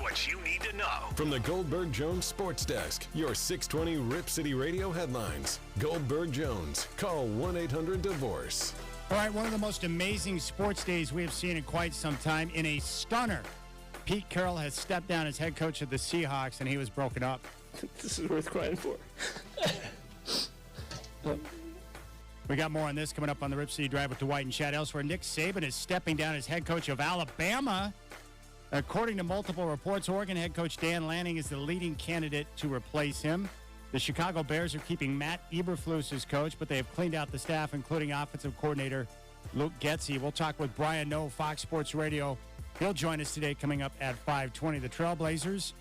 what you need to know. From the Goldberg Jones Sports Desk, your 620 Rip City Radio headlines. Goldberg Jones. Call 1-800-DIVORCE. All right, one of the most amazing sports days we have seen in quite some time. In a stunner, Pete Carroll has stepped down as head coach of the Seahawks, and he was broken up. This is worth crying for. We got more on this coming up on the Rip City Drive with Dwight and Chad. Elsewhere, Nick Saban is stepping down as head coach of Alabama. According to multiple reports, Oregon head coach Dan Lanning is the leading candidate to replace him. The Chicago Bears are keeping Matt Eberflus as coach, but they have cleaned out the staff, including offensive coordinator Luke Getsy. We'll talk with Brian Noe, Fox Sports Radio. He'll join us today coming up at 5:20. The Trailblazers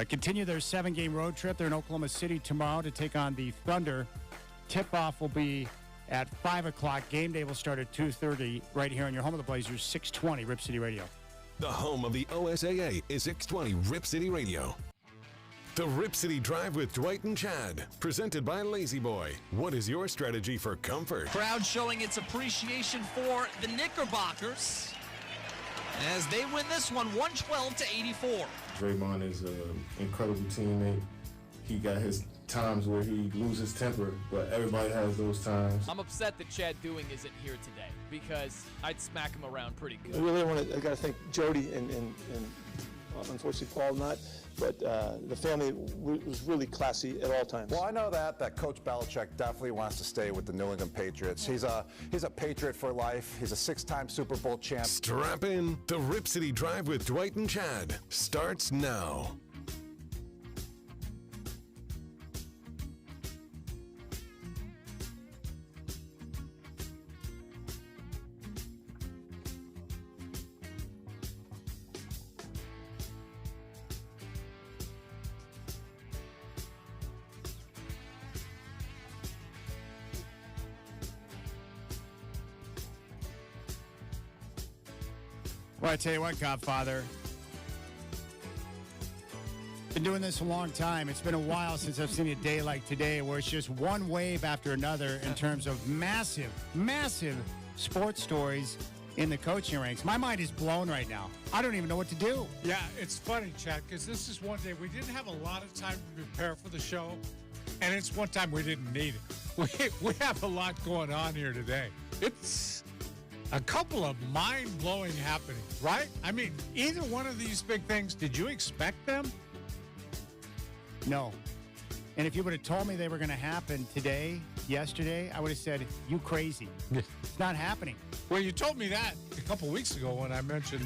continue their 7-game road trip. They're in Oklahoma City tomorrow to take on the Thunder. Tip-off will be at 5 o'clock. Game day will start at 2:30 right here on your home of the Blazers, 620 Rip City Radio. The home of the OSAA is 620 Rip City Radio. The Rip City Drive with Dwight and Chad, presented by Lazy Boy. What is your strategy for comfort? Crowd showing its appreciation for the Knickerbockers as they win this one 112-84. Draymond is an incredible teammate. He got his times where he loses temper, but everybody has those times. I'm upset that Chad Doing isn't here today because I'd smack him around pretty good. I got to thank Jody and unfortunately Paul not, but the family was really classy at all times. Well, I know that Coach Belichick definitely wants to stay with the New England Patriots. He's a Patriot for life. He's a 6-time Super Bowl champ. Strap in. The Rip City Drive with Dwight and Chad starts now. Well, I tell you what, Godfather. Been doing this a long time. It's been a while since I've seen a day like today where it's just one wave after another in terms of massive, massive sports stories in the coaching ranks. My mind is blown right now. I don't even know what to do. Yeah, it's funny, Chad, because this is one day we didn't have a lot of time to prepare for the show, and it's one time we didn't need it. We have a lot going on here today. It's a couple of mind-blowing happenings, right? I mean, either one of these big things, did you expect them? No. And if you would have told me they were going to happen today, yesterday, I would have said, you crazy. It's not happening. Well, you told me that a couple weeks ago when I mentioned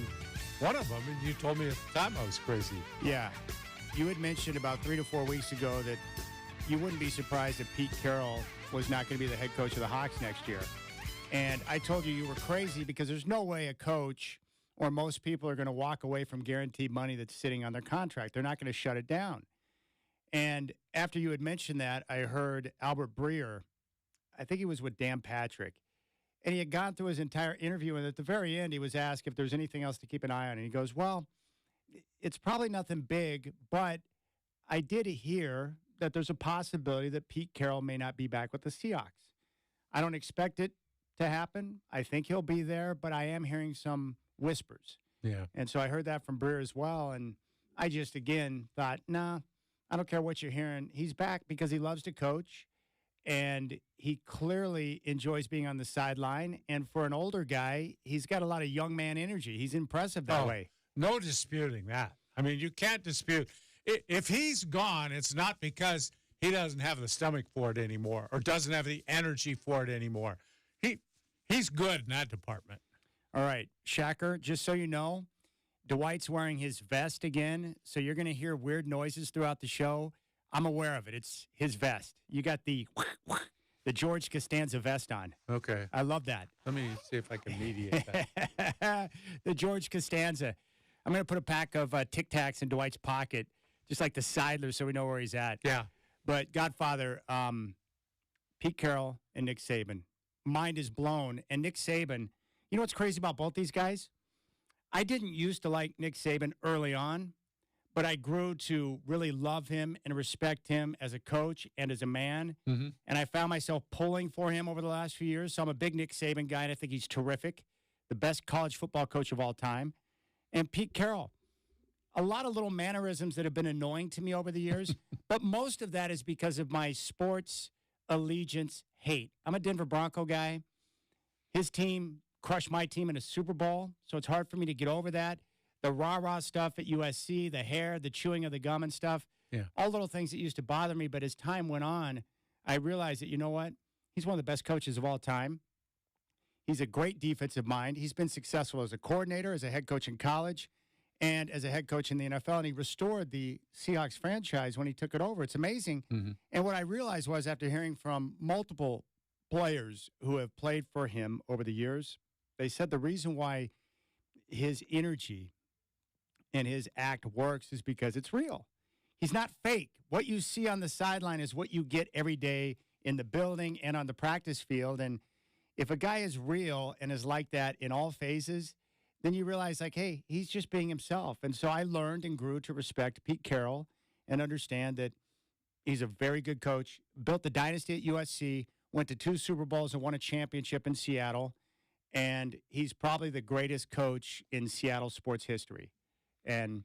one of them, and you told me at the time I was crazy. Yeah. You had mentioned about 3 to 4 weeks ago that you wouldn't be surprised if Pete Carroll was not going to be the head coach of the Hawks next year. And I told you were crazy because there's no way a coach or most people are going to walk away from guaranteed money that's sitting on their contract. They're not going to shut it down. And after you had mentioned that, I heard Albert Breer, I think he was with Dan Patrick, and he had gone through his entire interview, and at the very end, he was asked if there's anything else to keep an eye on. And he goes, well, it's probably nothing big, but I did hear that there's a possibility that Pete Carroll may not be back with the Seahawks. I don't expect it to happen. I think he'll be there, but I am hearing some whispers. Yeah. And so I heard that from Breer as well, and I just, again, thought, nah, I don't care what you're hearing. He's back because he loves to coach, and he clearly enjoys being on the sideline. And for an older guy, he's got a lot of young man energy. He's impressive that way. No disputing that. I mean, you can't dispute. If he's gone, it's not because he doesn't have the stomach for it anymore or doesn't have the energy for it anymore. He's good in that department. All right, Shacker, just so you know, Dwight's wearing his vest again, so you're going to hear weird noises throughout the show. I'm aware of it. It's his vest. You got the George Costanza vest on. Okay. I love that. Let me see if I can mediate that. The George Costanza. I'm going to put a pack of Tic Tacs in Dwight's pocket, just like the Seidler, so we know where he's at. Yeah. But, Godfather, Pete Carroll and Nick Saban. Mind is blown. And Nick Saban, you know what's crazy about both these guys? I didn't used to like Nick Saban early on, but I grew to really love him and respect him as a coach and as a man. Mm-hmm. And I found myself pulling for him over the last few years. So I'm a big Nick Saban guy, and I think he's terrific, the best college football coach of all time. And Pete Carroll, a lot of little mannerisms that have been annoying to me over the years, but most of that is because of my sports allegiance hate. I'm a Denver Bronco guy. His team crushed my team in a Super Bowl, so it's hard for me to get over that. The rah-rah stuff at USC, the hair, the chewing of the gum and stuff, all little things that used to bother me, but as time went on, I realized that, you know what? He's one of the best coaches of all time. He's a great defensive mind. He's been successful as a coordinator, as a head coach in college, and as a head coach in the NFL, and he restored the Seahawks franchise when he took it over. It's amazing. Mm-hmm. And what I realized was, after hearing from multiple players who have played for him over the years, they said the reason why his energy and his act works is because it's real. He's not fake. What you see on the sideline is what you get every day in the building and on the practice field. And if a guy is real and is like that in all phases, then you realize, like, hey, he's just being himself. And so I learned and grew to respect Pete Carroll and understand that he's a very good coach, built the dynasty at USC, went to 2 Super Bowls and won a championship in Seattle. And he's probably the greatest coach in Seattle sports history. And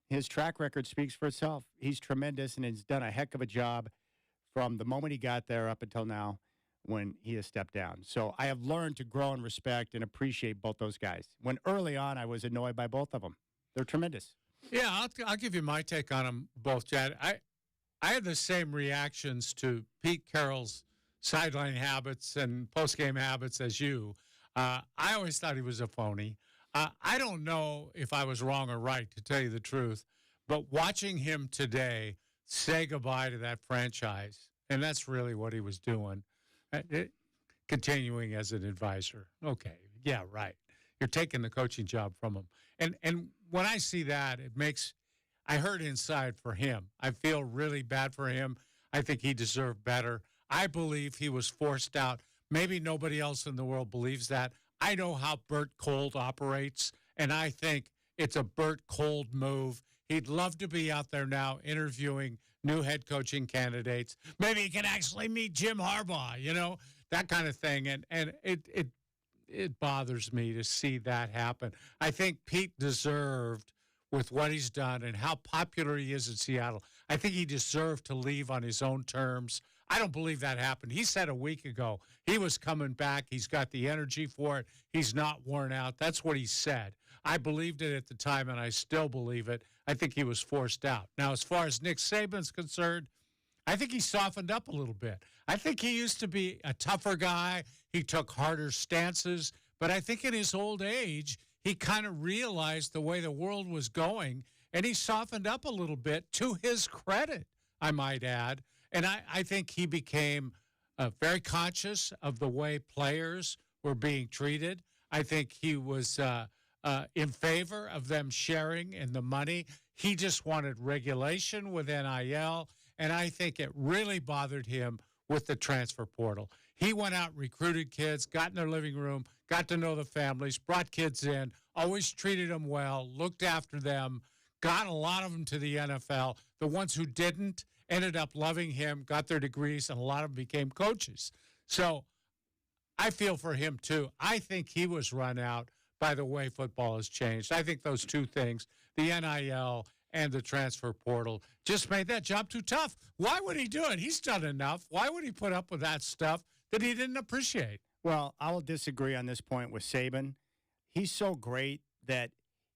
his track record speaks for itself. He's tremendous, and he's done a heck of a job from the moment he got there up until now when he has stepped down. So I have learned to grow and respect and appreciate both those guys. When early on, I was annoyed by both of them. They're tremendous. Yeah, I'll give you my take on them both, Chad. I had the same reactions to Pete Carroll's sideline habits and postgame habits as you. I always thought he was a phony. I don't know if I was wrong or right, to tell you the truth, but watching him today say goodbye to that franchise, and that's really what he was doing, continuing as an advisor. Okay, yeah, right. You're taking the coaching job from him. And when I see that, I hurt inside for him. I feel really bad for him. I think he deserved better. I believe he was forced out. Maybe nobody else in the world believes that. I know how Bert Kold operates, and I think it's a Bert Kold move. He'd love to be out there now interviewing new head coaching candidates. Maybe he can actually meet Jim Harbaugh, that kind of thing. And it bothers me to see that happen. I think Pete deserved, with what he's done and how popular he is in Seattle, I think he deserved to leave on his own terms. I don't believe that happened. He said a week ago he was coming back. He's got the energy for it. He's not worn out. That's what he said. I believed it at the time, and I still believe it. I think he was forced out. Now, as far as Nick Saban's concerned, I think he softened up a little bit. I think he used to be a tougher guy. He took harder stances. But I think in his old age, he kind of realized the way the world was going, and he softened up a little bit, to his credit, I might add. And I think he became very conscious of the way players were being treated. I think he was in favor of them sharing in the money. He just wanted regulation with NIL, and I think it really bothered him with the transfer portal. He went out, recruited kids, got in their living room, got to know the families, brought kids in, always treated them well, looked after them, got a lot of them to the NFL. The ones who didn't ended up loving him, got their degrees, and a lot of them became coaches. So I feel for him, too. I think he was run out by the way football has changed. I think those two things, the NIL and the transfer portal, just made that job too tough. Why would he do it? He's done enough. Why would he put up with that stuff that he didn't appreciate? Well, I will disagree on this point with Saban. He's so great that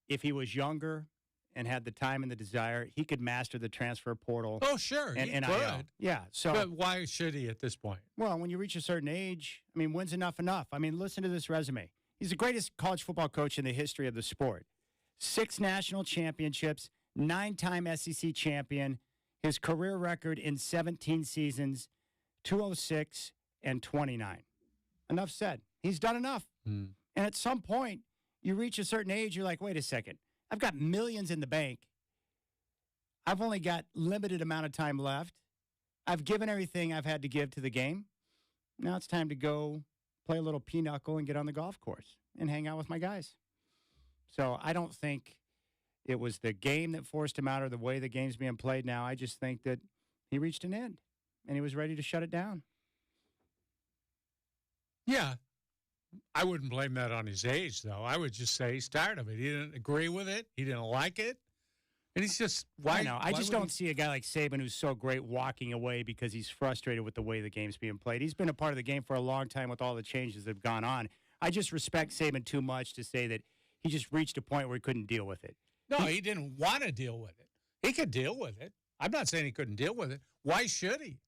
if he was younger and had the time and the desire, he could master the transfer portal. Oh, sure. And he NIL. could. Yeah. So, but why should he at this point? Well, when you reach a certain age, when's enough? Listen to this resume. He's the greatest college football coach in the history of the sport. 6 national championships, 9-time SEC champion. His career record in 17 seasons, 206 and 29. Enough said. He's done enough. And at some point, you reach a certain age, you're like, wait a second. I've got millions in the bank. I've only got limited amount of time left. I've given everything I've had to give to the game. Now it's time to go play a little pinochle and get on the golf course and hang out with my guys. So I don't think it was the game that forced him out or the way the game's being played now. I just think that he reached an end and he was ready to shut it down. Yeah. I wouldn't blame that on his age, though. I would just say he's tired of it. He didn't agree with it. He didn't like it. And he's just, why? I know. I just don't see a guy like Saban who's so great walking away because he's frustrated with the way the game's being played. He's been a part of the game for a long time with all the changes that have gone on. I just respect Saban too much to say that he just reached a point where he couldn't deal with it. No, he didn't want to deal with it. He could deal with it. I'm not saying he couldn't deal with it. Why should he?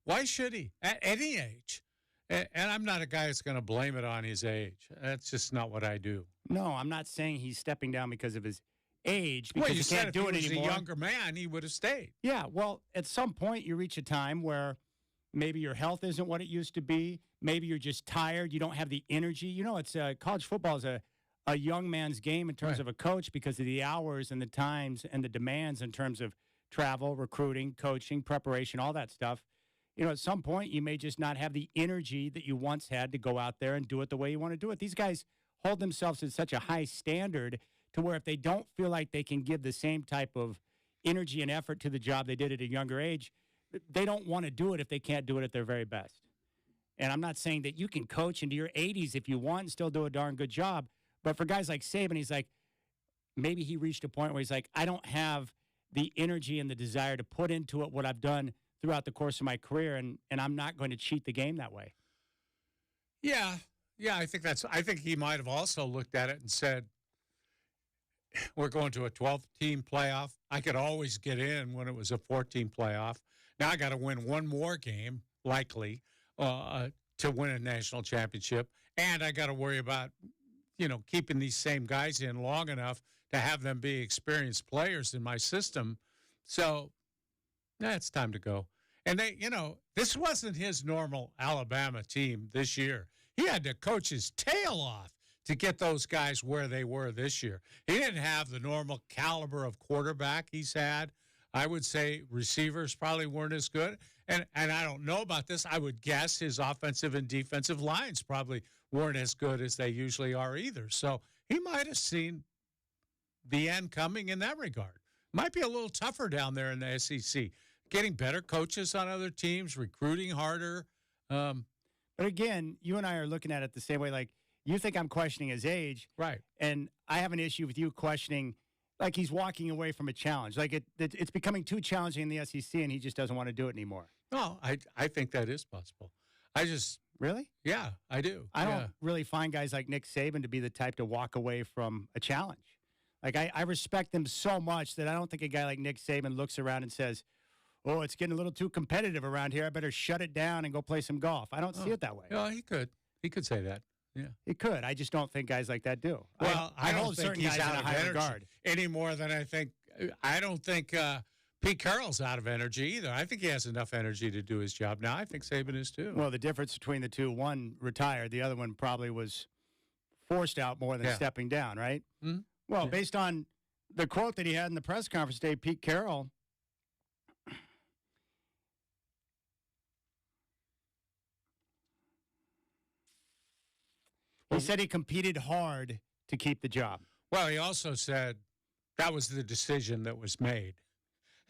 Why should he? At any age. And I'm not a guy that's going to blame it on his age. That's just not what I do. No, I'm not saying he's stepping down because of his age, because you he can't do it anymore. If he was a younger man, he would have stayed. Yeah, well, at some point you reach a time where maybe your health isn't what it used to be. Maybe you're just tired. You don't have the energy. You know, it's college football is a young man's game in terms of a coach because of the hours and the times and the demands in terms of travel, recruiting, coaching, preparation, all that stuff. You know, at some point you may just not have the energy that you once had to go out there and do it the way you want to do it. These guys hold themselves to such a high standard to where if they don't feel like they can give the same type of energy and effort to the job they did at a younger age, they don't want to do it if they can't do it at their very best. And I'm not saying that you can coach into your 80s if you want and still do a darn good job. But for guys like Saban, he's like, maybe he reached a point where he's like, I don't have the energy and the desire to put into it what I've done throughout the course of my career, and I'm not going to cheat the game that way. Yeah, I think he might have also looked at it and said, we're going to a 12-team playoff. I could always get in when it was a 14 playoff. Now I got to win one more game, likely, to win a national championship, and I got to worry about, keeping these same guys in long enough to have them be experienced players in my system. So, it's time to go. And this wasn't his normal Alabama team this year. He had to coach his tail off to get those guys where they were this year. He didn't have the normal caliber of quarterback he's had. I would say receivers probably weren't as good. And I don't know about this. I would guess his offensive and defensive lines probably weren't as good as they usually are either. So he might have seen the end coming in that regard. Might be a little tougher down there in the SEC. Getting better coaches on other teams, recruiting harder. But again, you and I are looking at it the same way. Like, you think I'm questioning his age. Right. And I have an issue with you questioning, like he's walking away from a challenge. Like it's becoming too challenging in the SEC, and he just doesn't want to do it anymore. No, I think that is possible. Really? Yeah, I do. I don't really find guys like Nick Saban to be the type to walk away from a challenge. Like, I respect them so much that I don't think a guy like Nick Saban looks around and says, oh, it's getting a little too competitive around here. I better shut it down and go play some golf. I don't see it that way. No, he could. He could say that. Yeah. He could. I just don't think guys like that do. Well, I don't hold think certain he's guys out in of a high energy regard. any more than I don't think Pete Carroll's out of energy either. I think he has enough energy to do his job now. I think Saban is too. Well, the difference between the two, one retired, the other one probably was forced out more than stepping down, right? Mm-hmm. Well, based on the quote that he had in the press conference today, Pete Carroll, he said he competed hard to keep the job. Well, he also said that was the decision that was made.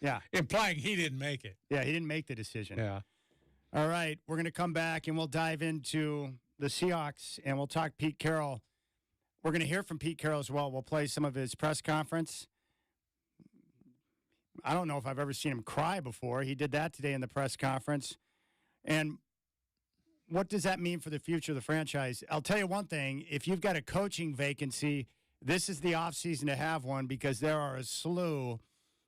Yeah. Implying he didn't make it. Yeah, he didn't make the decision. Yeah. All right, we're going to come back and we'll dive into the Seahawks and we'll talk Pete Carroll. We're going to hear from Pete Carroll as well. We'll play some of his press conference. I don't know if I've ever seen him cry before. He did that today in the press conference. And what does that mean for the future of the franchise? I'll tell you one thing. If you've got a coaching vacancy, this is the offseason to have one because there are a slew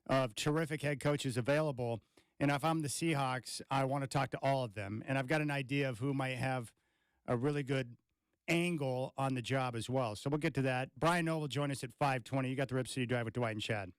of terrific head coaches available. And if I'm the Seahawks, I want to talk to all of them. And I've got an idea of who might have a really good angle on the job as well. So we'll get to that. Brian Noel will join us at 5:20. You got the Rip City Drive with Dwight and Chad.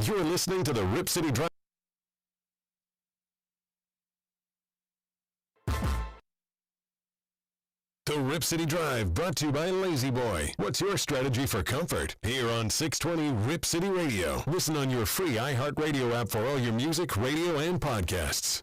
You're listening to the Rip City Drive. The Rip City Drive, brought to you by Lazy Boy. What's your strategy for comfort? Here on 620 Rip City Radio. Listen on your free iHeartRadio app for all your music, radio, and podcasts.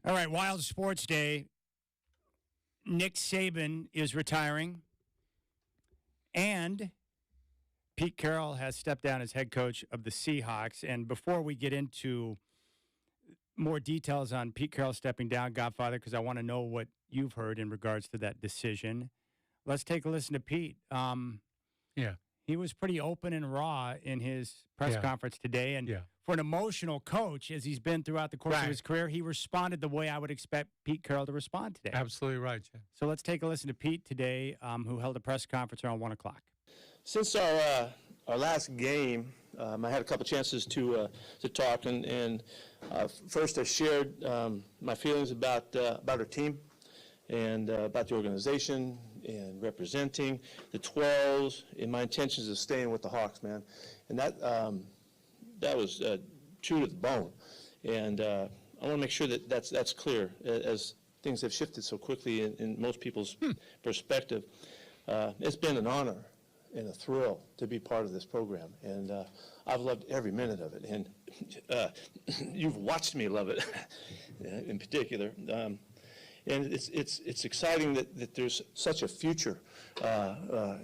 Chad. All right, Wild Sports Day. Nick Saban is retiring, and Pete Carroll has stepped down as head coach of the Seahawks. And before we get into more details on Pete Carroll stepping down, Godfather, because I want to know what you've heard in regards to that decision, let's take a listen to Pete. Yeah. He was pretty open and raw in his press conference today. And for an emotional coach, as he's been throughout the course of his career, he responded the way I would expect Pete Carroll to respond today. Absolutely right, Chad. So let's take a listen to Pete today, who held a press conference around 1 o'clock. Since our last game, I had a couple chances to talk, and first I shared my feelings about our team and about the organization and representing the 12s and my intentions of staying with the Hawks, man. And that was true to the bone. And I want to make sure that that's clear as things have shifted so quickly in most people's perspective. It's been an honor and a thrill to be part of this program, and I've loved every minute of it. And you've watched me love it, in particular. And it's exciting that there's such a future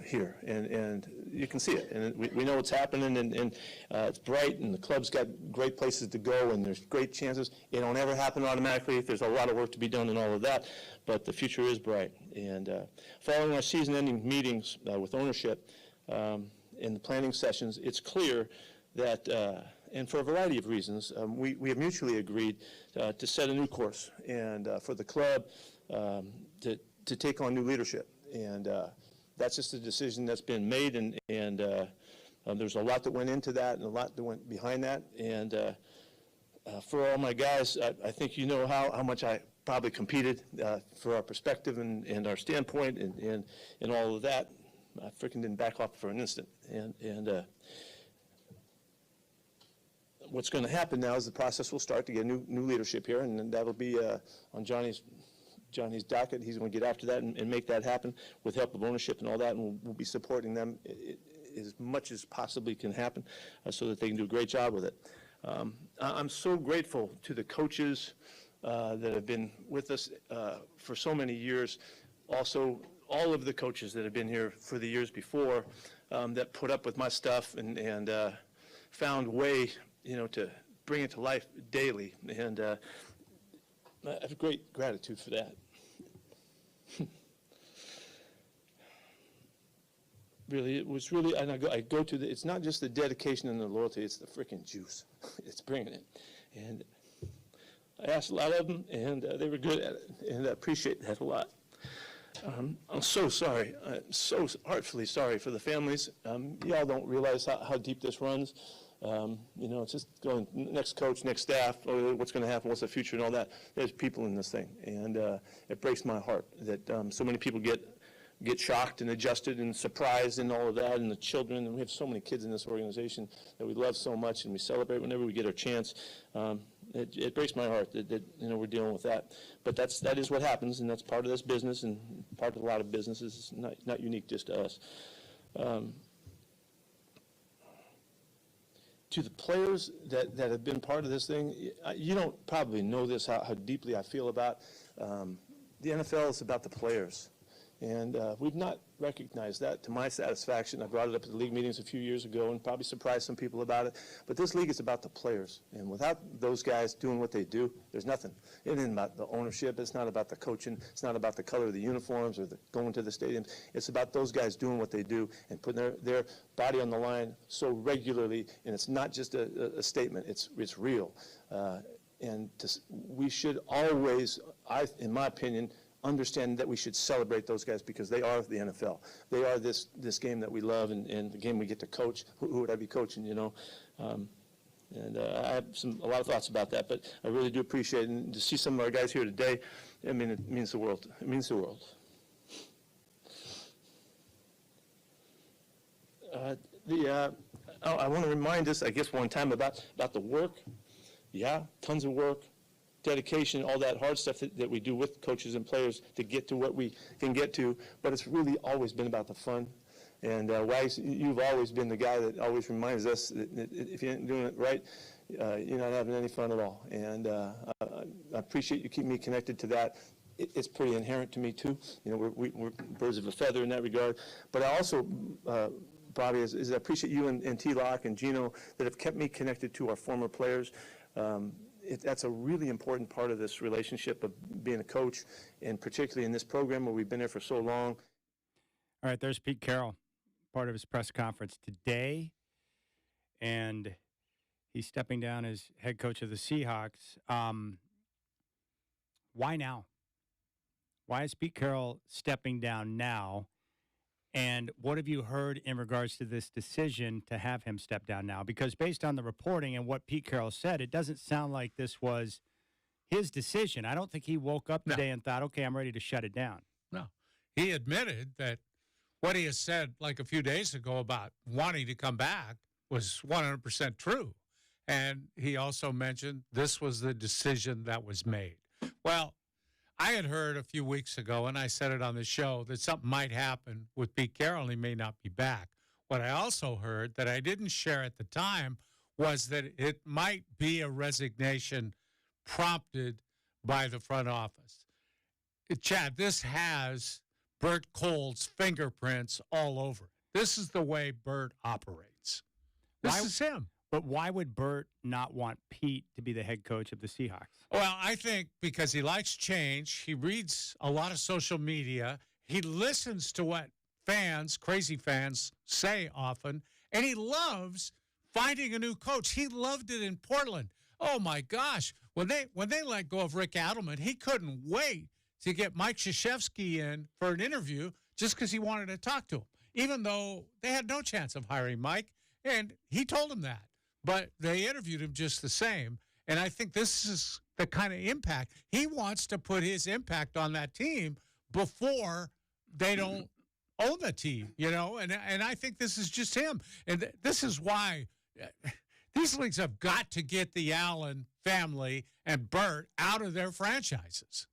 here, and you can see it. And we know what's happening, and it's bright, and the club's got great places to go, and there's great chances. It don't ever happen automatically. There's a lot of work to be done and all of that, but the future is bright. And following our season-ending meetings with ownership in the planning sessions, it's clear that and for a variety of reasons, we have mutually agreed to set a new course and for the club to take on new leadership. And that's just a decision that's been made, and there's a lot that went into that and a lot that went behind that. And for all my guys, I think you know how much I probably competed for our perspective and our standpoint and all of that. I freaking didn't back off for an instant. And what's going to happen now is the process will start to get new leadership here, and then that'll be on Johnny's docket. He's going to get after that and make that happen with help of ownership and all that, and we'll be supporting them as much as possibly can happen so that they can do a great job with it. I'm so grateful to the coaches that have been with us for so many years. Also, all of the coaches that have been here for the years before that put up with my stuff and found way, to bring it to life daily. And I have great gratitude for that. Really, it was really, and I go to it's not just the dedication and the loyalty, it's the freaking juice. It's bringing it. And I asked a lot of them, and they were good at it, and I appreciate that a lot. I'm so sorry. I'm so heartfully sorry for the families. Y'all don't realize how deep this runs. It's just going next coach, next staff, what's going to happen, what's the future and all that. There's people in this thing, and it breaks my heart that so many people get shocked and adjusted and surprised and all of that, and the children, and we have so many kids in this organization that we love so much and we celebrate whenever we get our chance. It breaks my heart that we're dealing with that, but that is what happens, and that's part of this business and part of a lot of businesses. It's not unique just to us. To the players that have been part of this thing, you don't probably know this, how deeply I feel about the NFL is about the players. And we've not recognized that to my satisfaction. I brought it up at the league meetings a few years ago and probably surprised some people about it. But this league is about the players. And without those guys doing what they do, there's nothing. It isn't about the ownership. It's not about the coaching. It's not about the color of the uniforms or going to the stadiums. It's about those guys doing what they do and putting their body on the line so regularly. And it's not just a statement. It's real. We should always, in my opinion, understand that we should celebrate those guys because they are the NFL. They are this game that we love and the game we get to coach. Who would I be coaching, you know? I have a lot of thoughts about that, but I really do appreciate it. And to see some of our guys here today, I mean, it means the world. It means the world. I want to remind us, I guess, one time about the work. Yeah, tons of work. Dedication, all that hard stuff that we do with coaches and players to get to what we can get to, but it's really always been about the fun. And Wags, you've always been the guy that always reminds us that if you ain't doing it right, you're not having any fun at all. And I appreciate you keeping me connected to that. It's pretty inherent to me too. You know, we're birds of a feather in that regard. But I also, Bobby, is I appreciate you and T-Lock and Gino that have kept me connected to our former players. That's a really important part of this relationship of being a coach, and particularly in this program where we've been there for so long. All right, there's Pete Carroll, part of his press conference today, and he's stepping down as head coach of the Seahawks. Why now? Why is Pete Carroll stepping down now? And what have you heard in regards to this decision to have him step down now? Because based on the reporting and what Pete Carroll said, it doesn't sound like this was his decision. I don't think he woke up today and thought, okay, I'm ready to shut it down. No. He admitted that what he has said like a few days ago about wanting to come back was 100% true. And he also mentioned this was the decision that was made. Well, I had heard a few weeks ago, and I said it on the show, that something might happen with Pete Carroll and he may not be back. What I also heard that I didn't share at the time was that it might be a resignation prompted by the front office. Chad, this has Bert Cole's fingerprints all over it. This is the way Bert operates. This is him. But why would Bert not want Pete to be the head coach of the Seahawks? Well, I think because he likes change. He reads a lot of social media. He listens to what fans, crazy fans, say often. And he loves finding a new coach. He loved it in Portland. Oh, my gosh. When they let go of Rick Adelman, he couldn't wait to get Mike Krzyzewski in for an interview just because he wanted to talk to him, even though they had no chance of hiring Mike. And he told him that. But they interviewed him just the same. And I think this is the kind of impact. He wants to put his impact on that team before they don't own the team, you know? And I think this is just him. And this is why these leagues have got to get the Allen family and Bert out of their franchises.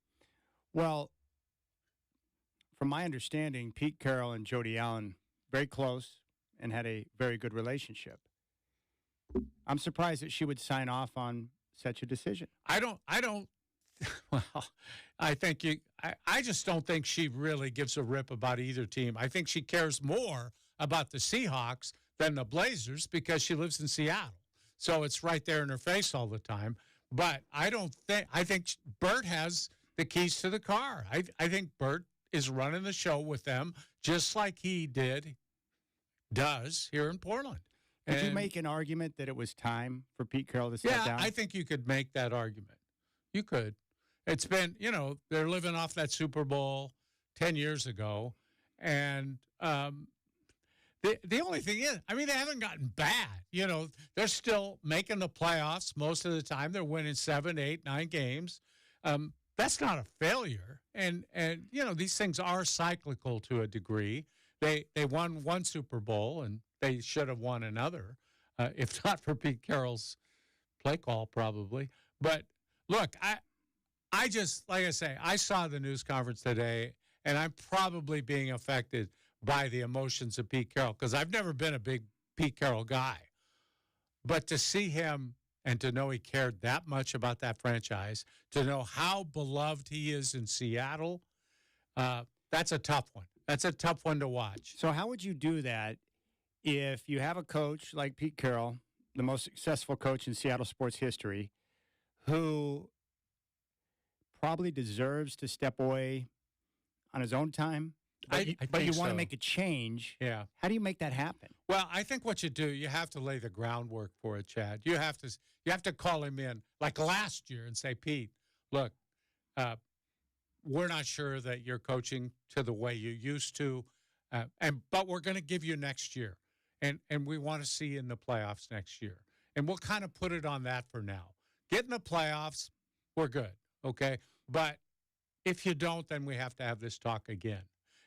Well, from my understanding, Pete Carroll and Jody Allen, very close and had a very good relationship. I'm surprised that she would sign off on such a decision. I just don't think she really gives a rip about either team. I think she cares more about the Seahawks than the Blazers because she lives in Seattle. So it's right there in her face all the time. But I think Bert has the keys to the car. I think Bert is running the show with them just like he does here in Portland. Could you make an argument that it was time for Pete Carroll to step down? Yeah, I think you could make that argument. You could. It's been, they're living off that Super Bowl 10 years ago. And the only thing is, they haven't gotten bad. They're still making the playoffs most of the time. They're winning 7, 8, 9 games. That's not a failure. And these things are cyclical to a degree. They won one Super Bowl, and they should have won another, if not for Pete Carroll's play call, probably. But look, I just, like I say, I saw the news conference today, and I'm probably being affected by the emotions of Pete Carroll because I've never been a big Pete Carroll guy. But to see him and to know he cared that much about that franchise, to know how beloved he is in Seattle, That's a tough one. That's a tough one to watch. So how would you do that if you have a coach like Pete Carroll, the most successful coach in Seattle sports history, who probably deserves to step away on his own time, but you want to make a change? Yeah. How do you make that happen? Well, I think what you do, you have to lay the groundwork for it, Chad. You have to call him in like last year and say, Pete, look, we're not sure that you're coaching to the way you used to, but we're going to give you next year, and we want to see you in the playoffs next year, and we'll kind of put it on that for now. Get in the playoffs, we're good, okay? But if you don't, then we have to have this talk again.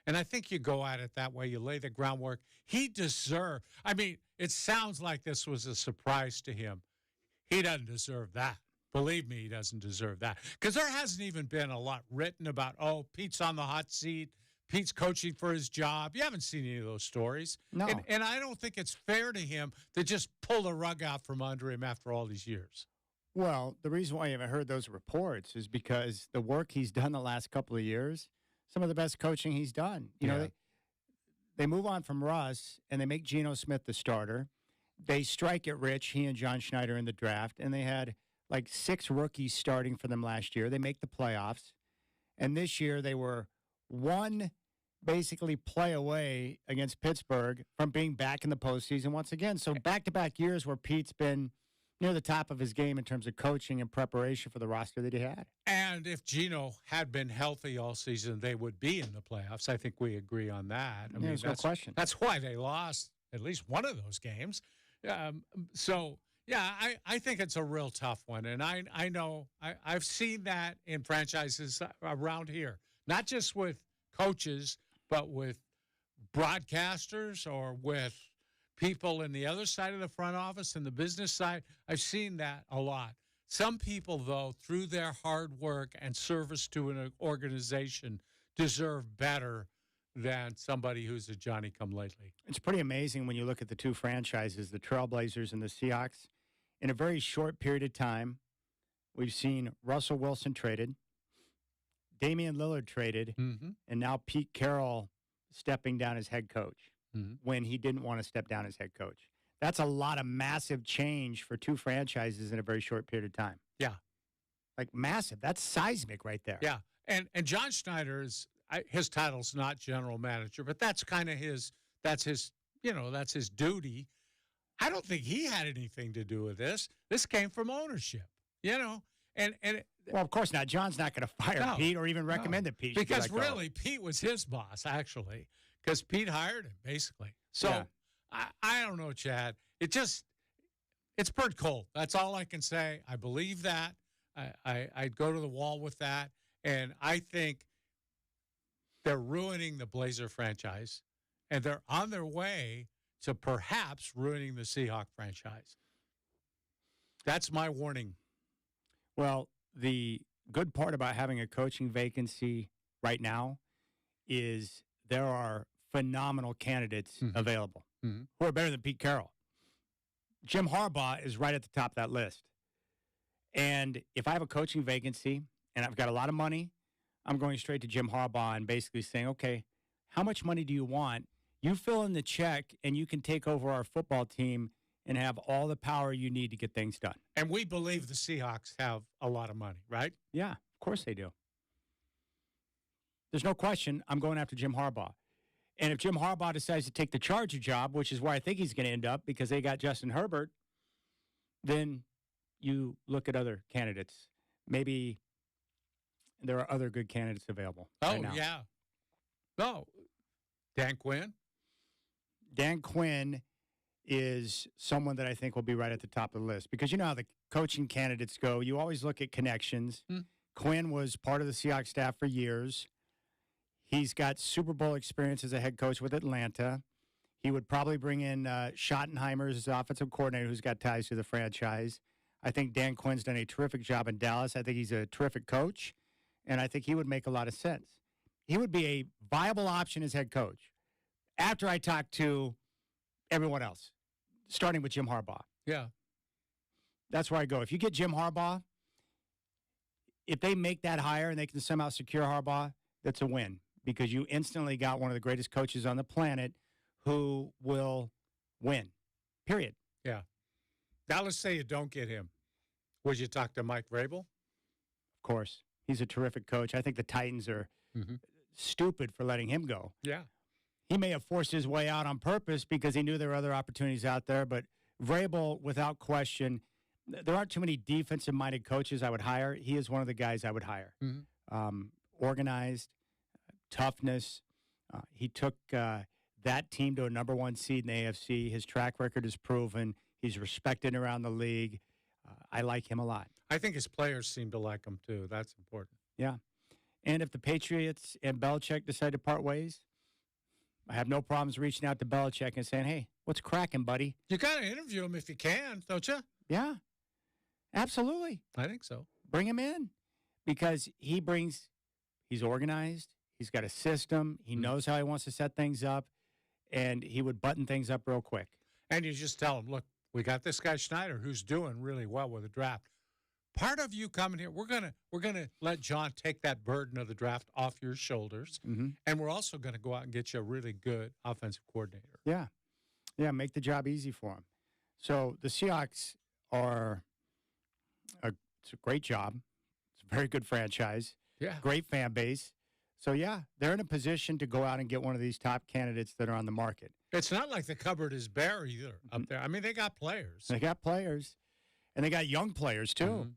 And I think you go at it that way. You lay the groundwork. He deserved. I mean, it sounds like this was a surprise to him. He doesn't deserve that. Believe me, he doesn't deserve that. Because there hasn't even been a lot written about, oh, Pete's on the hot seat. Pete's coaching for his job. You haven't seen any of those stories. No. And I don't think it's fair to him to just pull the rug out from under him after all these years. Well, the reason why you haven't heard those reports is because the work he's done the last couple of years, some of the best coaching he's done. You know, they move on from Russ, and they make Geno Smith the starter. They strike it rich, he and John Schneider in the draft, and they had like 6 rookies starting for them last year. They make the playoffs. And this year they were one basically play away against Pittsburgh from being back in the postseason once again. So back-to-back years where Pete's been near the top of his game in terms of coaching and preparation for the roster that he had. And if Geno had been healthy all season, they would be in the playoffs. I think we agree on that. I mean, there's no question. That's why they lost at least one of those games. I think it's a real tough one. And I know I've seen that in franchises around here, not just with coaches, but with broadcasters or with people in the other side of the front office and the business side. I've seen that a lot. Some people, though, through their hard work and service to an organization, deserve better than somebody who's a Johnny-come-lately. It's pretty amazing when you look at the two franchises, the Trailblazers and the Seahawks. In a very short period of time, we've seen Russell Wilson traded, Damian Lillard traded, and now Pete Carroll stepping down as head coach when he didn't want to step down as head coach. That's a lot of massive change for two franchises in a very short period of time. Yeah. Like massive. That's seismic right there. Yeah. And John Schneider's, his title's not general manager, but that's kind of that's his duty. I don't think he had anything to do with this. This came from ownership, and well, of course not. John's not going to fire Pete or even recommend that Pete. Because really, Pete was his boss, actually, because Pete hired him, basically. So I don't know, Chad. It's pretty cold. That's all I can say. I believe that. I'd go to the wall with that. And I think they're ruining the Blazer franchise, and they're on their way to perhaps ruining the Seahawk franchise. That's my warning. Well, the good part about having a coaching vacancy right now is there are phenomenal candidates available who are better than Pete Carroll. Jim Harbaugh is right at the top of that list. And if I have a coaching vacancy and I've got a lot of money, I'm going straight to Jim Harbaugh and basically saying, okay, how much money do you want? You fill in the check and you can take over our football team and have all the power you need to get things done. And we believe the Seahawks have a lot of money, right? Yeah, of course they do. There's no question I'm going after Jim Harbaugh. And if Jim Harbaugh decides to take the Charger job, which is where I think he's going to end up because they got Justin Herbert, then you look at other candidates. Maybe there are other good candidates available. Oh, yeah. No. Dan Quinn? Dan Quinn is someone that I think will be right at the top of the list because you know how the coaching candidates go. You always look at connections. Quinn was part of the Seahawks staff for years. He's got Super Bowl experience as a head coach with Atlanta. He would probably bring in Schottenheimer as offensive coordinator who's got ties to the franchise. I think Dan Quinn's done a terrific job in Dallas. I think he's a terrific coach, and I think he would make a lot of sense. He would be a viable option as head coach after I talk to everyone else, starting with Jim Harbaugh. Yeah. That's where I go. If you get Jim Harbaugh, if they make that hire and they can somehow secure Harbaugh, that's a win because you instantly got one of the greatest coaches on the planet who will win, period. Yeah. Now let's say you don't get him. Would you talk to Mike Vrabel? Of course. He's a terrific coach. I think the Titans are stupid for letting him go. Yeah. He may have forced his way out on purpose because he knew there were other opportunities out there, but Vrabel, without question, there aren't too many defensive-minded coaches I would hire. He is one of the guys I would hire. Organized, toughness. He took that team to a number one seed in the AFC. His track record is proven. He's respected around the league. I like him a lot. I think his players seem to like him, too. That's important. Yeah. And if the Patriots and Belichick decide to part ways, I have no problems reaching out to Belichick and saying, hey, what's cracking, buddy? You got to interview him if you can, don't you? Yeah, absolutely. I think so. Bring him in because he's organized. He's got a system. He knows how he wants to set things up, and he would button things up real quick. And you just tell him, look, we got this guy Schneider who's doing really well with the draft. Part of you coming here, we're gonna let John take that burden of the draft off your shoulders, and we're also going to go out and get you a really good offensive coordinator. Yeah, make the job easy for him. So the Seahawks it's a great job. It's a very good franchise. Yeah, great fan base. So yeah, they're in a position to go out and get one of these top candidates that are on the market. It's not like the cupboard is bare either up there. I mean, they got players. They got players, and they got young players too.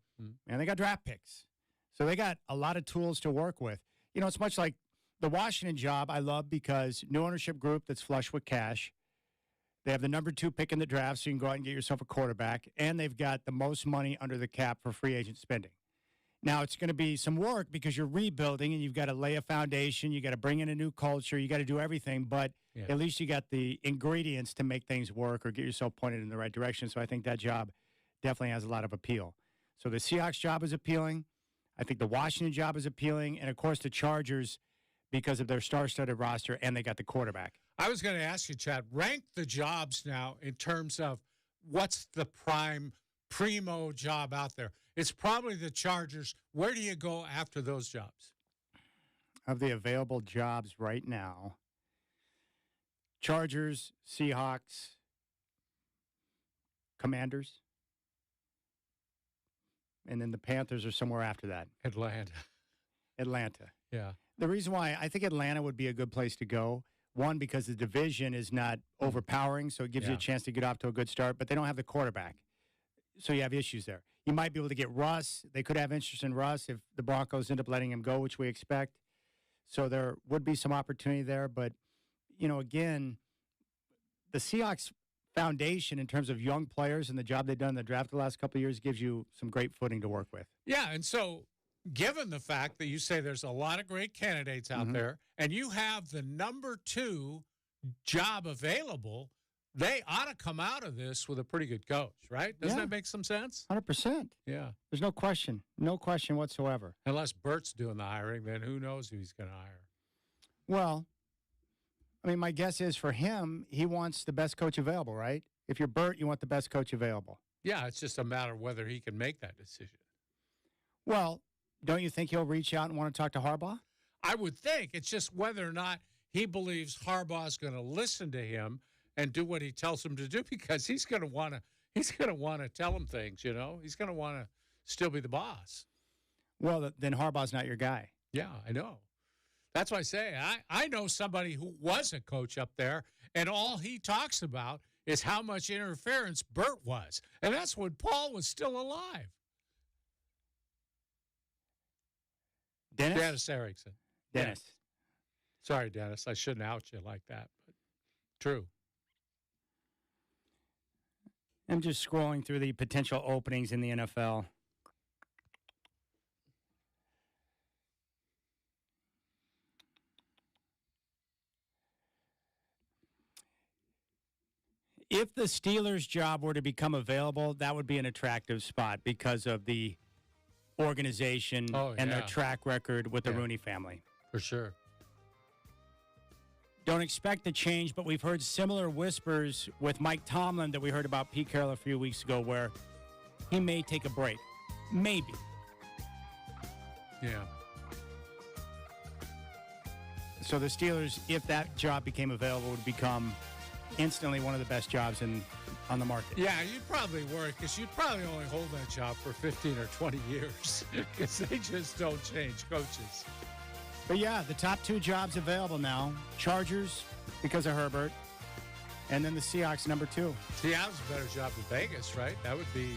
And they got draft picks. So they got a lot of tools to work with. You know, it's much like the Washington job I love because new ownership group that's flush with cash. They have the number 2 pick in the draft, so you can go out and get yourself a quarterback. And they've got the most money under the cap for free agent spending. Now, it's going to be some work because you're rebuilding and you've got to lay a foundation. You got to bring in a new culture. You got to do everything. But at least you got the ingredients to make things work or get yourself pointed in the right direction. So I think that job definitely has a lot of appeal. So the Seahawks job is appealing. I think the Washington job is appealing. And, of course, the Chargers because of their star-studded roster, and they got the quarterback. I was going to ask you, Chad, rank the jobs now in terms of what's the primo job out there. It's probably the Chargers. Where do you go after those jobs? Of the available jobs right now, Chargers, Seahawks, Commanders. And then the Panthers are somewhere after that. Atlanta. Yeah. The reason why I think Atlanta would be a good place to go, one, because the division is not overpowering, so it gives you a chance to get off to a good start, but they don't have the quarterback. So you have issues there. You might be able to get Russ. They could have interest in Russ if the Broncos end up letting him go, which we expect. So there would be some opportunity there. But, you know, again, the Seahawks foundation in terms of young players and the job they've done in the draft the last couple of years gives you some great footing to work with. Yeah, and so given the fact that you say there's a lot of great candidates out there and you have the number 2 job available, they ought to come out of this with a pretty good coach, right? Doesn't that make some sense? 100%. Yeah. There's no question. No question whatsoever. Unless Bert's doing the hiring, then who knows who he's going to hire. Well, I mean, my guess is for him, he wants the best coach available, right? If you're Bert, you want the best coach available. Yeah, it's just a matter of whether he can make that decision. Well, don't you think he'll reach out and want to talk to Harbaugh? I would think. It's just whether or not he believes Harbaugh's going to listen to him and do what he tells him to do, because he's going to want to tell him things, you know. He's going to want to still be the boss. Well, then Harbaugh's not your guy. Yeah, I know. That's why I say I know somebody who was a coach up there, and all he talks about is how much interference Bert was. And that's when Paul was still alive. Dennis Erickson. Dennis. Yeah. Sorry, Dennis. I shouldn't out you like that, but true. I'm just scrolling through the potential openings in the NFL. If the Steelers' job were to become available, that would be an attractive spot because of the organization and their track record with the Rooney family. For sure. Don't expect a change, but we've heard similar whispers with Mike Tomlin that we heard about Pete Carroll a few weeks ago, where he may take a break. Maybe. Yeah. So the Steelers, if that job became available, would become instantly one of the best jobs on the market. Yeah, you'd probably work because you'd probably only hold that job for 15 or 20 years because they just don't change coaches. But yeah, the top 2 jobs available now: Chargers because of Herbert, and then the Seahawks number 2. Seattle's a better job than Vegas, right? That would be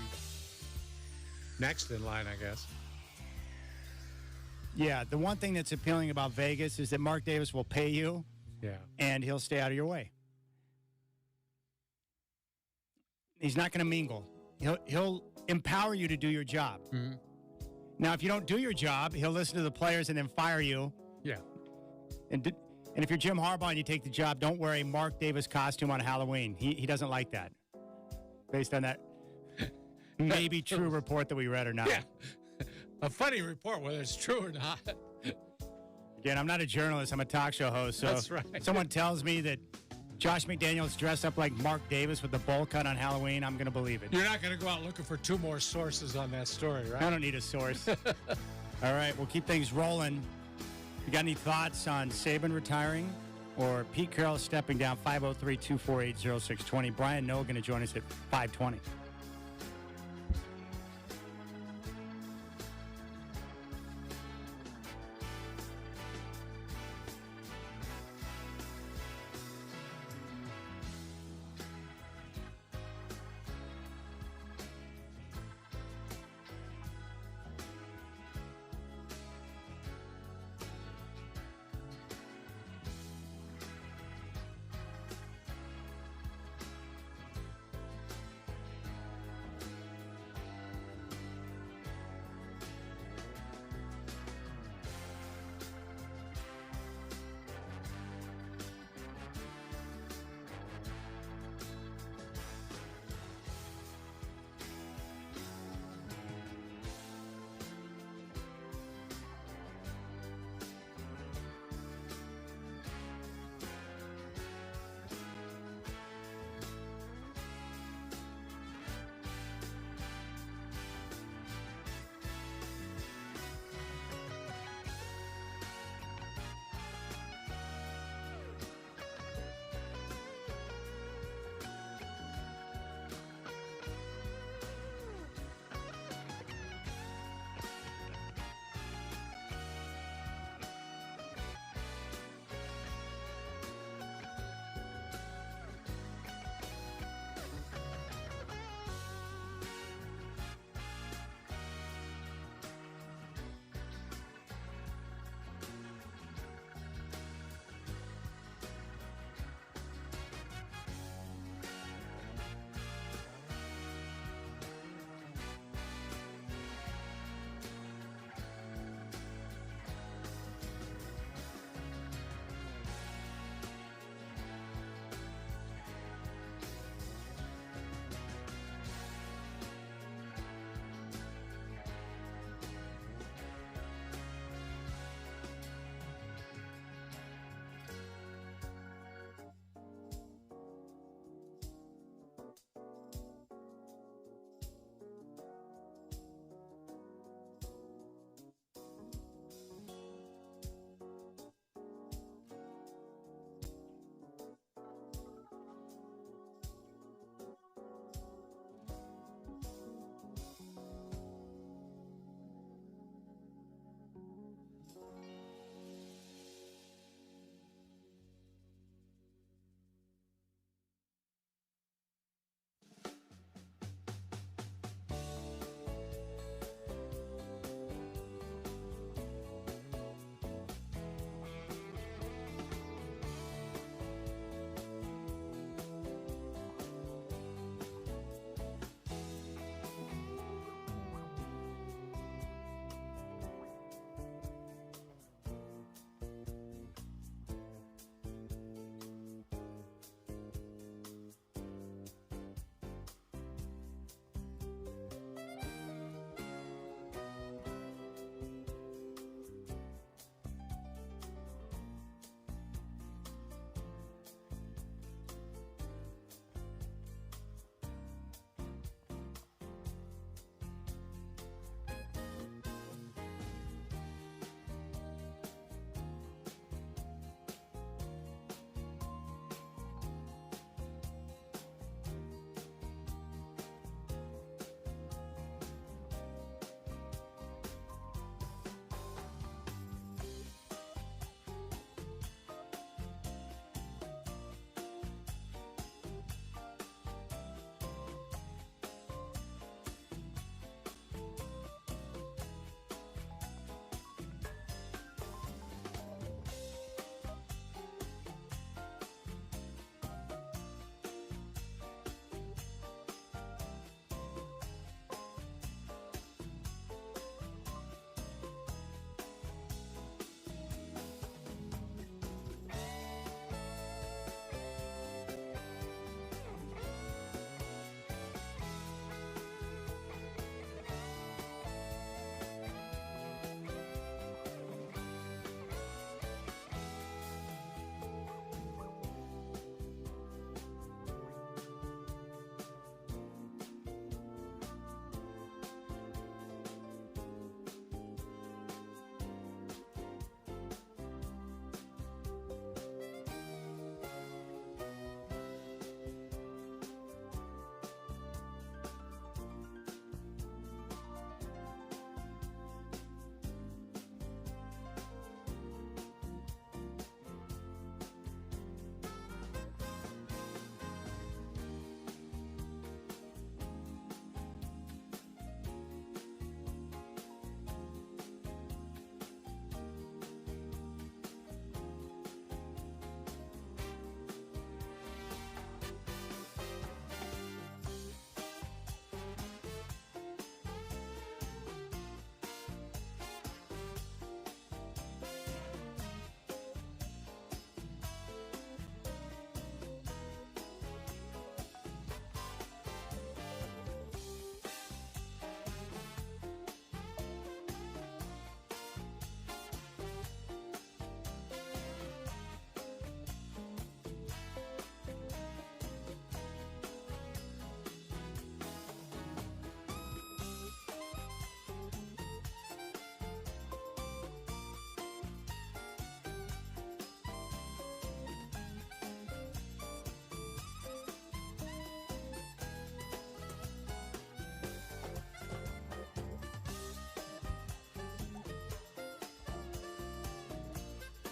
next in line, I guess. Yeah, the one thing that's appealing about Vegas is that Mark Davis will pay you, and he'll stay out of your way. He's not going to mingle. He'll empower you to do your job. Mm-hmm. Now, if you don't do your job, he'll listen to the players and then fire you. Yeah. And if you're Jim Harbaugh and you take the job, don't wear a Mark Davis costume on Halloween. He doesn't like that. Based on that maybe true report that we read or not. Yeah. A funny report, whether it's true or not. Again, I'm not a journalist. I'm a talk show host. So That's right. if someone tells me that Josh McDaniels dressed up like Mark Davis with the bowl cut on Halloween, I'm going to believe it. You're not going to go out looking for 2 more sources on that story, right? I don't need a source. All right, we'll keep things rolling. You got any thoughts on Saban retiring or Pete Carroll stepping down? 503-248-0620. Brian Noah going to join us at 5:20.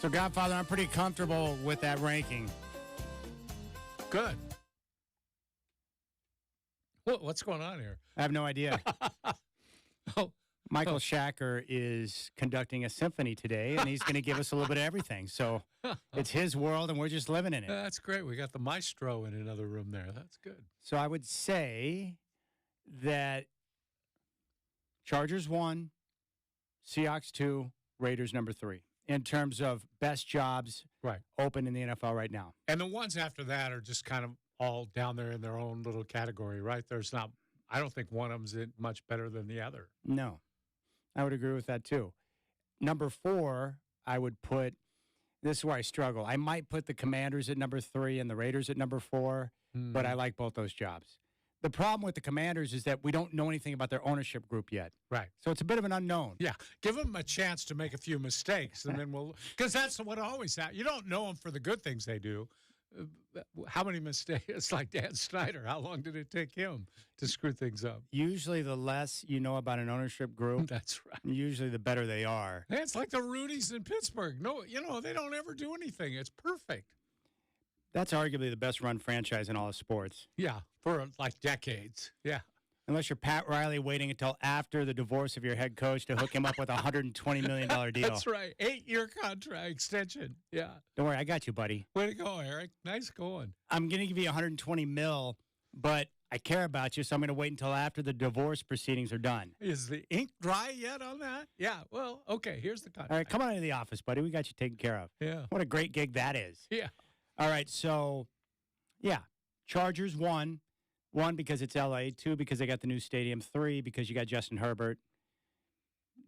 So, Godfather, I'm pretty comfortable with that ranking. Good. What's going on here? I have no idea. Oh, Michael Shacker is conducting a symphony today, and he's going to give us a little bit of everything. So it's his world, and we're just living in it. that's great. We got the maestro in another room there. That's good. So I would say that Chargers 1, Seahawks 2, Raiders number 3 in terms of best jobs Right. open in the NFL right now. And the ones after that are just kind of all down there in their own little category, right? I don't think one of them's much better than the other. No, I would agree with that too. Number 4, I would put, this is where I struggle. I might put the Commanders at number 3 and the Raiders at number 4, but I like both those jobs. The problem with the Commanders is that we don't know anything about their ownership group yet. Right. So it's a bit of an unknown. Yeah. Give them a chance to make a few mistakes, and then because that's what always happens. You don't know them for the good things they do. How many mistakes? It's like Dan Snyder. How long did it take him to screw things up? Usually the less you know about an ownership group, That's right. usually the better they are. It's like the Rudies in Pittsburgh. No, they don't ever do anything. It's perfect. That's arguably the best run franchise in all of sports. Yeah, for like decades. Yeah. Unless you're Pat Riley waiting until after the divorce of your head coach to hook him up with a $120 million deal. That's right. 8-year contract extension. Yeah. Don't worry, I got you, buddy. Way to go, Eric. Nice going. I'm going to give you $120 million, but I care about you, so I'm going to wait until after the divorce proceedings are done. Is the ink dry yet on that? Yeah. Well, okay. Here's the contract. All right, come on into the office, buddy. We got you taken care of. Yeah. What a great gig that is. Yeah. All right, so, yeah, Chargers 1 because it's L.A., 2 because they got the new stadium, 3 because you got Justin Herbert.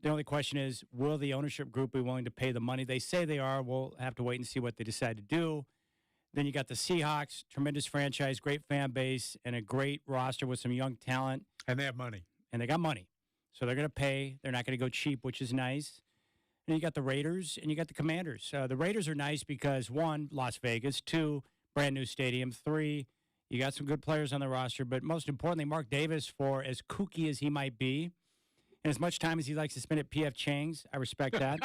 The only question is, will the ownership group be willing to pay the money? They say they are. We'll have to wait and see what they decide to do. Then you got the Seahawks, tremendous franchise, great fan base, and a great roster with some young talent. And they have money. And they got money. So they're going to pay. They're not going to go cheap, which is nice. And you got the Raiders and you got the Commanders. The Raiders are nice because, 1, Las Vegas, 2, brand new stadium, 3, you got some good players on the roster, but most importantly, Mark Davis, for as kooky as he might be, and as much time as he likes to spend at P.F. Chang's, I respect that.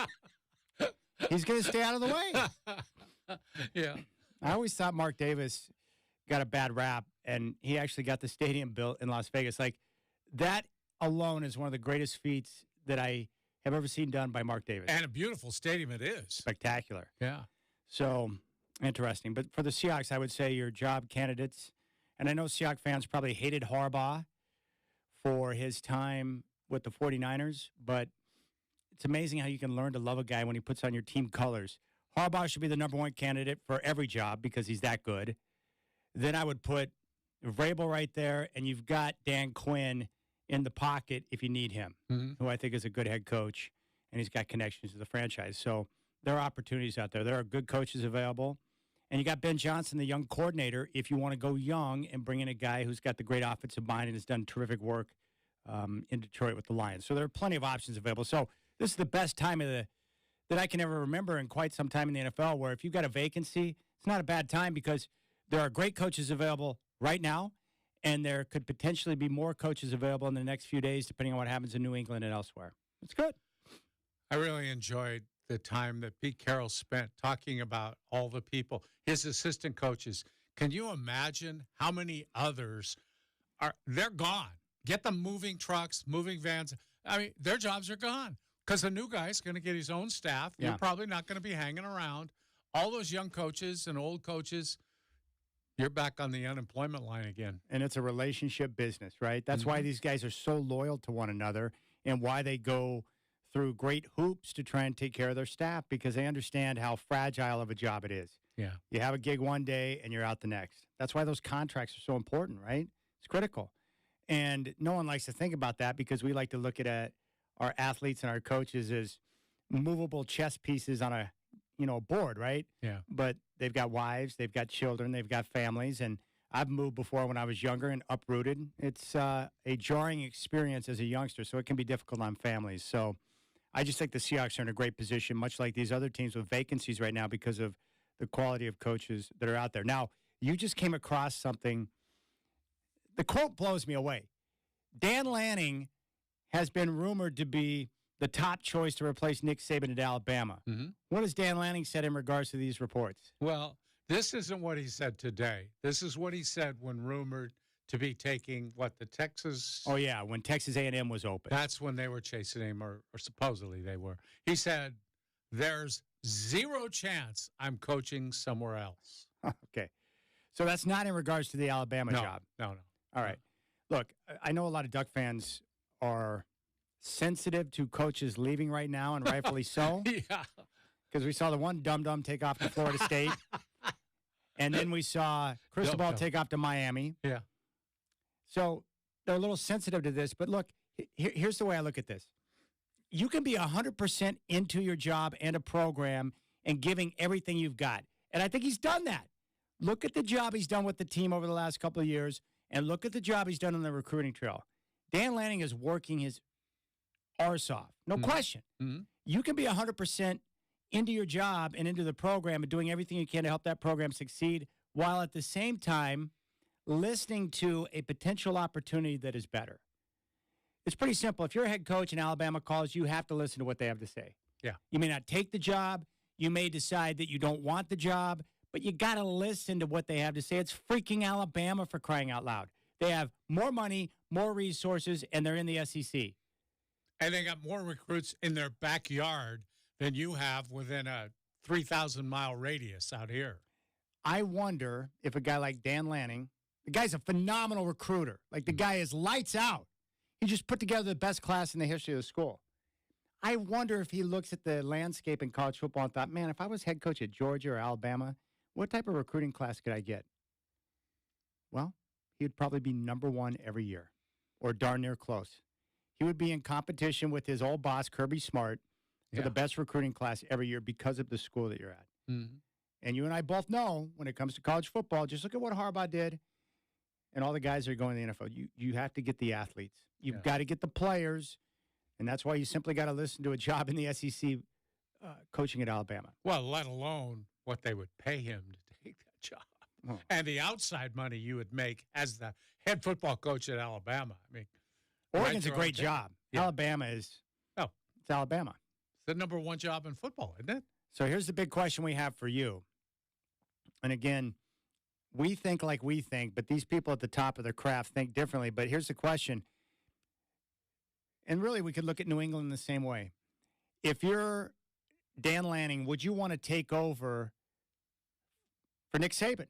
He's going to stay out of the way. Yeah. I always thought Mark Davis got a bad rap, and he actually got the stadium built in Las Vegas. Like, that alone is one of the greatest feats that I have ever seen done by Mark Davis. And a beautiful stadium it is. Spectacular. Yeah. So, interesting. But for the Seahawks, I would say your job candidates, and I know Seahawks fans probably hated Harbaugh for his time with the 49ers, but it's amazing how you can learn to love a guy when he puts on your team colors. Harbaugh should be the number 1 candidate for every job because he's that good. Then I would put Vrabel right there, and you've got Dan Quinn in the pocket if you need him, who I think is a good head coach, and he's got connections to the franchise. So there are opportunities out there. There are good coaches available. And you got Ben Johnson, the young coordinator, if you want to go young and bring in a guy who's got the great offensive mind and has done terrific work in Detroit with the Lions. So there are plenty of options available. So this is the best time that I can ever remember in quite some time in the NFL, where if you've got a vacancy, it's not a bad time because there are great coaches available right now, and there could potentially be more coaches available in the next few days, depending on what happens in New England and elsewhere. It's good. I really enjoyed the time that Pete Carroll spent talking about all the people, his assistant coaches. Can you imagine how many others they're gone? Get them moving trucks, moving vans. I mean, their jobs are gone because the new guy's going to get his own staff. Yeah. You're probably not going to be hanging around. All those young coaches and old coaches, you're back on the unemployment line again. And it's a relationship business, right? That's why these guys are so loyal to one another and why they go through great hoops to try and take care of their staff, because they understand how fragile of a job it is. Yeah. You have a gig one day and you're out the next. That's why those contracts are so important, right? It's critical. And no one likes to think about that because we like to look at our athletes and our coaches as movable chess pieces on a board, right? Yeah. But they've got wives, they've got children, they've got families, and I've moved before when I was younger and uprooted. It's a jarring experience as a youngster, so it can be difficult on families. So I just think the Seahawks are in a great position, much like these other teams with vacancies right now because of the quality of coaches that are out there. Now, you just came across something. The quote blows me away. Dan Lanning has been rumored to be the top choice to replace Nick Saban at Alabama. Mm-hmm. What has Dan Lanning said in regards to these reports? Well, this isn't what he said today. This is what he said when rumored to be taking the Texas. Oh, yeah, when Texas A&M was open. That's when they were chasing him, or supposedly they were. He said, there's zero chance I'm coaching somewhere else. Okay. So that's not in regards to the Alabama job. No. All right. Look, I know a lot of Duck fans are sensitive to coaches leaving right now, and rightfully so. Yeah. Because we saw the one dum-dum take off to Florida State, and then we saw Cristobal take off to Miami. Yeah. So they're a little sensitive to this. But look, here's the way I look at this. You can be 100% into your job and a program and giving everything you've got. And I think he's done that. Look at the job he's done with the team over the last couple of years, and look at the job he's done on the recruiting trail. Dan Lanning is working his arse off. No question. Mm-hmm. You can be 100% into your job and into the program and doing everything you can to help that program succeed, while at the same time listening to a potential opportunity that is better. It's pretty simple. If you're a head coach and Alabama calls, you have to listen to what they have to say. Yeah. You may not take the job. You may decide that you don't want the job, but you got to listen to what they have to say. It's freaking Alabama, for crying out loud. They have more money, more resources, and they're in the SEC. And they got more recruits in their backyard than you have within a 3,000-mile radius out here. I wonder if a guy like Dan Lanning, the guy's a phenomenal recruiter. Like, the guy is lights out. He just put together the best class in the history of the school. I wonder if he looks at the landscape in college football and thought, man, if I was head coach at Georgia or Alabama, what type of recruiting class could I get? Well, he would probably be number one every year, or darn near close. He would be in competition with his old boss, Kirby Smart, for the best recruiting class every year because of the school that you're at. Mm-hmm. And you and I both know when it comes to college football, just look at what Harbaugh did and all the guys that are going to the NFL. You have to get the athletes. You've got to get the players, and that's why you simply got to listen to a job in the SEC coaching at Alabama. Well, let alone what they would pay him to take that job. Oh. And the outside money you would make as the head football coach at Alabama. I mean, Oregon's a great job. Yeah. Alabama is. Oh. It's Alabama. It's the number one job in football, isn't it? So here's the big question we have for you. And again, we think like we think, but these people at the top of their craft think differently. But here's the question. And really, we could look at New England the same way. If you're Dan Lanning, would you want to take over for Nick Saban?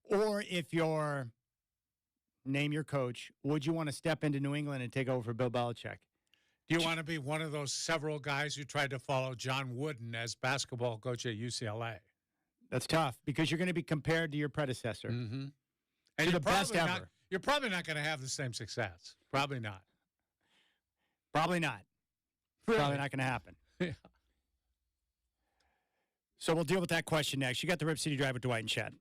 Or if you're, name your coach, would you want to step into New England and take over for Bill Belichick? Do you want to be one of those several guys who tried to follow John Wooden as basketball coach at UCLA? That's tough because you're going to be compared to your predecessor. Mm-hmm. And to the best ever. You're probably not going to have the same success. Probably not. Probably not. Really? Probably not going to happen. Yeah. So we'll deal with that question next. You got the Rip City Drive with Dwight and Chad.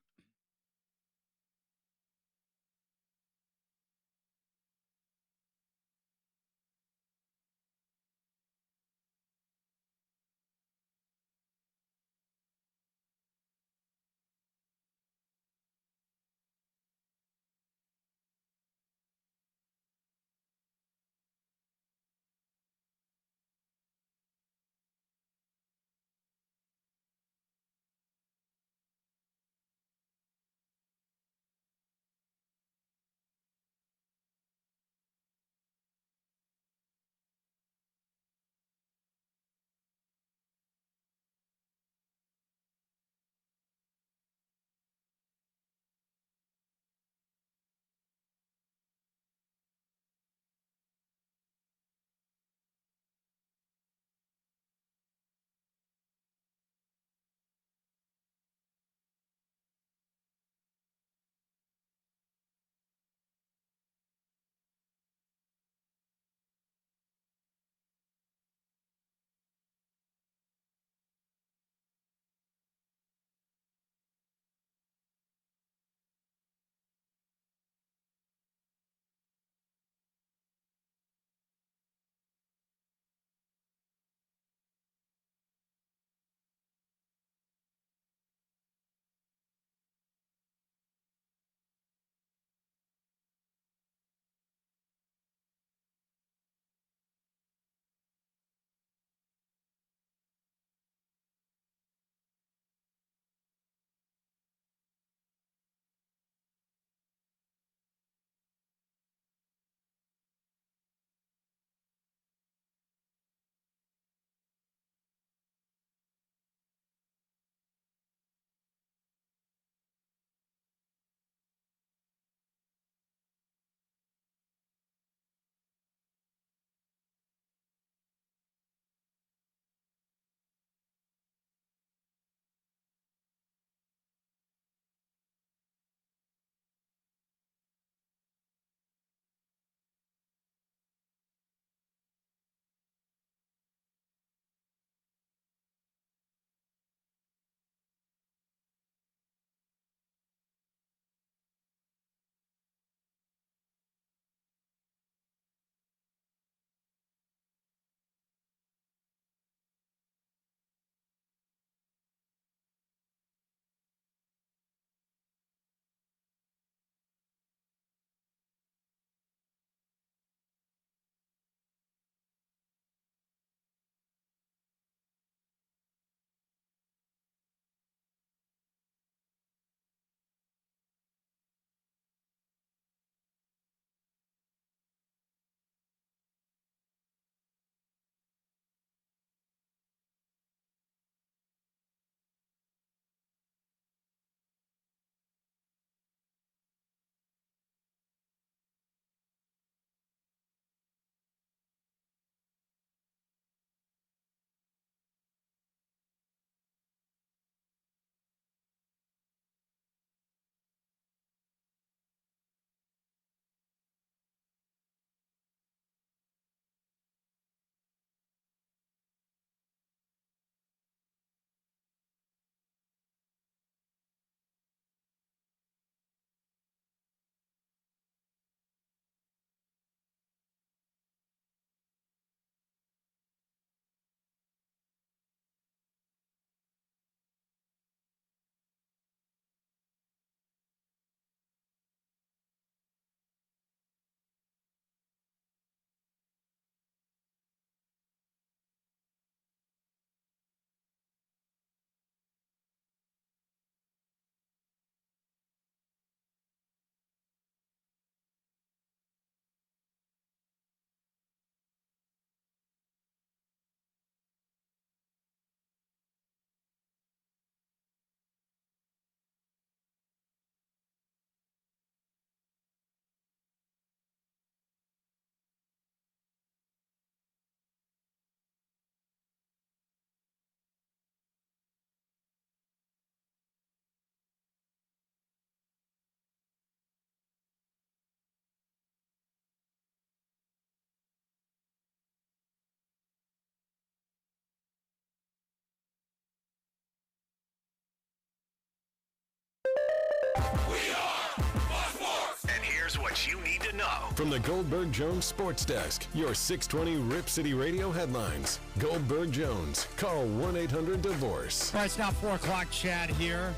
Here's what you need to know. From the Goldberg Jones Sports Desk, your 620 Rip City Radio headlines. Goldberg Jones. Call 1-800-DIVORCE. All right, it's now 4 o'clock, Chad here.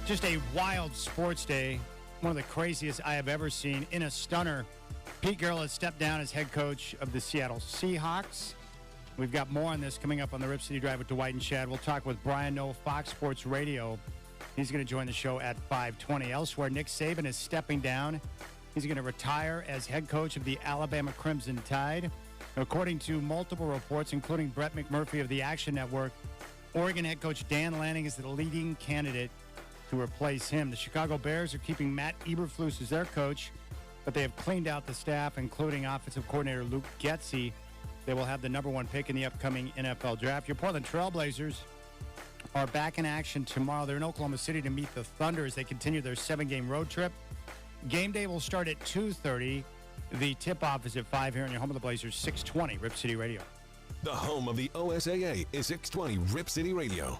Just a wild sports day. One of the craziest I have ever seen. In a stunner, Pete Carroll has stepped down as head coach of the Seattle Seahawks. We've got more on this coming up on the Rip City Drive with Dwight and Chad. We'll talk with Brian Noel, Fox Sports Radio. He's going to join the show at 5:20. Elsewhere, Nick Saban is stepping down. He's going to retire as head coach of the Alabama Crimson Tide. According to multiple reports, including Brett McMurphy of the Action Network, Oregon head coach Dan Lanning is the leading candidate to replace him. The Chicago Bears are keeping Matt Eberflus as their coach, but they have cleaned out the staff, including offensive coordinator Luke Getsy. They will have the number 1 pick in the upcoming NFL draft. Your Portland Trailblazers are back in action tomorrow. They're in Oklahoma City to meet the Thunder as they continue their 7-game road trip. Game day will start at 2:30. The tip-off is at 5 here on your home of the Blazers, 620 Rip City Radio. The home of the OSAA is 620 Rip City Radio.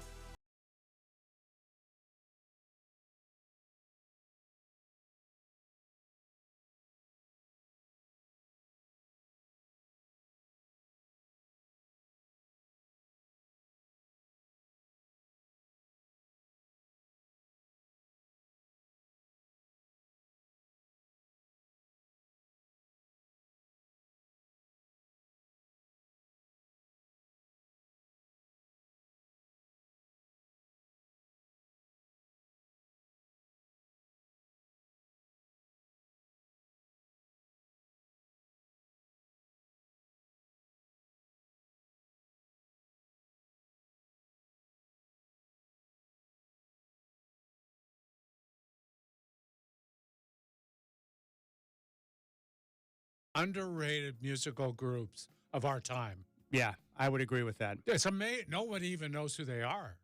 Underrated musical groups of our time. Yeah, I would agree with that. It's amazing. Nobody even knows who they are.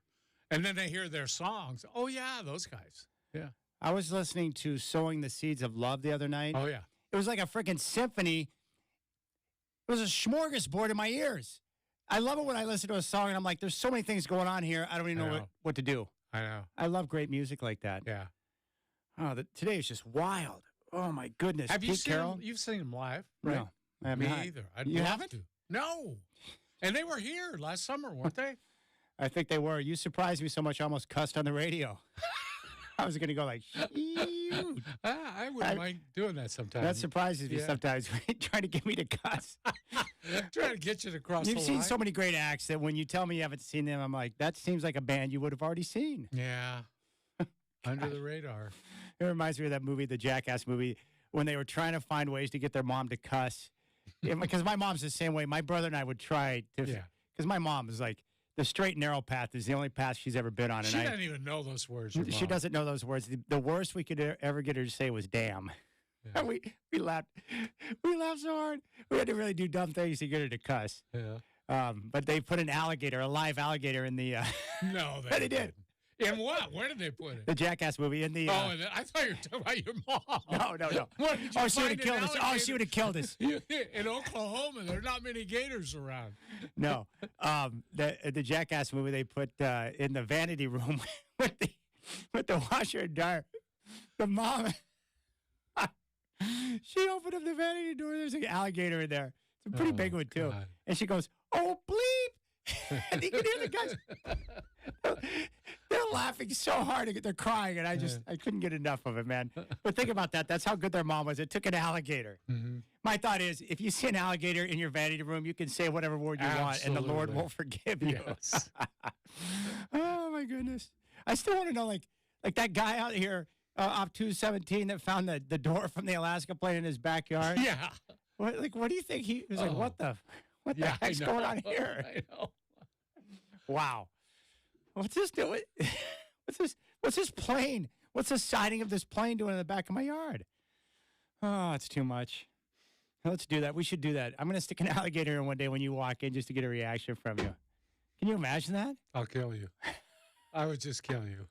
And then they hear their songs. Oh, yeah, those guys. Yeah. I was listening to Sowing the Seeds of Love the other night. Oh, yeah. It was like a freaking symphony. It was a smorgasbord in my ears. I love it when I listen to a song and I'm like, there's so many things going on here. I don't even know what to do. I know. I love great music like that. Yeah. Oh, today is just wild. Oh, my goodness. Have you Pete seen Carroll? them? You've seen them live, right? No, I have Me not. either. You haven't? To. No. And they were here last summer, weren't they? I think they were. You surprised me so much I almost cussed on the radio. I was going to go like, shoot. I wouldn't mind doing that sometimes. That surprises me sometimes. Trying to get me to cuss. Trying to get you to cross the You've line. seen so many great acts that when you tell me you haven't seen them, I'm like, that seems like a band you would have already seen. Yeah. Under the radar. It reminds me of that movie, the Jackass movie, when they were trying to find ways to get their mom to cuss. Because my mom's the same way. My brother and I would try to, because my mom is like, the straight and narrow path is the only path she's ever been on. She doesn't even know those words. She doesn't know those words. The worst we could ever get her to say was damn. Yeah. We laughed. We laughed so hard. We had to really do dumb things to get her to cuss. Yeah. But they put a live alligator in the. No, they did. In what? Where did they put it? The Jackass movie in the. I thought you were talking about your mom. No. Oh, she would have killed us. Oh, she would have killed us. In Oklahoma, there are not many gators around. No, the Jackass movie they put in the vanity room with the washer and dryer. The mom, she opened up the vanity door. There's an alligator in there. It's a pretty big one too. God. And she goes, "Oh bleep!" And you can hear the guys. They're laughing so hard. They're crying, and I couldn't get enough of it, man. But think about that. That's how good their mom was. It took an alligator. Mm-hmm. My thought is, if you see an alligator in your vanity room, you can say whatever word you want, and the Lord will forgive you. Yes. Oh, my goodness. I still want to know, like that guy out here off 217 that found the door from the Alaska plane in his backyard. Yeah. What do you think? He was like, what the heck's going on here? I know. Wow. What's this doing? What's this plane? What's the siding of this plane doing in the back of my yard? Oh, it's too much. Let's do that. We should do that. I'm going to stick an alligator in one day when you walk in just to get a reaction from you. Can you imagine that? I'll kill you. I would just kill you.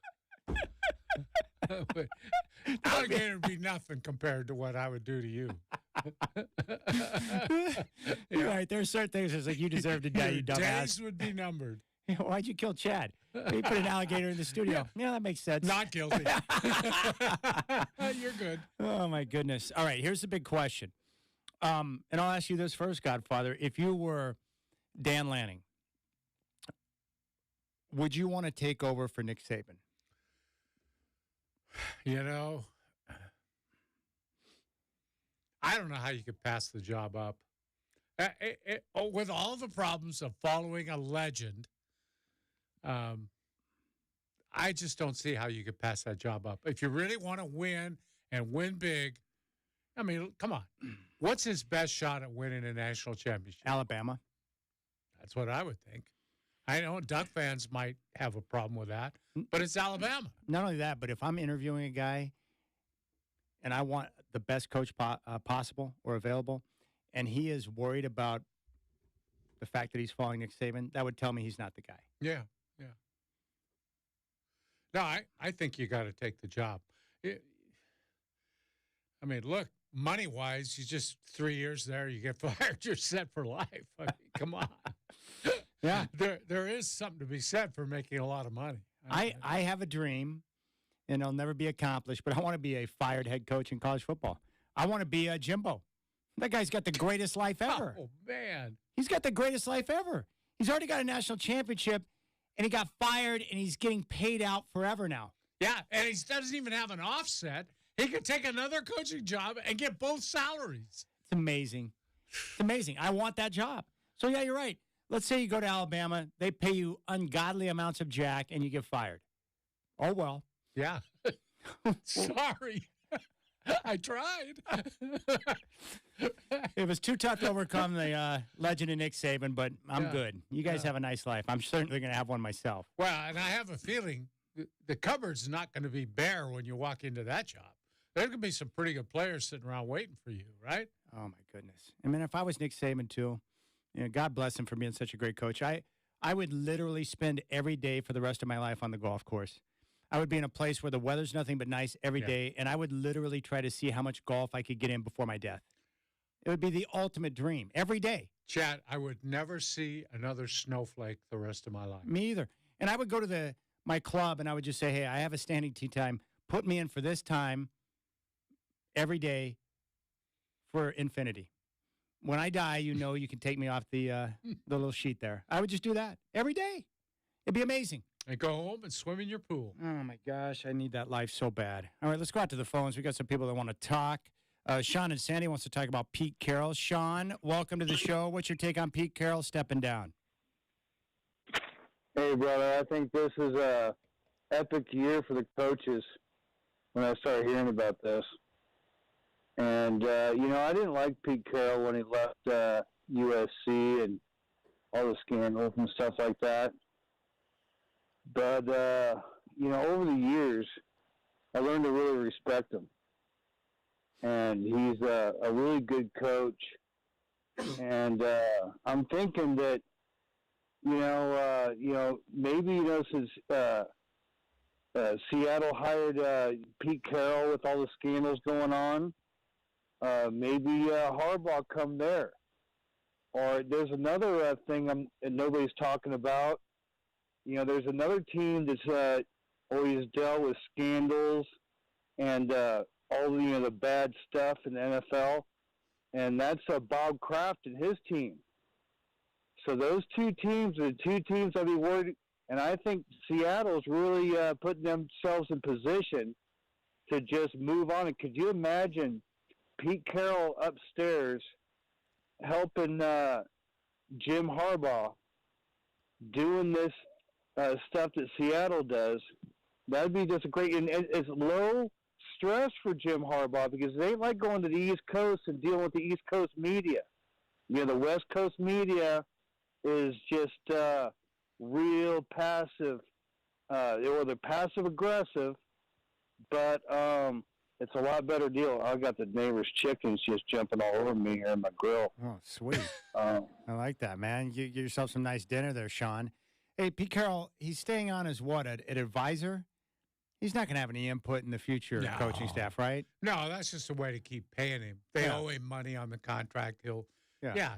Alligator would be nothing compared to what I would do to you. You're right. There are certain things that's like, you deserve to die, you dumbass. Days would be numbered. Why'd you kill Chad? He put an alligator in the studio. Yeah, that makes sense. Not guilty. You're good. Oh, my goodness. All right, here's the big question. And I'll ask you this first, Godfather. If you were Dan Lanning, would you want to take over for Nick Saban? You know, I don't know how you could pass the job up. With all the problems of following a legend, I just don't see how you could pass that job up. If you really want to win and win big, I mean, come on. What's his best shot at winning a national championship? Alabama. That's what I would think. I know Duck fans might have a problem with that, but it's Alabama. Not only that, but if I'm interviewing a guy and I want the best coach possible or available, and he is worried about the fact that he's following Nick Saban, that would tell me he's not the guy. Yeah. No, I think you got to take the job. I mean, look, money-wise, you just 3 years there, you get fired, you're set for life. I mean, come on. Yeah. There is something to be said for making a lot of money. I have a dream, and it'll never be accomplished, but I want to be a fired head coach in college football. I want to be a Jimbo. That guy's got the greatest life ever. Oh, man. He's got the greatest life ever. He's already got a national championship, and he got fired, and he's getting paid out forever now. Yeah, and he doesn't even have an offset. He could take another coaching job and get both salaries. It's amazing. It's amazing. I want that job. So, yeah, you're right. Let's say you go to Alabama, they pay you ungodly amounts of jack, and you get fired. Oh, well. Yeah. Sorry. I tried. It was too tough to overcome the legend of Nick Saban, but I'm good. You guys have a nice life. I'm certainly going to have one myself. Well, and I have a feeling the cupboard's not going to be bare when you walk into that job. There's going to be some pretty good players sitting around waiting for you, right? Oh, my goodness. I mean, if I was Nick Saban, too, you know, God bless him for being such a great coach. I would literally spend every day for the rest of my life on the golf course. I would be in a place where the weather's nothing but nice every day, and I would literally try to see how much golf I could get in before my death. It would be the ultimate dream every day. Chad, I would never see another snowflake the rest of my life. Me either. And I would go to my club, and I would just say, hey, I have a standing tee time. Put me in for this time every day for infinity. When I die, you know you can take me off the little sheet there. I would just do that every day. It'd be amazing. And go home and swim in your pool. Oh, my gosh. I need that life so bad. All right, let's go out to the phones. We got some people that want to talk. Sean and Sandy wants to talk about Pete Carroll. Sean, welcome to the show. What's your take on Pete Carroll stepping down? Hey, brother. I think this is a epic year for the coaches when I started hearing about this. And, I didn't like Pete Carroll when he left USC and all the scandals and stuff like that. But, over the years, I learned to really respect him. And he's a really good coach. And I'm thinking that, maybe, since Seattle hired Pete Carroll with all the scandals going on, maybe Harbaugh come there. Or there's another thing nobody's talking about. There's another team that's always dealt with scandals and all the bad stuff in the NFL, and that's Bob Kraft and his team. So those two teams are the two teams I'd be worried, and I think Seattle's really putting themselves in position to just move on. And could you imagine Pete Carroll upstairs helping Jim Harbaugh doing this stuff that Seattle does? That'd be just a great, and it's low stress for Jim Harbaugh because it ain't like going to the East Coast and dealing with the East Coast media. The West Coast media is just real passive, or they're passive aggressive, but it's a lot better deal. I got the neighbor's chickens just jumping all over me here in my grill. Oh, sweet. I like that, man. You get yourself some nice dinner there, Sean. Hey, Pete Carroll, he's staying on as what, an advisor? He's not going to have any input in the future coaching staff, right? No, that's just a way to keep paying him. They owe him money on the contract.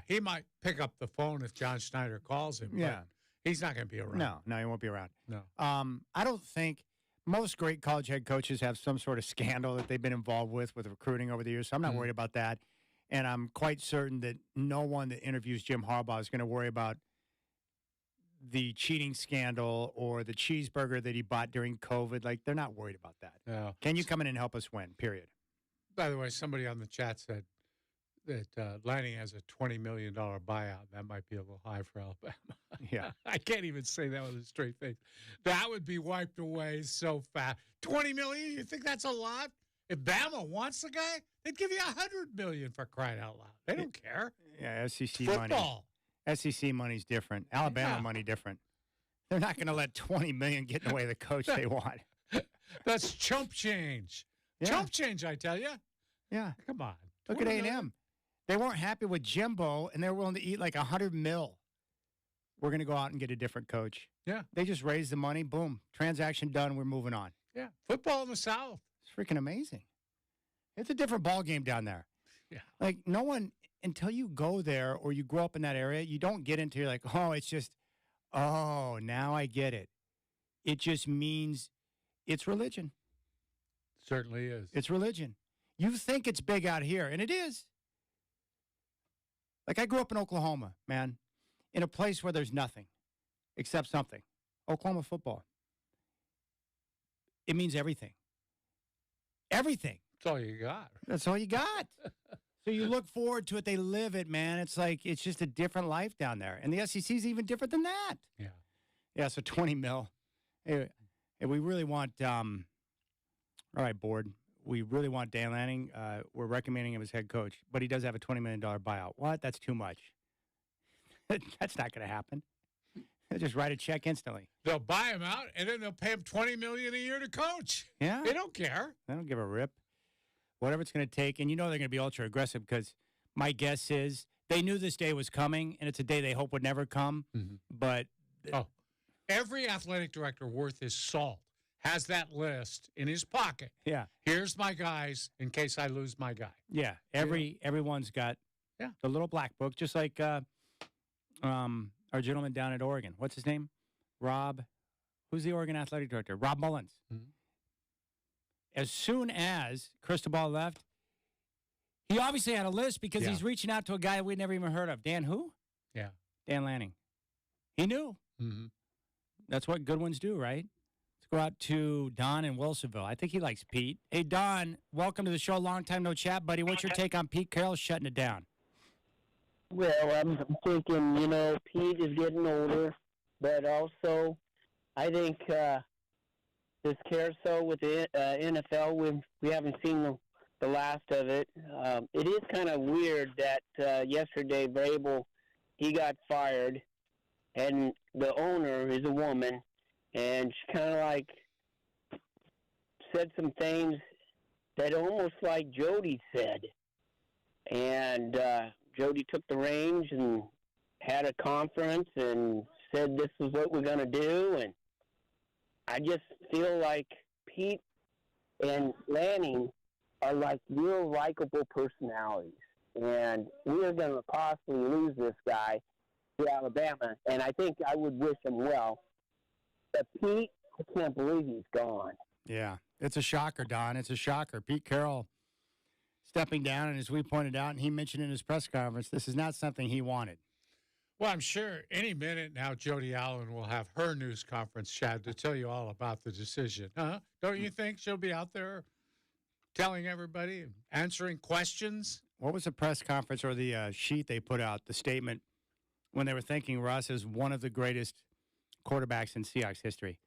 He might pick up the phone if John Schneider calls him. Yeah. He's not going to be around. No, he won't be around. No. I don't think most great college head coaches have some sort of scandal that they've been involved with recruiting over the years, so I'm not worried about that. And I'm quite certain that no one that interviews Jim Harbaugh is going to worry about the cheating scandal or the cheeseburger that he bought during COVID. Like, they're not worried about that. No. Can you come in and help us win, period? By the way, somebody on the chat said that Lanning has a $20 million buyout. That might be a little high for Alabama. Yeah. I can't even say that with a straight face. That would be wiped away so fast. $20 million? You think that's a lot? If Bama wants the guy, they'd give you $100 million for crying out loud. They don't care. Yeah, SEC Football. money. SEC money's different. Alabama money different. They're not going to let $20 million get in the way of the coach they want. That's chump change. Yeah. Chump change, I tell you. Yeah. Come on. Look at A&M. They weren't happy with Jimbo, and they were willing to eat like $100 million. We're going to go out and get a different coach. Yeah. They just raised the money. Boom. Transaction done. We're moving on. Yeah. Football in the South. It's freaking amazing. It's a different ball game down there. Yeah. Like, no one, until you go there or you grow up in that area, you don't get into, like, oh, it's just, oh, now I get it. It just means it's religion. Certainly is. It's religion. You think it's big out here, and it is. Like, I grew up in Oklahoma, man, in a place where there's nothing except something. Oklahoma football. It means everything. Everything. That's all you got. That's all you got. So you look forward to it. They live it, man. It's like, it's just a different life down there. And the SEC is even different than that. Yeah. Yeah, so $20 million. Hey, we really want, all right, board. We really want Dan Lanning. We're recommending him as head coach, but he does have a $20 million buyout. What? That's too much. That's not going to happen. They'll just write a check instantly. They'll buy him out, and then they'll pay him $20 million a year to coach. Yeah. They don't care. They don't give a rip. Whatever it's going to take. And you know they're going to be ultra aggressive because my guess is they knew this day was coming, and it's a day they hope would never come. Mm-hmm. But every athletic director worth his salt has that list in his pocket. Yeah. Here's my guys in case I lose my guy. Yeah. Everyone's got the little black book, just like our gentleman down at Oregon. What's his name? Rob. Who's the Oregon athletic director? Rob Mullins. Mm-hmm. As soon as Cristobal left, he obviously had a list because he's reaching out to a guy we'd never even heard of. Dan who? Yeah. Dan Lanning. He knew. Mm-hmm. That's what good ones do, right? Let's go out to Don in Wilsonville. I think he likes Pete. Hey, Don, welcome to the show. Long time no chat, buddy. What's your take on Pete Carroll shutting it down? Well, I'm thinking, Pete is getting older, but also I think this carousel with the NFL, we haven't seen the last of it. It is kind of weird that yesterday Vrabel, he got fired, and the owner is a woman, and she kind of like said some things that almost like Jody said. And Jody took the reins and had a conference and said this is what we're going to do. And I just feel like Pete and Lanning are like real likable personalities. And we are going to possibly lose this guy to Alabama. And I think I would wish him well. But Pete, I can't believe he's gone. Yeah, it's a shocker, Don. It's a shocker. Pete Carroll stepping down, and as we pointed out, and he mentioned in his press conference, this is not something he wanted. Well, I'm sure any minute now Jody Allen will have her news conference, Chad, to tell you all about the decision. Don't you think she'll be out there telling everybody and answering questions? What was the press conference or the sheet they put out, the statement, when they were thanking Russ as one of the greatest quarterbacks in Seahawks history?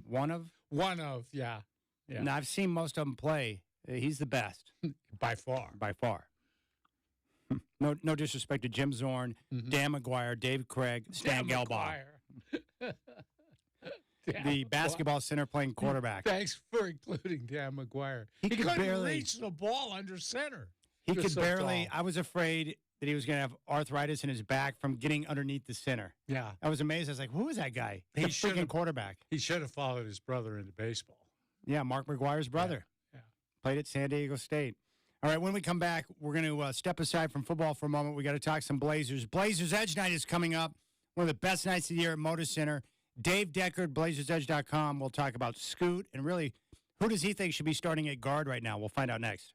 One of? One of, yeah. And I've seen most of them play. He's the best. By far. By far. No disrespect to Jim Zorn, Dan McGuire, Dave Craig, Stan Gelbaugh. The basketball center playing quarterback. Thanks for including Dan McGuire. He couldn't reach the ball under center. He could barely. I was afraid that he was going to have arthritis in his back from getting underneath the center. Yeah. I was amazed. I was like, who is that guy? He's a freaking quarterback. He should have followed his brother into baseball. Yeah, Mark McGuire's brother. Yeah. Played at San Diego State. All right, when we come back, we're going to step aside from football for a moment. We got to talk some Blazers. Blazers Edge Night is coming up. One of the best nights of the year at Motor Center. Dave Deckard, BlazersEdge.com. We'll talk about Scoot and really who does he think should be starting at guard right now. We'll find out next.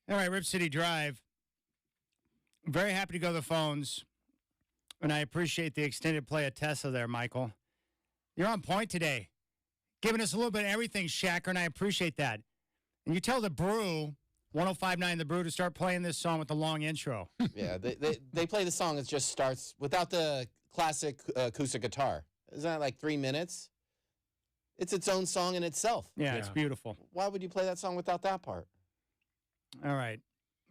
All right, Rip City Drive. Very happy to go to the phones, and I appreciate the extended play of Tesla there, Michael. You're on point today, giving us a little bit of everything, Shacker, and I appreciate that. And you tell the Brew, 105.9 The Brew, to start playing this song with the long intro. Yeah, they play the song. It just starts without the classic acoustic guitar. Isn't that like 3 minutes? It's its own song in itself. Yeah, it's beautiful. Why would you play that song without that part? All right.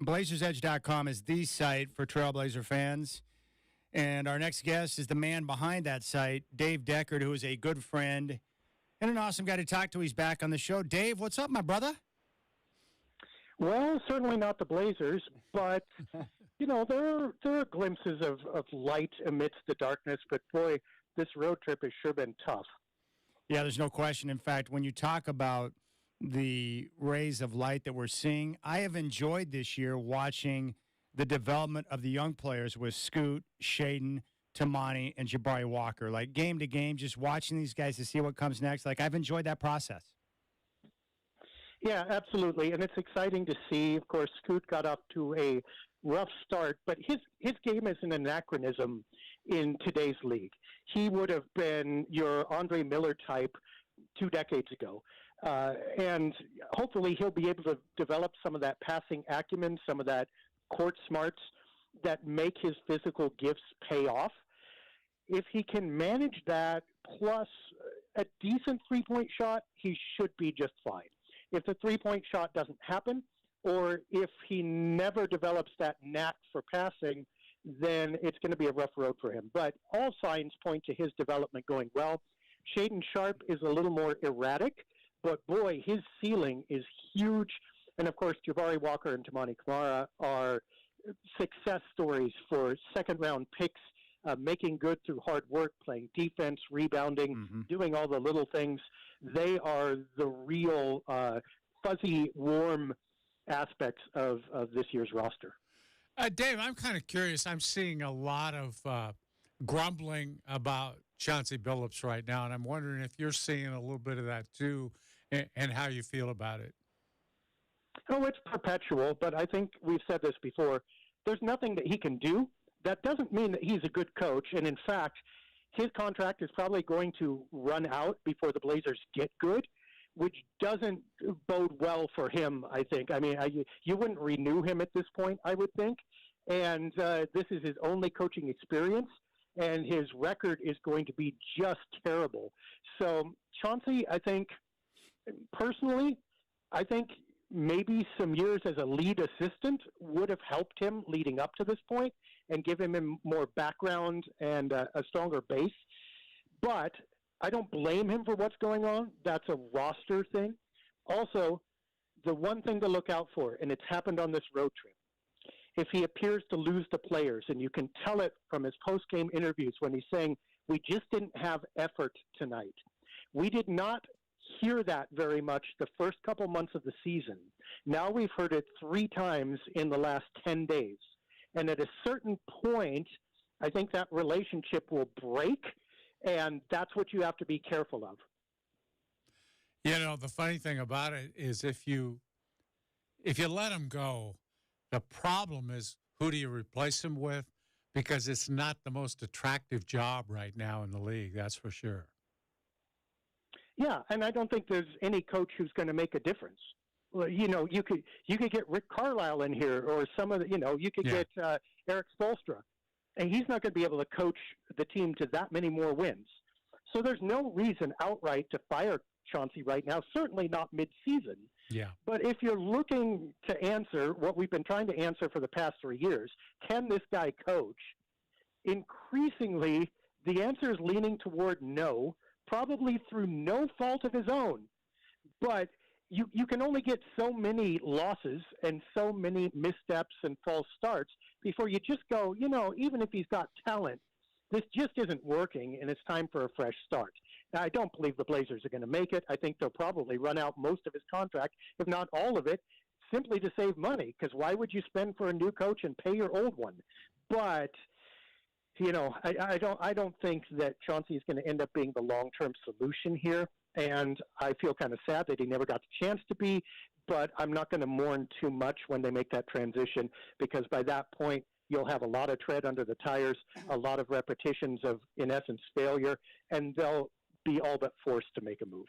BlazersEdge.com is the site for Trailblazer fans. And our next guest is the man behind that site, Dave Deckard, who is a good friend and an awesome guy to talk to. He's back on the show. Dave, what's up, my brother? Well, certainly not the Blazers, but, there are glimpses of light amidst the darkness. But, boy, this road trip has sure been tough. Yeah, there's no question. In fact, when you talk about the rays of light that we're seeing, I have enjoyed this year watching the development of the young players with Scoot, Shaden, Tamani, and Jabari Walker. Like, game to game, just watching these guys to see what comes next. Like, I've enjoyed that process. Yeah, absolutely. And it's exciting to see. Of course, Scoot got off to a rough start, but his game is an anachronism in today's league. He would have been your Andre Miller type 2 decades ago. And hopefully he'll be able to develop some of that passing acumen, some of that court smarts that make his physical gifts pay off. If he can manage that plus a decent three-point shot, he should be just fine. If the three-point shot doesn't happen, or if he never develops that knack for passing, then it's going to be a rough road for him. But all signs point to his development going well. Shaden Sharp is a little more erratic, but boy, his ceiling is huge. And of course, Jabari Walker and Tamani Kamara are success stories for second-round picks, making good through hard work, playing defense, rebounding, doing all the little things. They are the real fuzzy, warm aspects of this year's roster. Dave, I'm kind of curious. I'm seeing a lot of grumbling about Chauncey Billups right now, and I'm wondering if you're seeing a little bit of that too, and how you feel about it. Oh, it's perpetual, but I think we've said this before. There's nothing that he can do. That doesn't mean that he's a good coach, and in fact, his contract is probably going to run out before the Blazers get good, which doesn't bode well for him, I think. I mean, you wouldn't renew him at this point, I would think. And this is his only coaching experience, and his record is going to be just terrible. So Chauncey, I think, personally, I think maybe some years as a lead assistant would have helped him leading up to this point and given him more background and a stronger base. But I don't blame him for what's going on. That's a roster thing. Also, the one thing to look out for, and it's happened on this road trip, if he appears to lose the players, and you can tell it from his post-game interviews when he's saying, we just didn't have effort tonight. We did not hear that very much the first couple months of the season. Now we've heard it 3 times in the last 10 days. And at a certain point, I think that relationship will break, and that's what you have to be careful of. The funny thing about it is if you let him go, the problem is who do you replace him with? Because it's not the most attractive job right now in the league, that's for sure. Yeah, and I don't think there's any coach who's going to make a difference. Well, you could get Rick Carlisle in here, or some of the, you could get Eric Spoelstra, and he's not going to be able to coach the team to that many more wins. So there's no reason outright to fire Chauncey right now, certainly not mid-season. Yeah. But if you're looking to answer what we've been trying to answer for the past 3 years, can this guy coach? Increasingly, the answer is leaning toward no, probably through no fault of his own. But you can only get so many losses and so many missteps and false starts before you just go, even if he's got talent, this just isn't working, and it's time for a fresh start. Now, I don't believe the Blazers are going to make it. I think they'll probably run out most of his contract, if not all of it, simply to save money, because why would you spend for a new coach and pay your old one? But I don't think that Chauncey is going to end up being the long-term solution here, and I feel kind of sad that he never got the chance to be. but I'm not going to mourn too much when they make that transition, because by that point, you'll have a lot of tread under the tires, a lot of repetitions of, in essence, failure, and they'll be all but forced to make a move.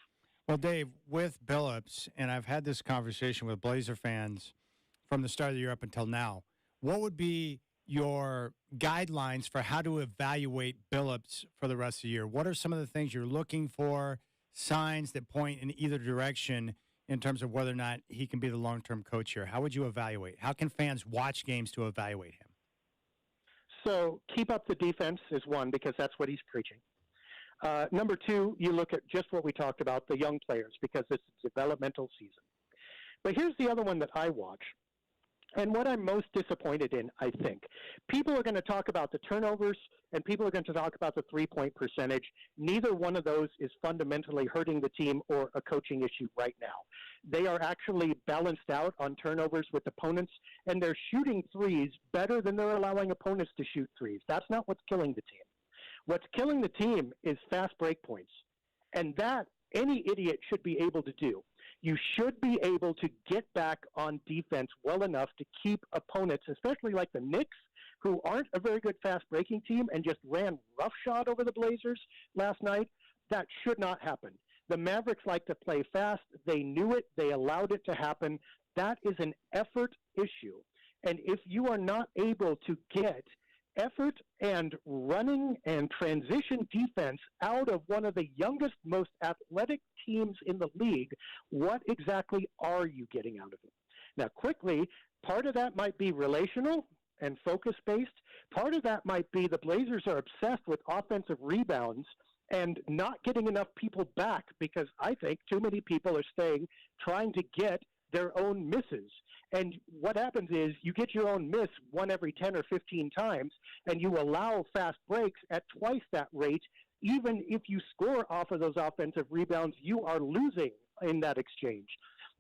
Well, Dave, with Billups, and I've had this conversation with Blazer fans from the start of the year up until now, what would be your guidelines for how to evaluate Billups for the rest of the year? What are some of the things you're looking for, signs that point in either direction in terms of whether or not he can be the long-term coach here? How would you evaluate? How can fans watch games to evaluate him? So keep up the defense is one, because that's what he's preaching. Number two, you look at just what we talked about, the young players, because it's a developmental season. But here's the other one that I watch, and what I'm most disappointed in, I think. People are going to talk about the turnovers, and people are going to talk about the three-point percentage. Neither one of those is fundamentally hurting the team or a coaching issue right now. They are actually balanced out on turnovers with opponents, and they're shooting threes better than they're allowing opponents to shoot threes. That's not what's killing the team. What's killing the team is fast break points, and that any idiot should be able to do. You should be able to get back on defense well enough to keep opponents, especially like the Knicks, who aren't a very good fast-breaking team and just ran roughshod over the Blazers last night. That should not happen. The Mavericks like to play fast. They knew it. They allowed it to happen. That is an effort issue. And if you are not able to get effort and running and transition defense out of one of the youngest, most athletic teams in the league, what exactly are you getting out of it? Now, quickly, part of that might be relational and focus-based. Part of that might be the Blazers are obsessed with offensive rebounds and not getting enough people back, because I think too many people are staying, trying to get their own misses. And what happens is you get your own miss one every 10 or 15 times, and you allow fast breaks at twice that rate. Even if you score off of those offensive rebounds, you are losing in that exchange.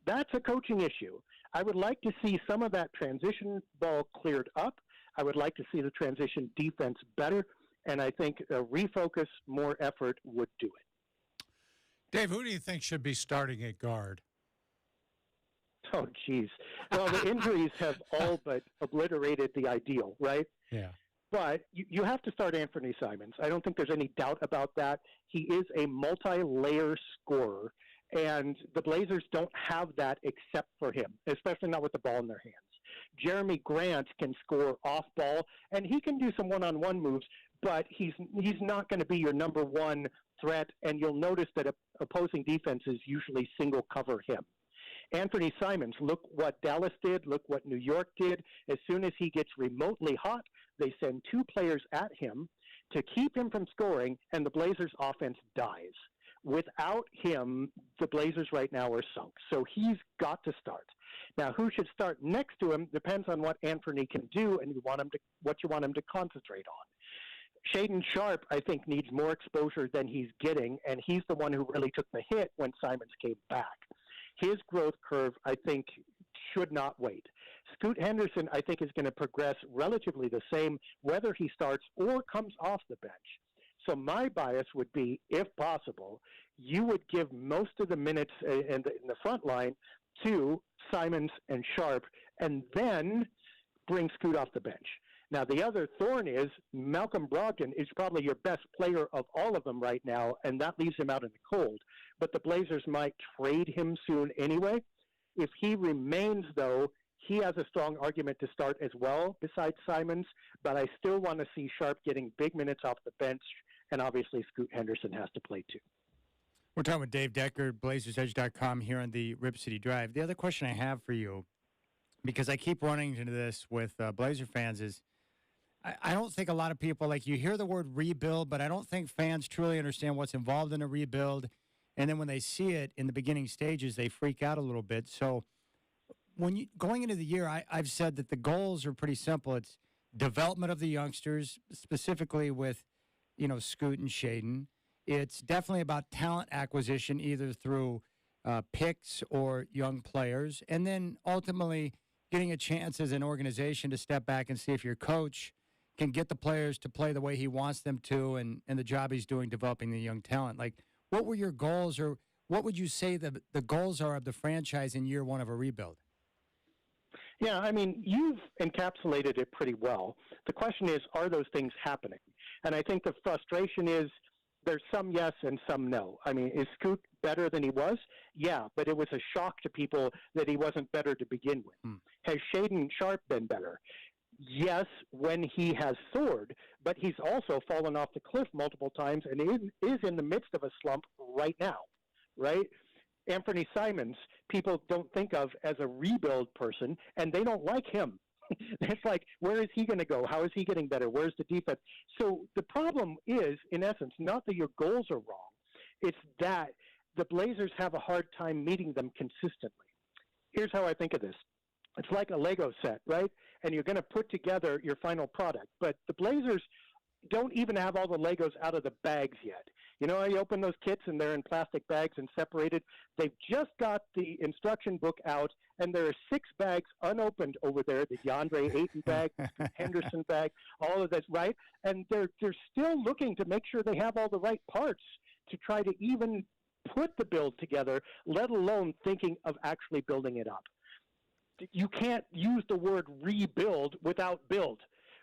That's a coaching issue. I would like to see some of that transition ball cleared up. I would like to see the transition defense better, and I think a refocus, more effort would do it. Dave, who do you think should be starting at guard? Oh, geez. Well, the injuries have all but obliterated the ideal, right? Yeah. But you have to start Anthony Simons. I don't think there's any doubt about that. He is a multi-layer scorer, and the Blazers don't have that except for him, especially not with the ball in their hands. Jeremy Grant can score off ball, and he can do some one-on-one moves, but he's not going to be your number one threat, and you'll notice that opposing defenses usually single cover him. Anthony Simons, look what Dallas did, look what New York did. As soon as he gets remotely hot, they send two players at him to keep him from scoring, and the Blazers' offense dies. Without him, the Blazers right now are sunk. So he's got to start. Now, who should start next to him depends on what Anthony can do and what you want him to concentrate on. Shaedon Sharpe, I think, needs more exposure than he's getting, and he's the one who really took the hit when Simons came back. His growth curve, I think, should not wait. Scoot Henderson, I think, is going to progress relatively the same whether he starts or comes off the bench. So my bias would be, if possible, you would give most of the minutes in the front line to Simons and Sharpe, and then bring Scoot off the bench. Now, the other thorn is Malcolm Brogdon is probably your best player of all of them right now, and that leaves him out in the cold. But the Blazers might trade him soon anyway. If he remains, though, he has a strong argument to start as well, besides Simons. But I still want to see Sharpe getting big minutes off the bench, and obviously Scoot Henderson has to play too. We're talking with Dave Decker, BlazersEdge.com here on the Rip City Drive. The other question I have for you, because I keep running into this with Blazer fans, is I don't think a lot of people, like, you hear the word rebuild, but I don't think fans truly understand what's involved in a rebuild. And then when they see it in the beginning stages, they freak out a little bit. So going into the year, I've said that the goals are pretty simple. It's development of the youngsters, specifically with, Scoot and Shaedon. It's definitely about talent acquisition, either through picks or young players. And then ultimately getting a chance as an organization to step back and see if your coach can get the players to play the way he wants them to, and the job he's doing developing the young talent. Like, what were your goals, or what would you say the goals are of the franchise in year one of a rebuild? Yeah, I mean, you've encapsulated it pretty well. The question is, are those things happening? And I think the frustration is there's some yes and some no. I mean, is Scoot better than he was? Yeah, but it was a shock to people that he wasn't better to begin with. Has Shaden Sharp been better? Yes, when he has soared, but he's also fallen off the cliff multiple times and is in the midst of a slump right now, right? Anthony Simons, people don't think of as a rebuild person, and they don't like him. It's like, where is he going to go? How is he getting better? Where's the defense? So the problem is, in essence, not that your goals are wrong. It's that the Blazers have a hard time meeting them consistently. Here's how I think of this. It's like a Lego set, right? And you're going to put together your final product. But the Blazers don't even have all the Legos out of the bags yet. You know, you open those kits and they're in plastic bags and separated. They've just got the instruction book out, and there are 6 bags unopened over there, the DeAndre Ayton bag, Henderson bag, all of this, right? And they're still looking to make sure they have all the right parts to try to even put the build together, let alone thinking of actually building it up. You can't use the word rebuild without build.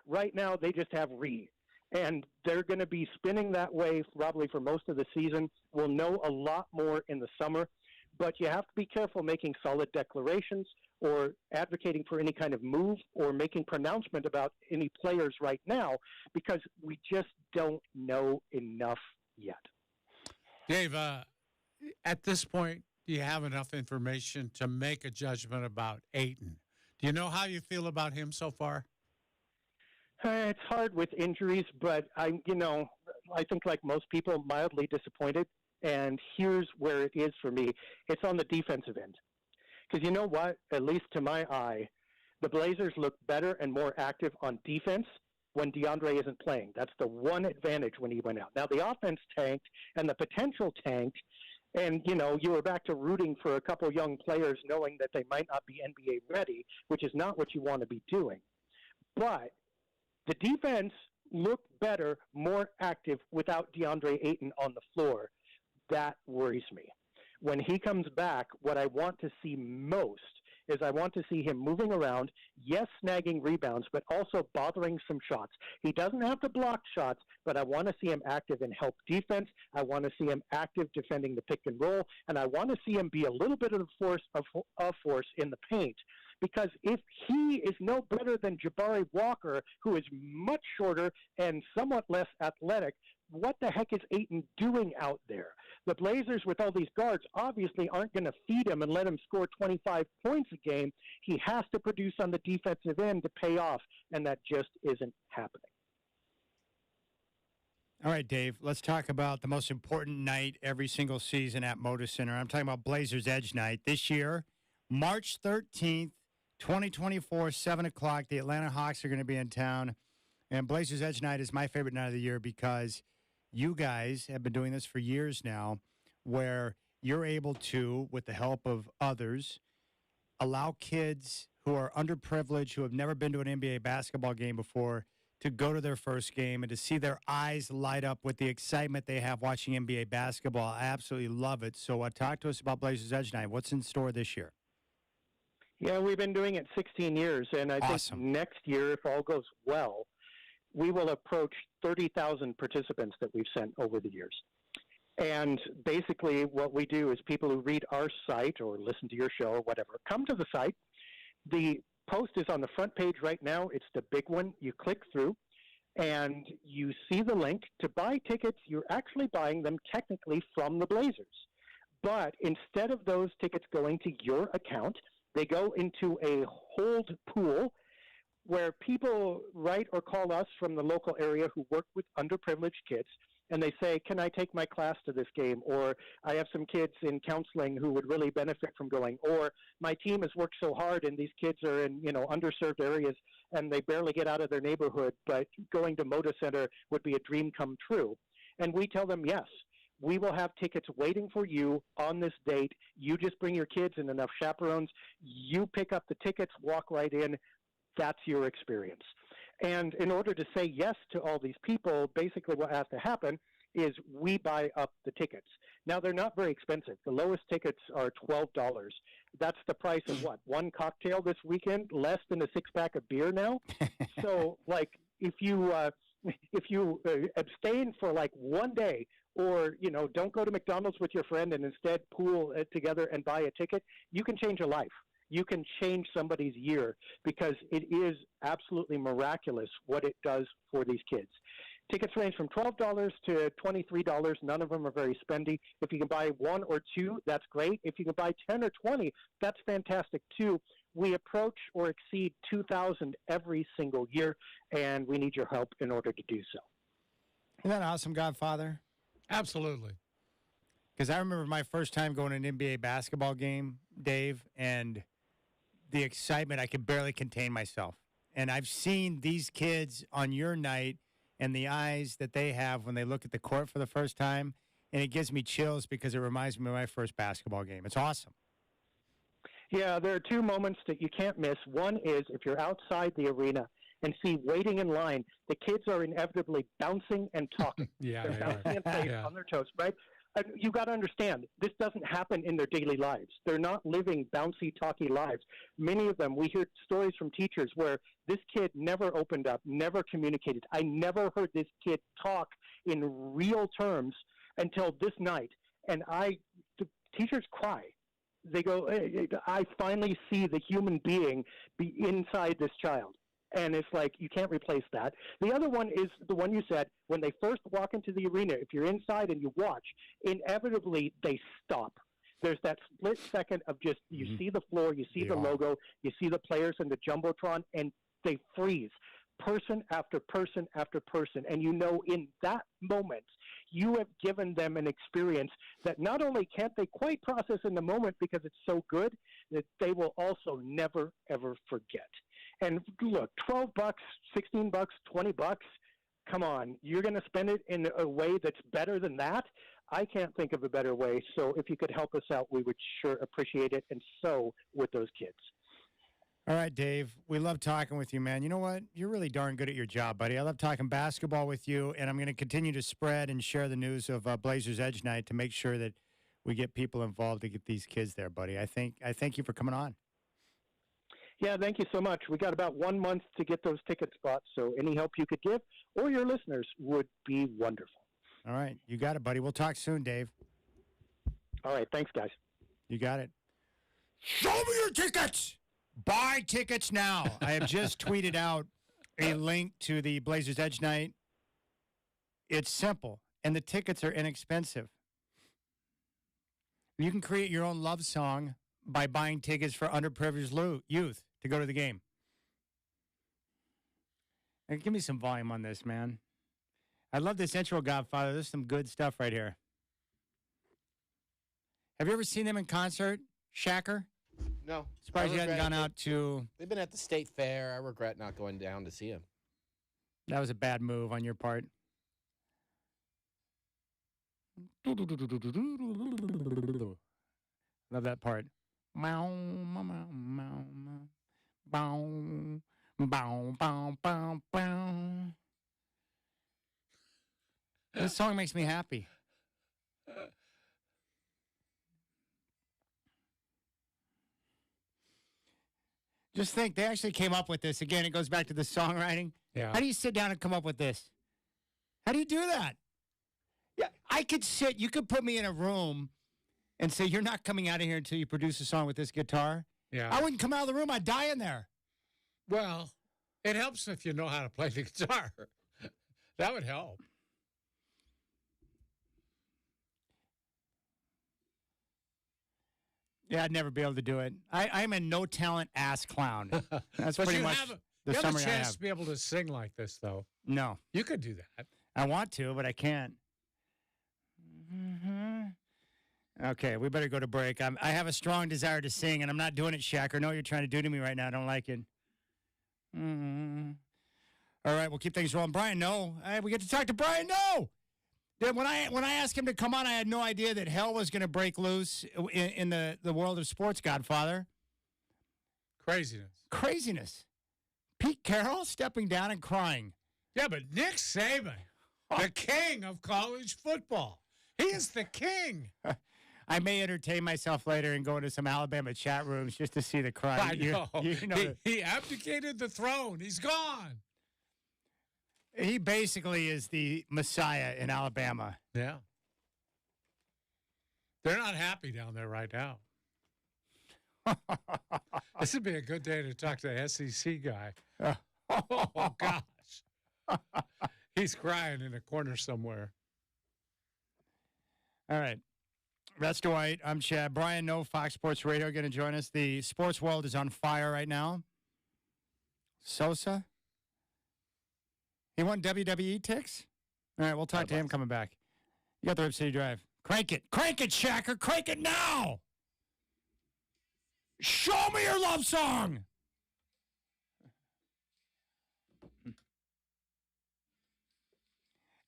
Right now, they just have re. And they're going to be spinning that way probably for most of the season. We'll know a lot more in the summer. But you have to be careful making solid declarations or advocating for any kind of move or making pronouncement about any players right now, because we just don't know enough yet. Dave, at this point, do you have enough information to make a judgment about Ayton? Do you know how you feel about him so far? It's hard with injuries, but I think like most people, mildly disappointed. And here's where it is for me. It's on the defensive end. Because you know what? At least to my eye, the Blazers look better and more active on defense when DeAndre isn't playing. That's the one advantage when he went out. Now, the offense tanked and the potential tanked. And, you were back to rooting for a couple young players knowing that they might not be NBA ready, which is not what you want to be doing. But the defense looked better, more active without DeAndre Ayton on the floor. That worries me. When he comes back, what I want to see most is I want to see him moving around, yes, snagging rebounds, but also bothering some shots. He doesn't have to block shots, but I want to see him active in help defense. I want to see him active defending the pick and roll, and I want to see him be a little bit of force in the paint. Because if he is no better than Jabari Walker, who is much shorter and somewhat less athletic, what the heck is Ayton doing out there? The Blazers, with all these guards, obviously aren't going to feed him and let him score 25 points a game. He has to produce on the defensive end to pay off, and that just isn't happening. All right, Dave, let's talk about the most important night every single season at Moda Center. I'm talking about Blazers Edge Night. This year, March 13th, 2024, 7 o'clock, the Atlanta Hawks are going to be in town. And Blazers Edge Night is my favorite night of the year because you guys have been doing this for years now, where you're able to, with the help of others, allow kids who are underprivileged, who have never been to an NBA basketball game before, to go to their first game and to see their eyes light up with the excitement they have watching NBA basketball. I absolutely love it. So talk to us about Blazers Edge Night. What's in store this year? Yeah, we've been doing it 16 years, and I think next year, if all goes well, we will approach 30,000 participants that we've sent over the years. And basically what we do is people who read our site or listen to your show or whatever, come to the site. The post is on the front page right now. It's the big one. You click through, and you see the link. To buy tickets, you're actually buying them technically from the Blazers. But instead of those tickets going to your account, they go into a hold pool where people write or call us from the local area who work with underprivileged kids, and they say, can I take my class to this game? Or I have some kids in counseling who would really benefit from going. Or my team has worked so hard and these kids are in, underserved areas and they barely get out of their neighborhood, but going to Moda Center would be a dream come true. And we tell them, yes, we will have tickets waiting for you on this date. You just bring your kids and enough chaperones. You pick up the tickets, walk right in. That's your experience. And in order to say yes to all these people, basically what has to happen is we buy up the tickets. Now, they're not very expensive. The lowest tickets are $12. That's the price of what? One cocktail this weekend? Less than a six-pack of beer now? So, like, if you abstain for, like, one day, or, don't go to McDonald's with your friend and instead pool together and buy a ticket, you can change a life. You can change somebody's year, because it is absolutely miraculous what it does for these kids. Tickets range from $12 to $23. None of them are very spendy. If you can buy one or two, that's great. If you can buy 10 or 20, that's fantastic too. We approach or exceed 2,000 every single year, and we need your help in order to do so. Isn't that awesome, Godfather? Absolutely. Because I remember my first time going to an NBA basketball game, Dave, and the excitement, I could barely contain myself. And I've seen these kids on your night and the eyes that they have when they look at the court for the first time, and it gives me chills because it reminds me of my first basketball game. It's awesome. Yeah, there are two moments that you can't miss. One is if you're outside the arena and see waiting in line, the kids are inevitably bouncing and talking. Yeah, they're bouncing and playing on their toes, right? You got to understand, this doesn't happen in their daily lives. They're not living bouncy, talky lives. Many of them, we hear stories from teachers where this kid never opened up, never communicated. I never heard this kid talk in real terms until this night. And the teachers cry. They go, I finally see the human being be inside this child. And it's like, you can't replace that. The other one is the one you said, when they first walk into the arena, if you're inside and you watch, inevitably they stop. There's that split second of just, you see the floor, you see the logo, you see the players and the Jumbotron, and they freeze. Person after person after person. And in that moment, you have given them an experience that not only can't they quite process in the moment because it's so good, that they will also never, ever forget. And look, $12, $16, $20, come on, you're going to spend it in a way that's better than that? I can't think of a better way. So if you could help us out, we would sure appreciate it, and so would those kids. All right, Dave, we love talking with you, man. You know what? You're really darn good at your job, buddy. I love talking basketball with you, and I'm going to continue to spread and share the news of Blazers Edge Night to make sure that we get people involved to get these kids there, buddy. I thank you for coming on. Yeah, thank you so much. We got about 1 month to get those ticket spots, so any help you could give or your listeners would be wonderful. All right, you got it, buddy. We'll talk soon, Dave. All right, thanks, guys. You got it. Show me your tickets! Buy tickets now. I have just tweeted out a link to the Blazers Edge Night. It's simple, and the tickets are inexpensive. You can create your own love song by buying tickets for underprivileged youth to go to the game. Hey, give me some volume on this, man. I love this intro, Godfather. There's some good stuff right here. Have you ever seen them in concert, Shacker? No. Surprised you hadn't gone out to... They've been at the State Fair. I regret not going down to see them. That was a bad move on your part. Love that part. Bow, bow, bow, bow, bow, bow, bow, bow. This song makes me happy. Just think, they actually came up with this. Again, it goes back to the songwriting. Yeah. How do you sit down and come up with this? How do you do that? Yeah, I could sit, you could put me in a room and say, you're not coming out of here until you produce a song with this guitar. Yeah. I wouldn't come out of the room. I'd die in there. Well, it helps if you know how to play the guitar. That would help. Yeah, I'd never be able to do it. I'm a no-talent ass clown. That's pretty much the summary I have. You have a chance to be able to sing like this, though. No. You could do that. I want to, but I can't. Okay, we better go to break. I have a strong desire to sing, and I'm not doing it, Shaq. I know what you're trying to do to me right now. I don't like it. All right, we'll keep things rolling. Brian, no. We get to talk to Brian, no. When I asked him to come on, I had no idea that hell was going to break loose in the world of sports, Godfather. Craziness. Pete Carroll stepping down and crying. Yeah, but Nick Saban, the king of college football, He is the king. I may entertain myself later and go into some Alabama chat rooms just to see the crowd. I know. He abdicated the throne. He's gone. He basically is the Messiah in Alabama. Yeah. They're not happy down there right now. This would be a good day to talk to the SEC guy. Oh, gosh. He's crying in a corner somewhere. All right. That's Dwight. I'm Chad. Brian No, Fox Sports Radio, going to join us. The sports world is on fire right now. Sosa? He won WWE ticks? All right, we'll talk to him coming back. You got the Rip City Drive. Crank it. Crank it, Shacker. Crank it now. Show me your love song.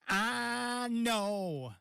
I know.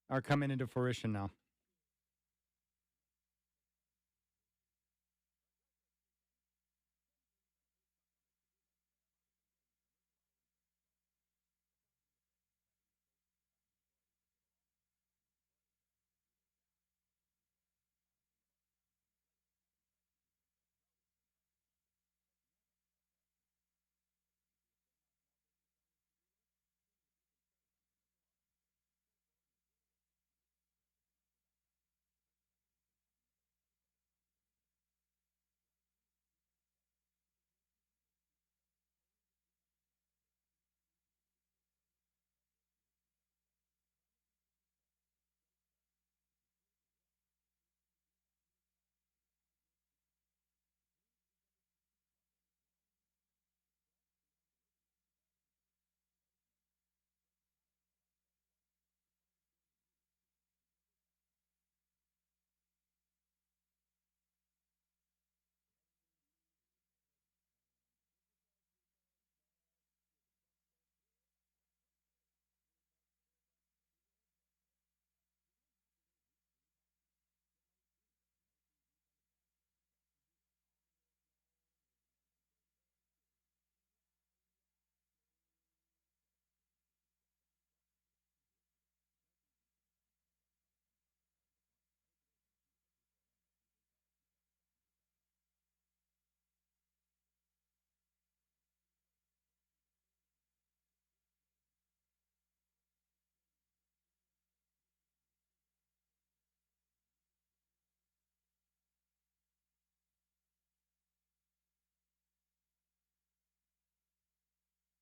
Are coming into fruition now.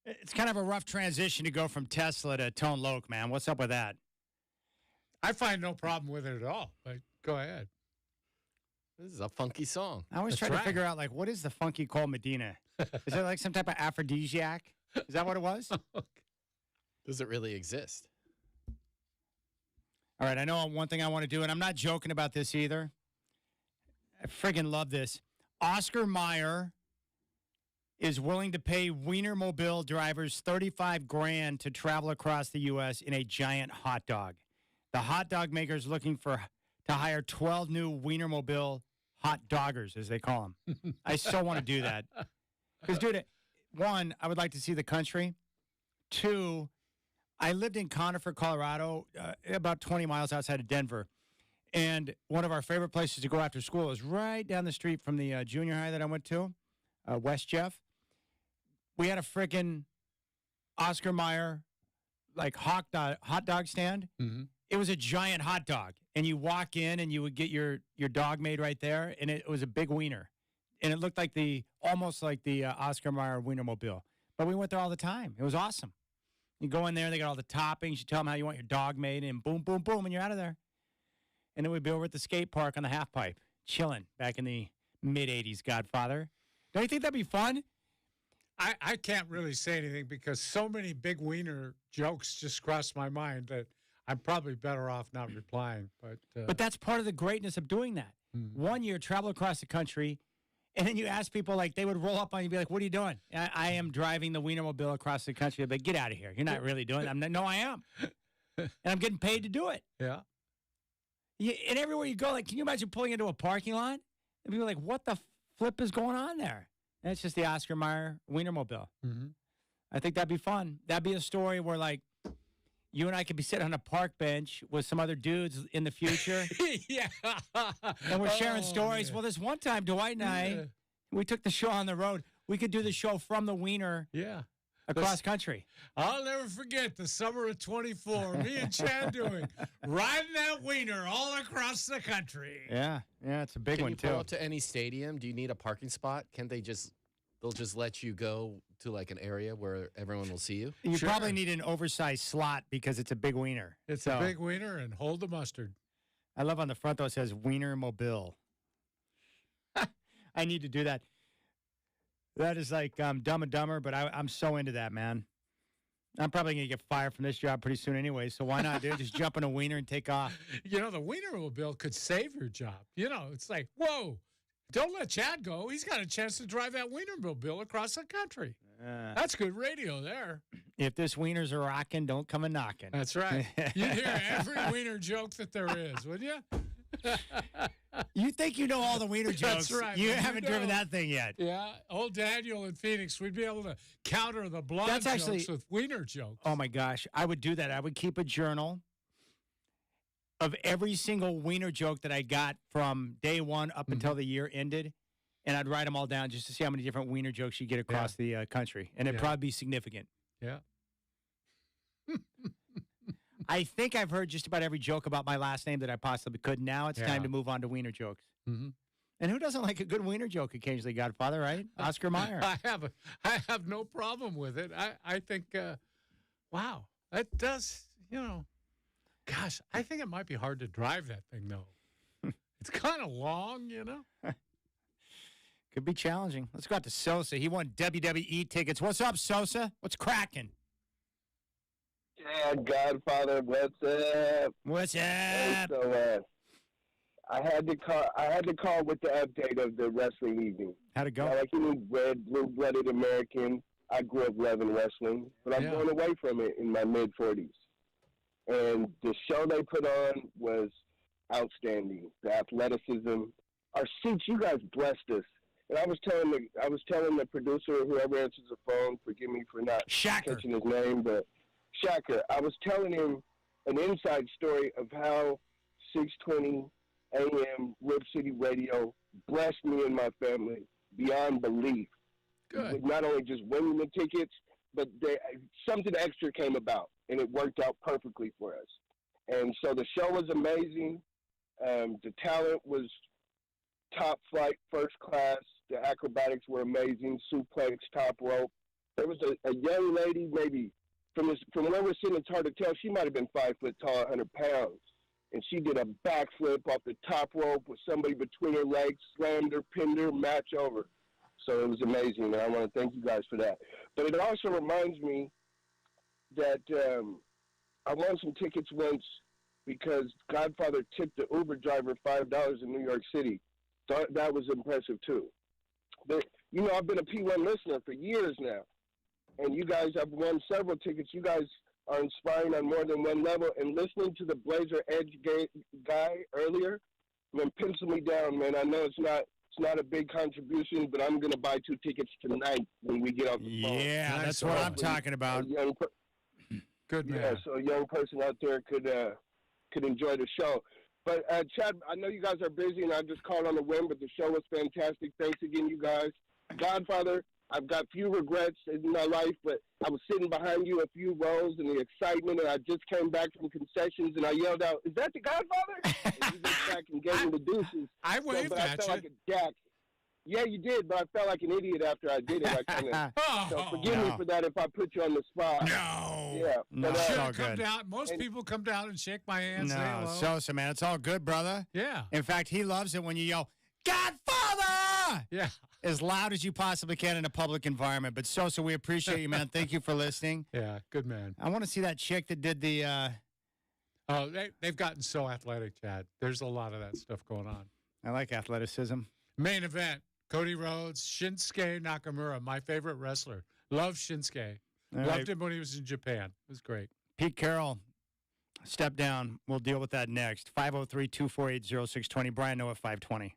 It's kind of a rough transition to go from Tesla to Tone Loc, man. What's up with that? I find no problem with it at all. But go ahead. This is a funky song. I always try to figure out, like, what is the funky called Medina? Is it like some type of aphrodisiac? Is that what it was? Does it really exist? All right, I know one thing I want to do, and I'm not joking about this either. I friggin' love this. Oscar Mayer is willing to pay Wienermobile drivers $35,000 to travel across the U.S. in a giant hot dog. The hot dog maker is looking to hire 12 new Wienermobile hot doggers, as they call them. I so want to do that. Because, dude, one, I would like to see the country. Two, I lived in Conifer, Colorado, about 20 miles outside of Denver. And one of our favorite places to go after school is right down the street from the junior high that I went to, West Jeff. We had a freaking Oscar Mayer, like, hot dog stand. Mm-hmm. It was a giant hot dog. And you walk in and you would get your dog made right there. And it was a big wiener. And it looked like almost like the Oscar Mayer Wienermobile. But we went there all the time. It was awesome. You go in there, they got all the toppings. You tell them how you want your dog made, and boom, boom, boom, and you're out of there. And then we'd be over at the skate park on the half pipe, chilling back in the mid-'80s, Godfather. Don't you think that'd be fun? I can't really say anything because so many big wiener jokes just crossed my mind that I'm probably better off not replying. But that's part of the greatness of doing that. Mm-hmm. 1 year, travel across the country, and then you ask people, like, they would roll up on you and be like, what are you doing? I am driving the Wienermobile across the country. They'd be like, get out of here. You're not really doing it. No, I am. And I'm getting paid to do it. Yeah. And everywhere you go, like, can you imagine pulling into a parking lot? And people are like, what the flip is going on there? And it's just the Oscar Mayer Wienermobile. Mm-hmm. I think that'd be fun. That'd be a story where, like, you and I could be sitting on a park bench with some other dudes in the future. Yeah. And we're sharing stories. Man. Well, this one time, Dwight and I, we took the show on the road. We could do the show from the Wiener across country. I'll never forget the summer of 24. Me and Chad doing riding that Wiener all across the country. Yeah, it's a big one, too. Can you pull up to any stadium? Do you need a parking spot? Can they'll just let you go to, like, an area where everyone will see you? You probably need an oversized slot because it's a big wiener. It's a big wiener, and hold the mustard. I love on the front, though, it says Wienermobile. I need to do that. That is like Dumb and Dumber, but I'm so into that, man. I'm probably going to get fired from this job pretty soon anyway, so why not, dude? Just jump in a wiener and take off. You know, the Wienermobile could save your job. You know, it's like, whoa. Don't let Chad go. He's got a chance to drive that Wienermobile across the country. That's good radio there. If this wieners are rocking, don't come a knocking. That's right. You'd hear every wiener joke that there is, would you? You think you know all the wiener jokes. That's right. You haven't driven that thing yet. Yeah. Old Daniel in Phoenix, we'd be able to counter the blonde jokes with wiener jokes. Oh, my gosh. I would do that. I would keep a journal of every single wiener joke that I got from day one up until the year ended, and I'd write them all down just to see how many different wiener jokes you get across the country, and it'd probably be significant. Yeah. I think I've heard just about every joke about my last name that I possibly could. Now it's time to move on to wiener jokes. Mm-hmm. And who doesn't like a good wiener joke occasionally, Godfather, right? Oscar Mayer. I have no problem with it. I think, wow, that does, you know. Gosh, I think it might be hard to drive that thing, though. It's kind of long, you know? Could be challenging. Let's go out to Sosa. He won WWE tickets. What's up, Sosa? What's cracking? Yeah, Godfather, what's up? What's up? Hey, so, I had to call with the update of the wrestling evening. How'd it go? Like any red, blue-blooded American, I grew up loving wrestling, but I'm going away from it in my mid-40s. And the show they put on was outstanding. The athleticism, our seats. You guys blessed us. And I was telling the producer, whoever answers the phone, forgive me for not catching his name, but Shaka. I was telling him an inside story of how 620 AM Rip City Radio blessed me and my family beyond belief. Good. With not only just winning the tickets, but something extra came about, and it worked out perfectly for us. And so the show was amazing. The talent was top flight, first class. The acrobatics were amazing. Suplex, top rope. There was a young lady, maybe from where we're sitting, it's hard to tell. She might have been 5 foot tall, 100 pounds, and she did a backflip off the top rope with somebody between her legs, slammed her, pinned her, match over. So it was amazing, and I want to thank you guys for that. But it also reminds me that I won some tickets once because Godfather tipped the Uber driver $5 in New York City. So that was impressive too. But I've been a P1 listener for years now, and you guys have won several tickets. You guys are inspiring on more than one level. And listening to the Blazer Edge guy earlier, man, pencil me down, man. I know it's not a big contribution, but I'm gonna buy 2 tickets tonight when we get off the phone. Yeah, that's what I'm talking about. Good man. Yeah, so a young person out there could enjoy the show. But Chad, I know you guys are busy, and I just called on the whim, but the show was fantastic. Thanks again, you guys. Godfather, I've got few regrets in my life, but I was sitting behind you a few rows in the excitement, and I just came back from concessions, and I yelled out, "Is that the Godfather?" And you just back and gave me the deuces. I waved but at I felt you. like a jack. Yeah, you did, but I felt like an idiot after I did it. I kind of so forgive me for that if I put you on the spot. No. Yeah. No, But, it's all Come good. down. Most people come down and shake my hand. Say No, hello. Sosa, man, it's all good, brother. Yeah. In fact, he loves it when you yell, Godfather! Yeah. As loud as you possibly can in a public environment. But Sosa, we appreciate you, man. Thank you for listening. Yeah, good man. I want to see that chick that did the. Oh, they've gotten so athletic, Chad. There's a lot of that stuff going on. I like athleticism. Main event, Cody Rhodes, Shinsuke Nakamura, my favorite wrestler. Love Shinsuke. All Loved right. him when he was in Japan. It was great. Pete Carroll, step down. We'll deal with that next. 503-248-0620. Brian Noah, 520.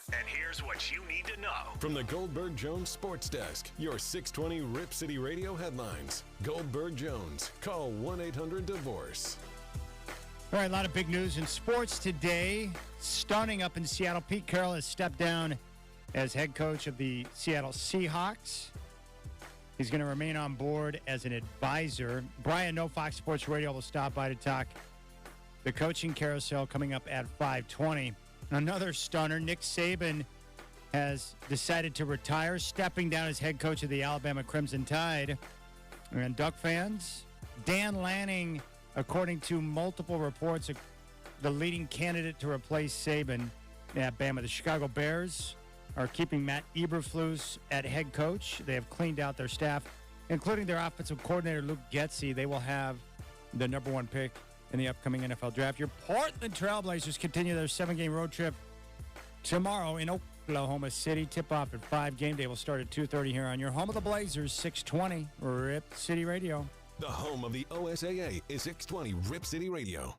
And here's what you need to know. From the Goldberg Jones Sports Desk, your 620 Rip City Radio headlines. Goldberg Jones. Call 1-800-DIVORCE. All right, a lot of big news in sports today. Starting up in Seattle, Pete Carroll has stepped down as head coach of the Seattle Seahawks. He's going to remain on board as an advisor. Brian No Fox Sports Radio will stop by to talk the coaching carousel coming up at 5:20. Another stunner, Nick Saban has decided to retire, stepping down as head coach of the Alabama Crimson Tide. And Duck fans, Dan Lanning, according to multiple reports, the leading candidate to replace Saban at Bama. The Chicago Bears are keeping Matt Eberflus at head coach. They have cleaned out their staff, including their offensive coordinator, Luke Getsy. They will have the number 1 pick in the upcoming NFL draft. Your Portland Trailblazers continue their 7-game road trip tomorrow in Oklahoma City. Tip-off at 5. Game day will start at 2:30 here on your home of the Blazers, 620 Rip City Radio. The home of the OSAA is 620 Rip City Radio.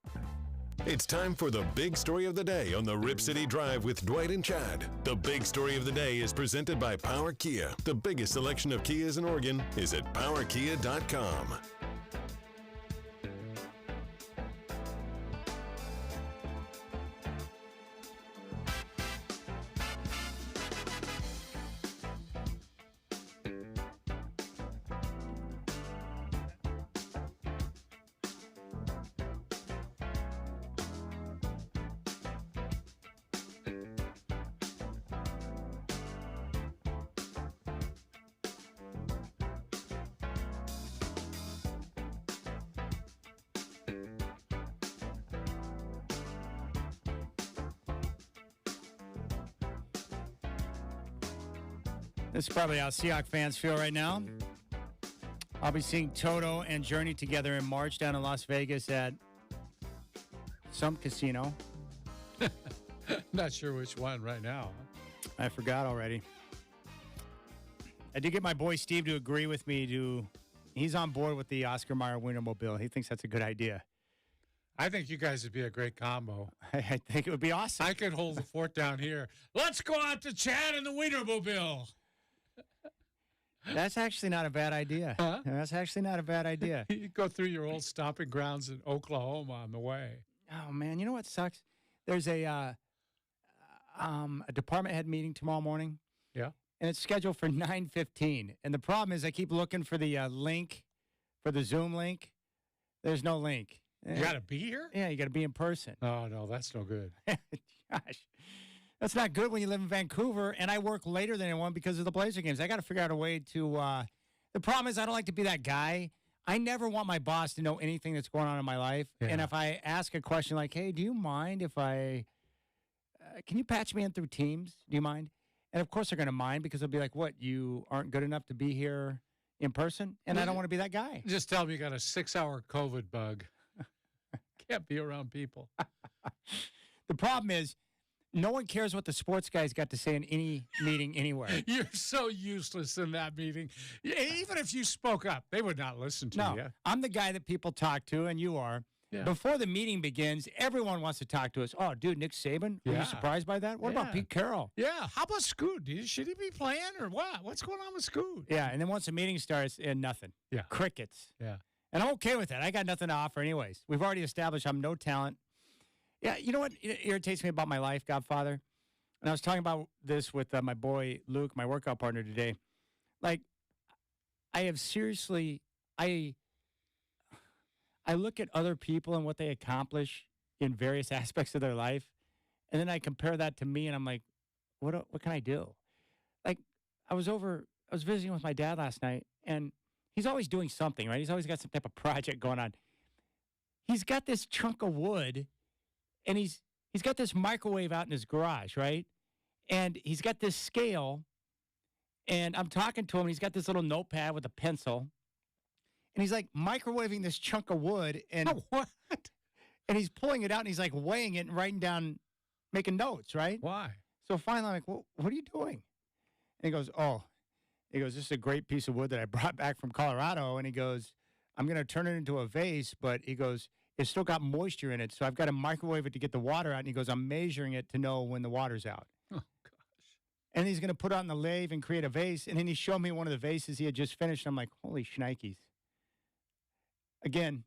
It's time for the big story of the day on the Rip City Drive with Dwight and Chad. The big story of the day is presented by Power Kia. The biggest selection of Kias in Oregon is at powerkia.com. This is probably how Seahawks fans feel right now. I'll be seeing Toto and Journey together in March down in Las Vegas at some casino. Not sure which one right now. I forgot already. I did get my boy Steve to agree with me. He's on board with the Oscar Mayer Wienermobile. He thinks that's a good idea. I think you guys would be a great combo. I think it would be awesome. I could hold the fort down here. Let's go out to Chad and the Wienermobile. That's actually not a bad idea. Huh? That's actually not a bad idea. You go through your old stomping grounds in Oklahoma on the way. Oh, man. You know what sucks? There's a department head meeting tomorrow morning. Yeah. And it's scheduled for 9:15. And the problem is I keep looking for the link, for the Zoom link. There's no link. You got to be here? Yeah, you got to be in person. Oh, no, that's no good. Gosh. That's not good when you live in Vancouver, and I work later than anyone because of the Blazer games. I got to figure out a way to the problem is I don't like to be that guy. I never want my boss to know anything that's going on in my life. Yeah. And if I ask a question like, hey, do you mind if I can you patch me in through Teams? Do you mind? And, of course, they're going to mind because they'll be like, what, you aren't good enough to be here in person? And I don't want to be that guy. Just tell them you got a 6-hour COVID bug. Can't be around people. The problem is no one cares what the sports guys got to say in any meeting anywhere. You're so useless in that meeting. Even if you spoke up, they would not listen to you. I'm the guy that people talk to, and you are. Yeah. Before the meeting begins, everyone wants to talk to us. Oh, dude, Nick Saban? Are you surprised by that? What about Pete Carroll? Yeah. How about Scoot? Should he be playing or what? What's going on with Scoot? Yeah, and then once the meeting starts, and nothing. Yeah. Crickets. Yeah. And I'm okay with that. I got nothing to offer anyways. We've already established I'm no talent. Yeah, you know what irritates me about my life, Godfather? And I was talking about this with my boy Luke, my workout partner today. Like, I have seriously, I look at other people and what they accomplish in various aspects of their life, and then I compare that to me, and I'm like, what can I do? Like, I was visiting with my dad last night, and he's always doing something, right? He's always got some type of project going on. He's got this chunk of wood, and he's got this microwave out in his garage, right? And he's got this scale, and I'm talking to him, and he's got this little notepad with a pencil, and he's like microwaving this chunk of wood, and what? And he's pulling it out, and he's like weighing it and writing down, making notes, right? Why? So finally, I'm like, well, what are you doing? And he goes, this is a great piece of wood that I brought back from Colorado. And he goes, I'm going to turn it into a vase, but he goes, it's still got moisture in it, so I've got to microwave it to get the water out. And he goes, I'm measuring it to know when the water's out. Oh, gosh. And he's going to put it on the lathe and create a vase. And then he showed me one of the vases he had just finished. I'm like, holy shnikes. Again,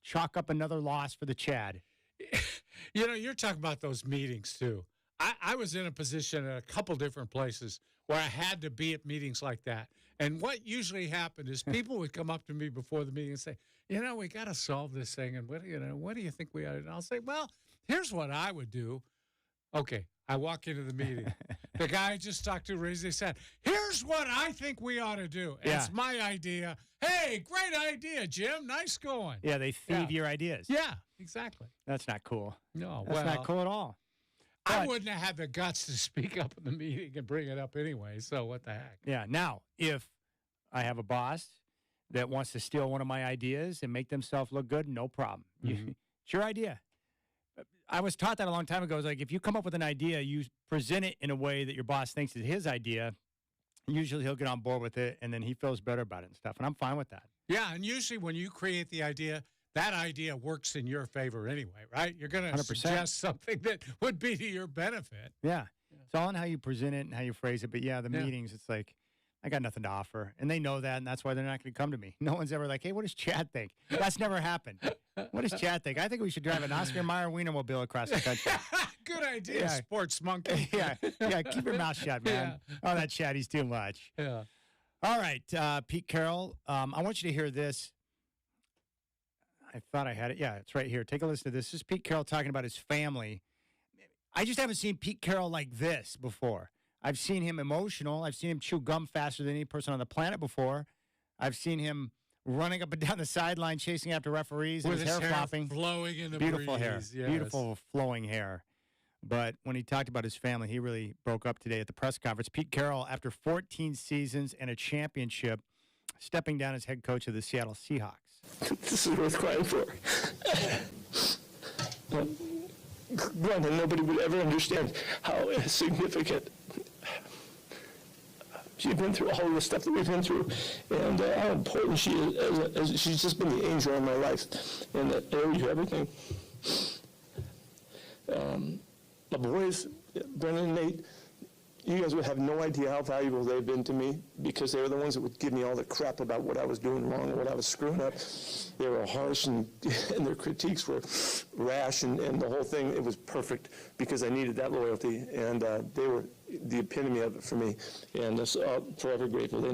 chalk up another loss for the Chad. You know, you're talking about those meetings, too. I was in a position at a couple different places where I had to be at meetings like that. And what usually happened is people would come up to me before the meeting and say, you know, we got to solve this thing. And what do you think we ought to do? And I'll say, well, here's what I would do. Okay, I walk into the meeting. The guy I just talked to raised his hand. Here's what I think we ought to do. Yeah. It's my idea. Hey, great idea, Jim. Nice going. Yeah, they thieve your ideas. Yeah, exactly. That's not cool. No, That's not cool at all. I wouldn't have had the guts to speak up in the meeting and bring it up anyway, so what the heck? Yeah. Now, if I have a boss that wants to steal one of my ideas and make themselves look good, no problem. Mm-hmm. It's your idea. I was taught that a long time ago. It's like if you come up with an idea, you present it in a way that your boss thinks is his idea. Usually he'll get on board with it, and then he feels better about it and stuff, and I'm fine with that. Yeah, and usually when you create the idea, that idea works in your favor anyway, right? You're going to 100%. suggest something that would be to your benefit. Yeah. It's all in how you present it and how you phrase it. But, yeah, the meetings, it's like, I got nothing to offer. And they know that, and that's why they're not going to come to me. No one's ever like, hey, what does Chad think? That's never happened. What does Chad think? I think we should drive an Oscar Mayer Wienermobile across the country. Good idea, sports monkey. yeah, keep your mouth shut, man. Yeah. Oh, that Chad, he's too much. Yeah. All right, Pete Carroll, I want you to hear this. I thought I had it. Yeah, it's right here. Take a listen to this. This is Pete Carroll talking about his family. I just haven't seen Pete Carroll like this before. I've seen him emotional. I've seen him chew gum faster than any person on the planet before. I've seen him running up and down the sideline chasing after referees with and his hair flopping. Flowing in the Beautiful breeze. hair. Yes. Beautiful flowing hair. But when he talked about his family, he really broke up today at the press conference. Pete Carroll, after 14 seasons and a championship, stepping down as head coach of the Seattle Seahawks. This is worth crying for. Granted, nobody would ever understand how significant she's been through, all the stuff that we've been through, and how important she is. She's just been the angel in my life, and that owes you everything. My boys, Brennan and Nate, you guys would have no idea how valuable they've been to me, because they were the ones that would give me all the crap about what I was doing wrong and what I was screwing up. They were harsh, and their critiques were rash, and the whole thing, it was perfect because I needed that loyalty, and they were the epitome of it for me, and so I'm forever grateful. They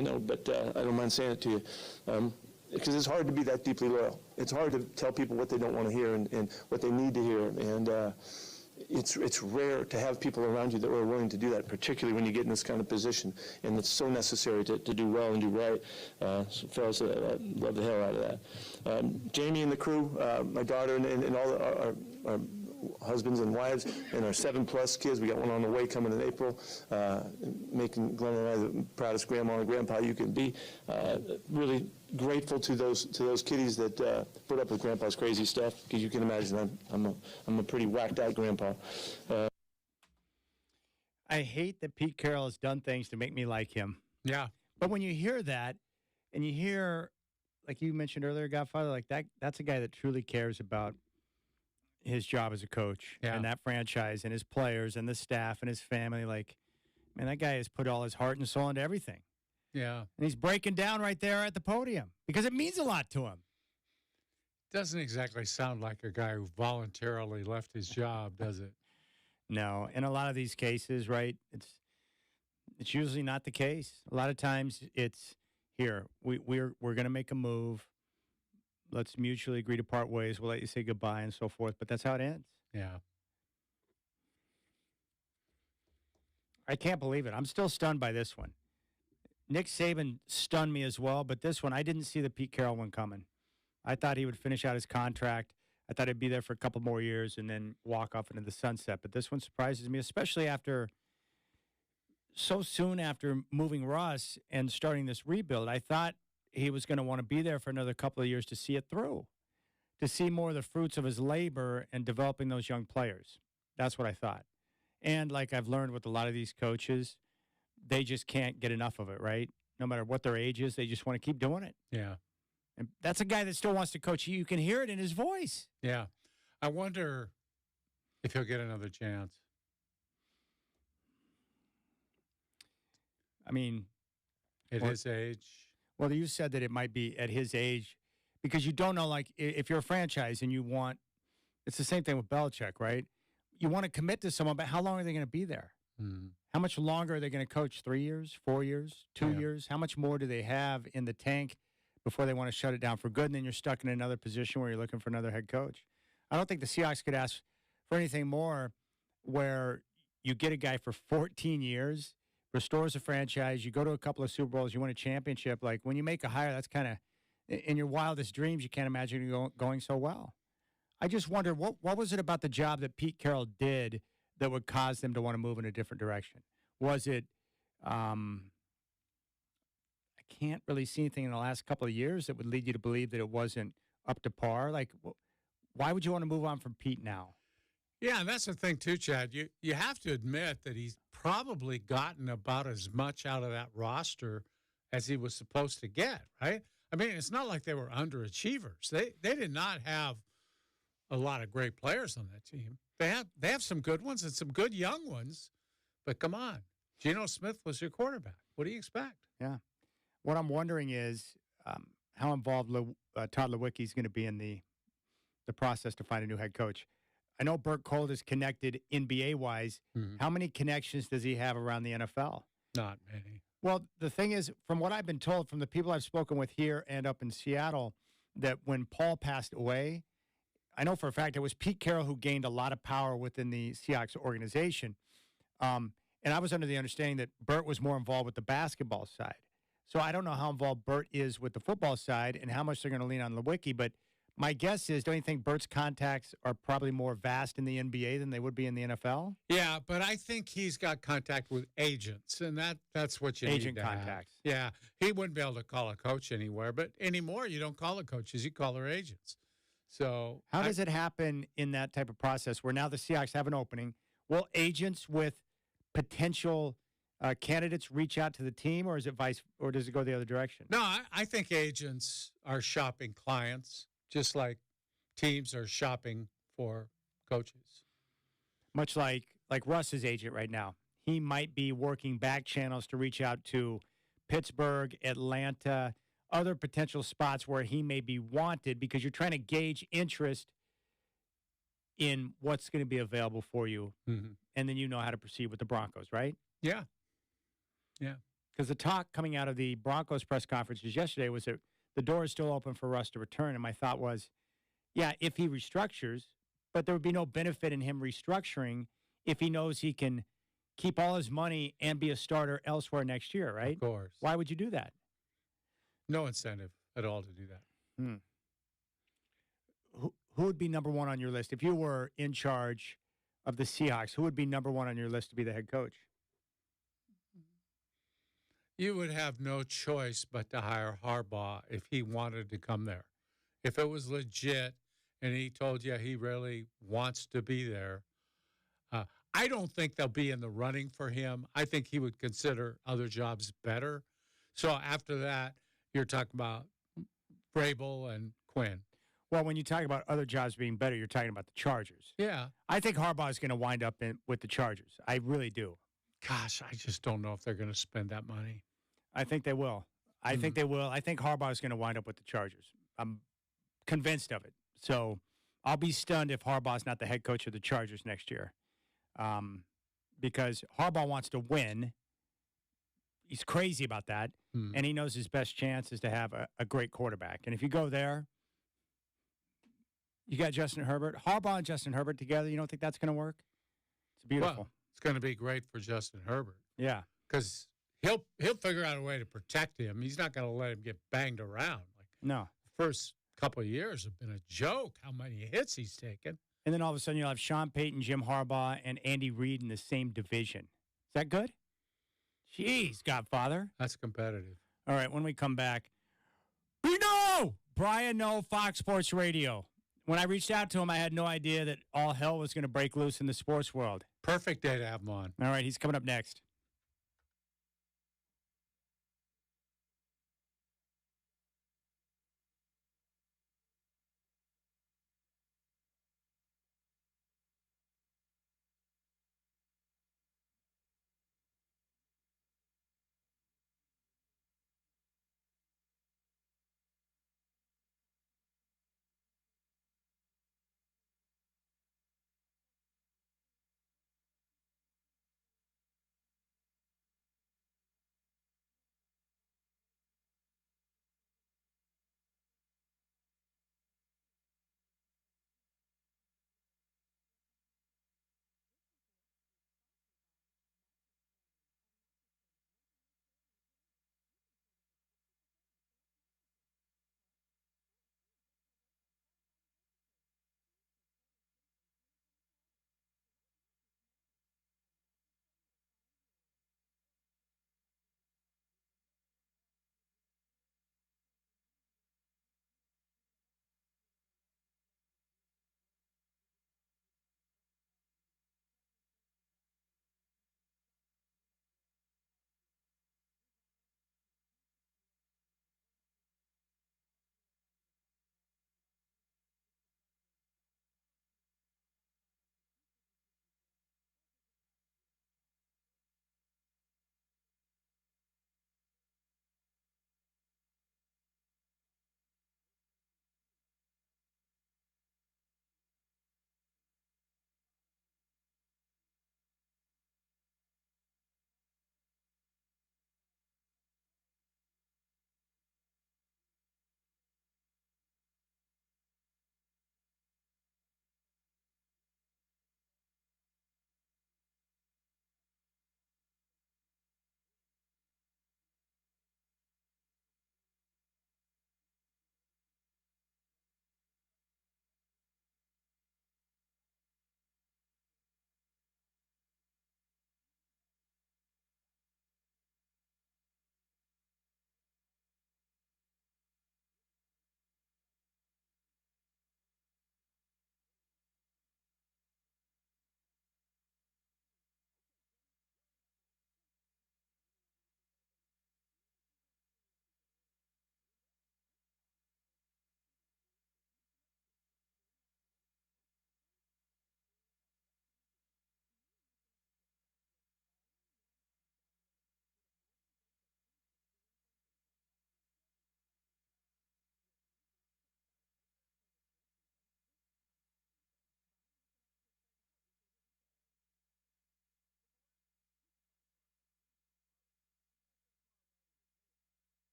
know, but I don't mind saying it to you. Because it's hard to be that deeply loyal. It's hard to tell people what they don't want to hear and what they need to hear, and it's rare to have people around you that are willing to do that, particularly when you get in this kind of position, and it's so necessary to do well and do right. So fellas, I love the hell out of that. Jamie and the crew, my daughter and all our husbands and wives, and our 7+ kids. We got one on the way coming in April, making Glenn and I the proudest grandma and grandpa you can be. Really grateful to those kiddies that put up with grandpa's crazy stuff, because you can imagine I'm a pretty whacked out grandpa. I hate that Pete Carroll has done things to make me like him. Yeah. But when you hear that, and you hear, like you mentioned earlier, Godfather, like that's a guy that truly cares about his job as a coach and that franchise and his players and the staff and his family. Like, man, that guy has put all his heart and soul into everything. Yeah. And he's breaking down right there at the podium because it means a lot to him. Doesn't exactly sound like a guy who voluntarily left his job, does it? No. In a lot of these cases, right, it's usually not the case. A lot of times it's, here, we're going to make a move. Let's mutually agree to part ways. We'll let you say goodbye and so forth. But that's how it ends. Yeah. I can't believe it. I'm still stunned by this one. Nick Saban stunned me as well, but this one, I didn't see the Pete Carroll one coming. I thought he would finish out his contract. I thought he'd be there for a couple more years and then walk off into the sunset. But this one surprises me, especially after so soon after moving Russ and starting this rebuild. I thought he was going to want to be there for another couple of years to see it through, to see more of the fruits of his labor and developing those young players. That's what I thought. And like I've learned with a lot of these coaches, they just can't get enough of it, right? No matter what their age is, they just want to keep doing it. Yeah. And that's a guy that still wants to coach. You can hear it in his voice. Yeah. I wonder if he'll get another chance. I mean, at his age. Well, you said that it might be at his age because you don't know, like, if you're a franchise and you want, it's the same thing with Belichick, right? You want to commit to someone, but how long are they going to be there? Mm. How much longer are they going to coach? 3 years, 4 years, 2 years? How much more do they have in the tank before they want to shut it down for good? And then you're stuck in another position where you're looking for another head coach. I don't think the Seahawks could ask for anything more where you get a guy for 14 years, restores a franchise, you go to a couple of Super Bowls, you win a championship. Like, when you make a hire, that's kind of, in your wildest dreams, you can't imagine it going so well. I just wonder, what was it about the job that Pete Carroll did that would cause them to want to move in a different direction? Was it, I can't really see anything in the last couple of years that would lead you to believe that it wasn't up to par. Like, why would you want to move on from Pete now? Yeah, and that's the thing too, Chad. You have to admit that he's probably gotten about as much out of that roster as he was supposed to get, right? I mean, it's not like they were underachievers. They did not have a lot of great players on that team. They have some good ones and some good young ones, but come on. Geno Smith was your quarterback. What do you expect? Yeah. What I'm wondering is how involved Todd Lewicki is going to be in the process to find a new head coach. I know Burt Cold is connected NBA-wise. Mm-hmm. How many connections does he have around the NFL? Not many. Well, the thing is, from what I've been told from the people I've spoken with here and up in Seattle, that when Paul passed away, I know for a fact it was Pete Carroll who gained a lot of power within the Seahawks organization. And I was under the understanding that Burt was more involved with the basketball side. So I don't know how involved Burt is with the football side and how much they're going to lean on Lewicki, but my guess is, don't you think Burt's contacts are probably more vast in the NBA than they would be in the NFL? Yeah, but I think he's got contact with agents, and that's what you Agent need to contacts. Have. Yeah, he wouldn't be able to call a coach anywhere, but anymore you don't call the coaches, you call their agents. So how does it happen in that type of process where now the Seahawks have an opening? Will agents with potential candidates reach out to the team, or does it go the other direction? No, I think agents are shopping clients, just like teams are shopping for coaches. Much like Russ's agent right now. He might be working back channels to reach out to Pittsburgh, Atlanta, other potential spots where he may be wanted because you're trying to gauge interest in what's going to be available for you. Mm-hmm. And then you know how to proceed with the Broncos, right? Yeah. Yeah. Because the talk coming out of the Broncos press conferences yesterday was that the door is still open for Russ to return. And my thought was, yeah, if he restructures, but there would be no benefit in him restructuring if he knows he can keep all his money and be a starter elsewhere next year, right? Of course. Why would you do that? No incentive at all to do that. Who would be number one on your list? If you were in charge of the Seahawks, who would be number one on your list to be the head coach? You would have no choice but to hire Harbaugh if he wanted to come there. If it was legit and he told you he really wants to be there, I don't think they'll be in the running for him. I think he would consider other jobs better. So after that, you're talking about Vrabel and Quinn. Well, when you talk about other jobs being better, you're talking about the Chargers. Yeah. I think Harbaugh is going to wind up with the Chargers. I really do. Gosh, I just don't know if they're going to spend that money. I think they will. I think they will. I think Harbaugh is going to wind up with the Chargers. I'm convinced of it. So I'll be stunned if Harbaugh's not the head coach of the Chargers next year. Because Harbaugh wants to win. He's crazy about that. And he knows his best chance is to have a great quarterback. And if you go there, you got Justin Herbert. Harbaugh and Justin Herbert together, you don't think that's going to work? It's beautiful. Well, it's going to be great for Justin Herbert. Yeah. Because he'll figure out a way to protect him. He's not going to let him get banged around. No. The first couple of years have been a joke how many hits he's taken. And then all of a sudden you'll have Sean Payton, Jim Harbaugh, and Andy Reid in the same division. Is that good? Jeez, Godfather. That's competitive. All right, when we come back, we know Brian Noe, Fox Sports Radio. When I reached out to him, I had no idea that all hell was going to break loose in the sports world. Perfect day to have him on. All right, he's coming up next.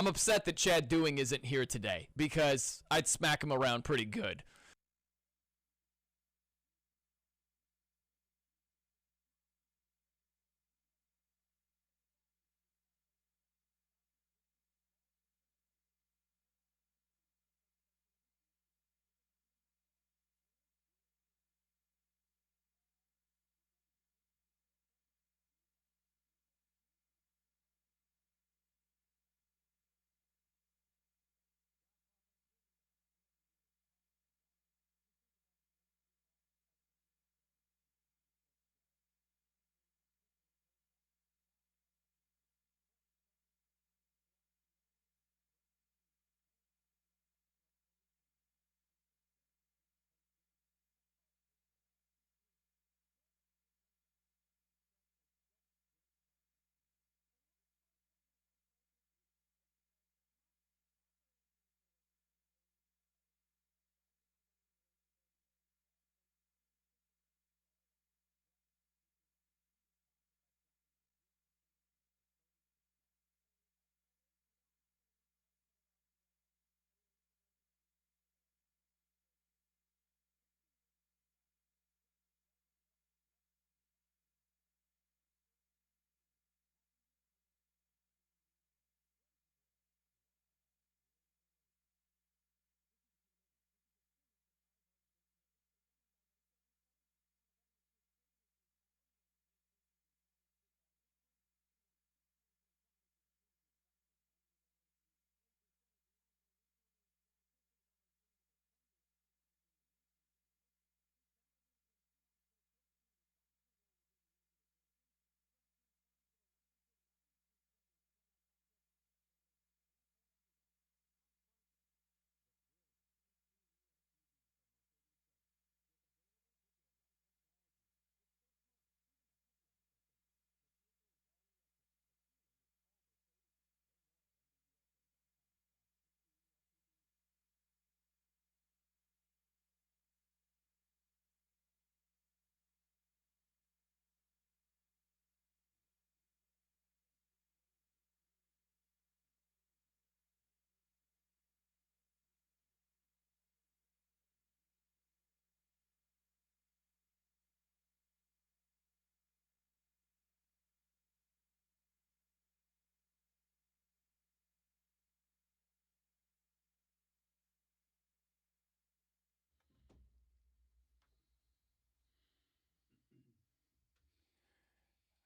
I'm upset that Chad Doing isn't here today because I'd smack him around pretty good.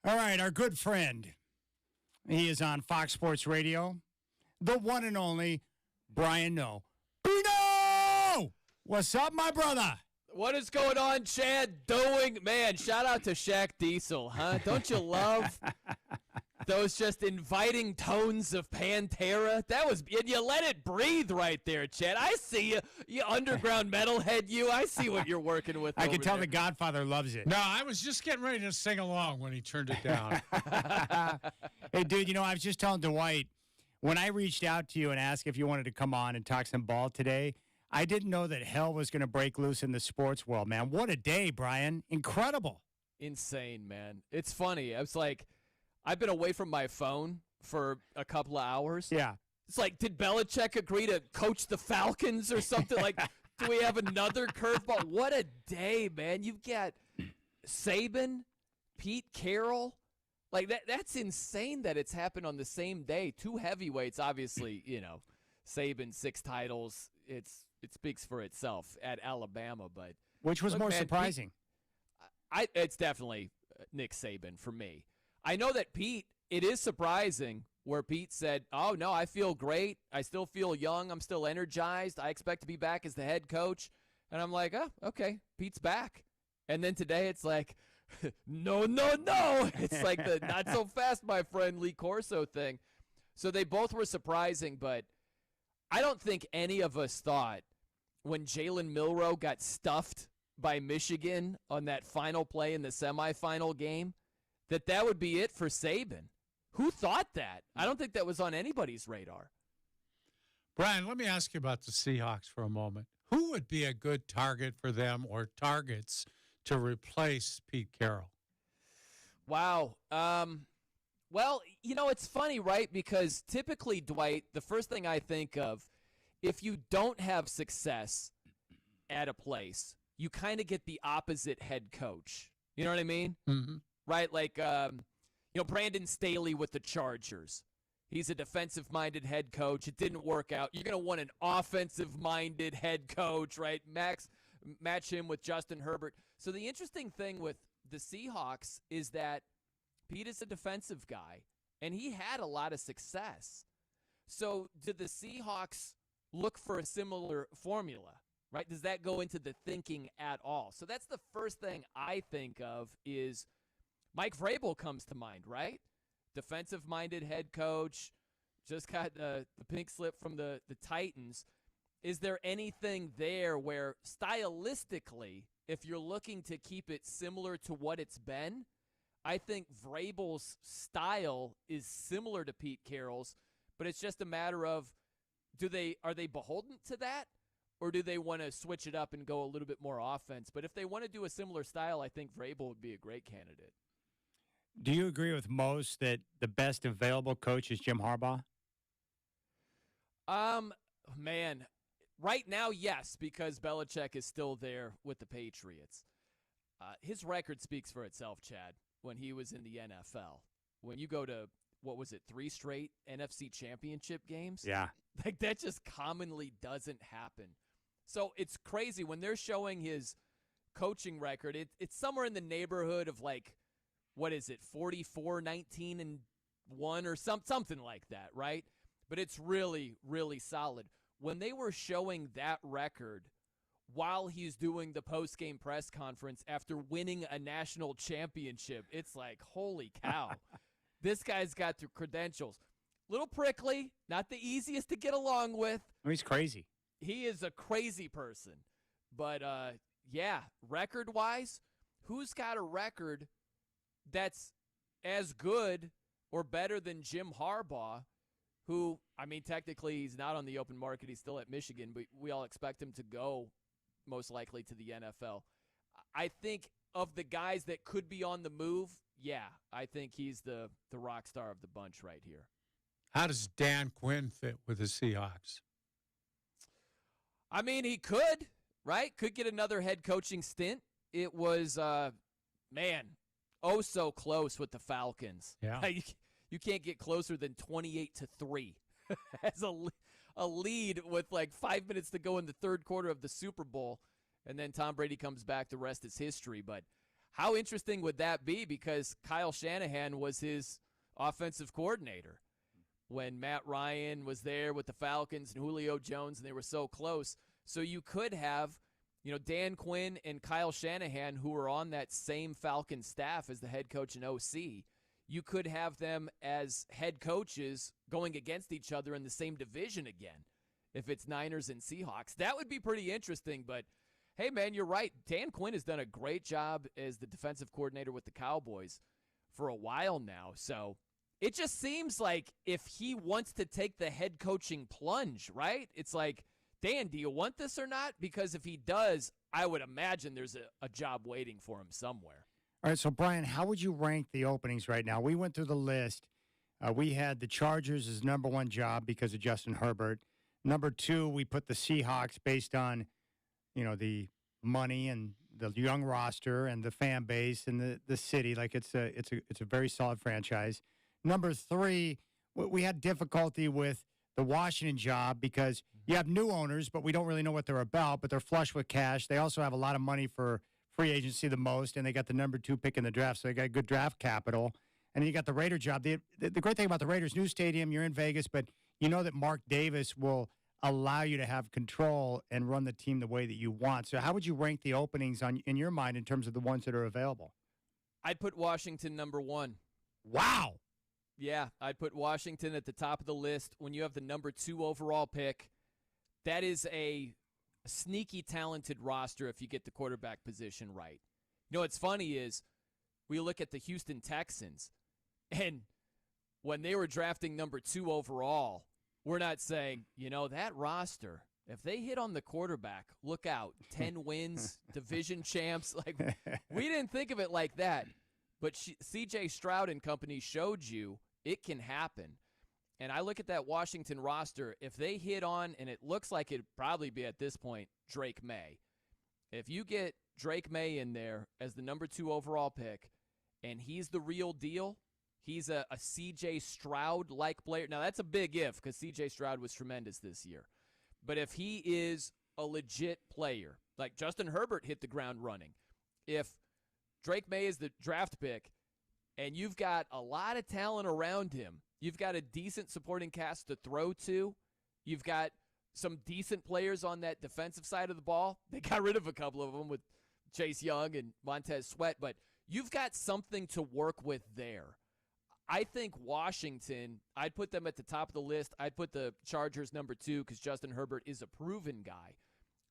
All right, our good friend. He is on Fox Sports Radio. The one and only Brian No. Bino! What's up, my brother? What is going on, Chad Doing? Man, shout out to Shaq Diesel, huh? Don't you love those just inviting tones of Pantera? That was, and you let it breathe right there, Chad. I see you, you underground metalhead. I see what you're working with. I can tell there. the Godfather loves it. No, I was just getting ready to sing along when he turned it down. Hey, dude, I was just telling Dwight, when I reached out to you and asked if you wanted to come on and talk some ball today, I didn't know that hell was going to break loose in the sports world, man. What a day, Brian. Incredible. Insane, man. It's funny. I was like, I've been away from my phone for a couple of hours. Yeah. It's like, did Belichick agree to coach the Falcons or something? Like, do we have another curveball? What a day, man. You've got Saban, Pete Carroll. Like, that's insane that it's happened on the same day. Two heavyweights, obviously, Saban, 6 titles. It speaks for itself at Alabama. But which was more surprising? It's definitely Nick Saban for me. I know that Pete, it is surprising where Pete said, oh, no, I feel great. I still feel young. I'm still energized. I expect to be back as the head coach. And I'm like, oh, okay, Pete's back. And then today it's like, no. It's like the not so fast, my friend, Lee Corso thing. So they both were surprising, but I don't think any of us thought when Jalen Milroe got stuffed by Michigan on that final play in the semifinal game that would be it for Saban. Who thought that? I don't think that was on anybody's radar. Brian, let me ask you about the Seahawks for a moment. Who would be a good target for them or targets to replace Pete Carroll? Wow. Well, it's funny, right? Because typically, Dwight, the first thing I think of, if you don't have success at a place, you kind of get the opposite head coach. You know what I mean? Mm-hmm. Right? Like, Brandon Staley with the Chargers. He's a defensive-minded head coach. It didn't work out. You're going to want an offensive-minded head coach, right? Match him with Justin Herbert. So the interesting thing with the Seahawks is that Pete is a defensive guy, and he had a lot of success. So did the Seahawks look for a similar formula, right? Does that go into the thinking at all? So that's the first thing I think of is Mike Vrabel comes to mind, right? Defensive-minded head coach, just got the pink slip from the Titans. Is there anything there where stylistically, if you're looking to keep it similar to what it's been, I think Vrabel's style is similar to Pete Carroll's, but it's just a matter of are they beholden to that, or do they want to switch it up and go a little bit more offense? But if they want to do a similar style, I think Vrabel would be a great candidate. Do you agree with most that the best available coach is Jim Harbaugh? Man, right now, yes, because Belichick is still there with the Patriots. His record speaks for itself, Chad, when he was in the NFL. When you go to, 3 straight NFC championship games? Yeah. Like, that just commonly doesn't happen. So it's crazy. When they're showing his coaching record, it's somewhere in the neighborhood of, 44-19-1 or something like that, right? But it's really, really solid. When they were showing that record while he's doing the post-game press conference after winning a national championship, it's like, holy cow. This guy's got the credentials. Little prickly, not the easiest to get along with. He's crazy. He is a crazy person. But, record-wise, who's got a record that's as good or better than Jim Harbaugh, who, technically he's not on the open market. He's still at Michigan, but we all expect him to go most likely to the NFL. I think of the guys that could be on the move, I think he's the rock star of the bunch right here. How does Dan Quinn fit with the Seahawks? He could, right? Could get another head coaching stint. It was, so close with the Falcons. Yeah. You can't get closer than 28-3 as a lead with 5 minutes to go in the third quarter of the Super Bowl, and then Tom Brady comes back. The rest is history. But how interesting would that be? Because Kyle Shanahan was his offensive coordinator when Matt Ryan was there with the Falcons and Julio Jones, and they were so close. So you could have, Dan Quinn and Kyle Shanahan, who were on that same Falcon staff as the head coach and OC. You could have them as head coaches going against each other in the same division again if it's Niners and Seahawks. That would be pretty interesting, but hey, man, you're right. Dan Quinn has done a great job as the defensive coordinator with the Cowboys for a while now. So it just seems like if he wants to take the head coaching plunge, right? It's like, Dan, do you want this or not? Because if he does, I would imagine there's a job waiting for him somewhere. All right, so Brian, how would you rank the openings right now? We went through the list. We had the Chargers as number one job because of Justin Herbert. Number two, we put the Seahawks based on, the money and the young roster and the fan base and the city. Like it's a very solid franchise. Number three, we had difficulty with the Washington job because you have new owners, but we don't really know what they're about, but they're flush with cash. They also have a lot of money for free agency the most, and they got the number 2 pick in the draft, so they got good draft capital. And then you got the Raider job. The great thing about the Raiders, new stadium, you're in Vegas, but you know that Mark Davis will allow you to have control and run the team the way that you want. So how would you rank the openings in your mind in terms of the ones that are available? I'd put Washington number 1. Wow. Yeah, I'd put Washington at the top of the list. When you have the number 2 overall pick, that is a sneaky talented roster if you get the quarterback position right. What's funny is we look at the Houston Texans, and when they were drafting number 2 overall, we're not saying, that roster, if they hit on the quarterback, look out, 10 wins, division champs. We didn't think of it like that. But C.J. Stroud and company showed you it can happen. And I look at that Washington roster. If they hit on, and it looks like it'd probably be at this point, Drake May. If you get Drake May in there as the number 2 overall pick, and he's the real deal, he's a C.J. Stroud-like player. Now, that's a big if because C.J. Stroud was tremendous this year. But if he is a legit player, like Justin Herbert hit the ground running, if Drake May is the draft pick and you've got a lot of talent around him, you've got a decent supporting cast to throw to, you've got some decent players on that defensive side of the ball. They got rid of a couple of them with Chase Young and Montez Sweat, but you've got something to work with there. I think Washington, I'd put them at the top of the list. I'd put the Chargers number 2 because Justin Herbert is a proven guy.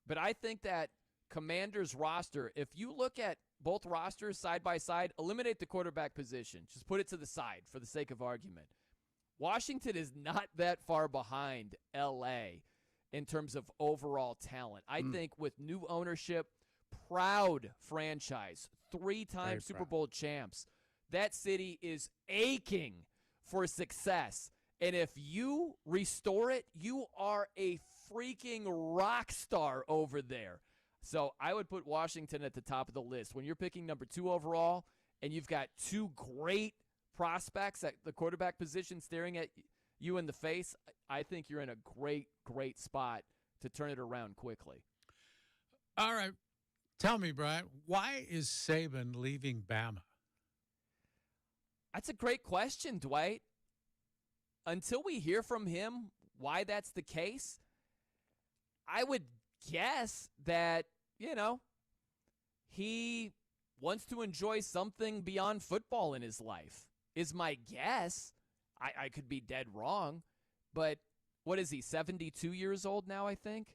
But I think that Commanders roster, if you look at both rosters side by side, eliminate the quarterback position. Just put it to the side for the sake of argument. Washington is not that far behind L.A. in terms of overall talent. I think with new ownership, proud franchise, 3-time Super Bowl champs, that city is aching for success. And if you restore it, you are a freaking rock star over there. So I would put Washington at the top of the list. When you're picking number 2 overall and you've got 2 great prospects at the quarterback position staring at you in the face, I think you're in a great, great spot to turn it around quickly. All right. Tell me, Brian, why is Saban leaving Bama? That's a great question, Dwight. Until we hear from him why that's the case, I would guess that, he wants to enjoy something beyond football in his life, is my guess. I could be dead wrong, but what is he, 72 years old now, I think?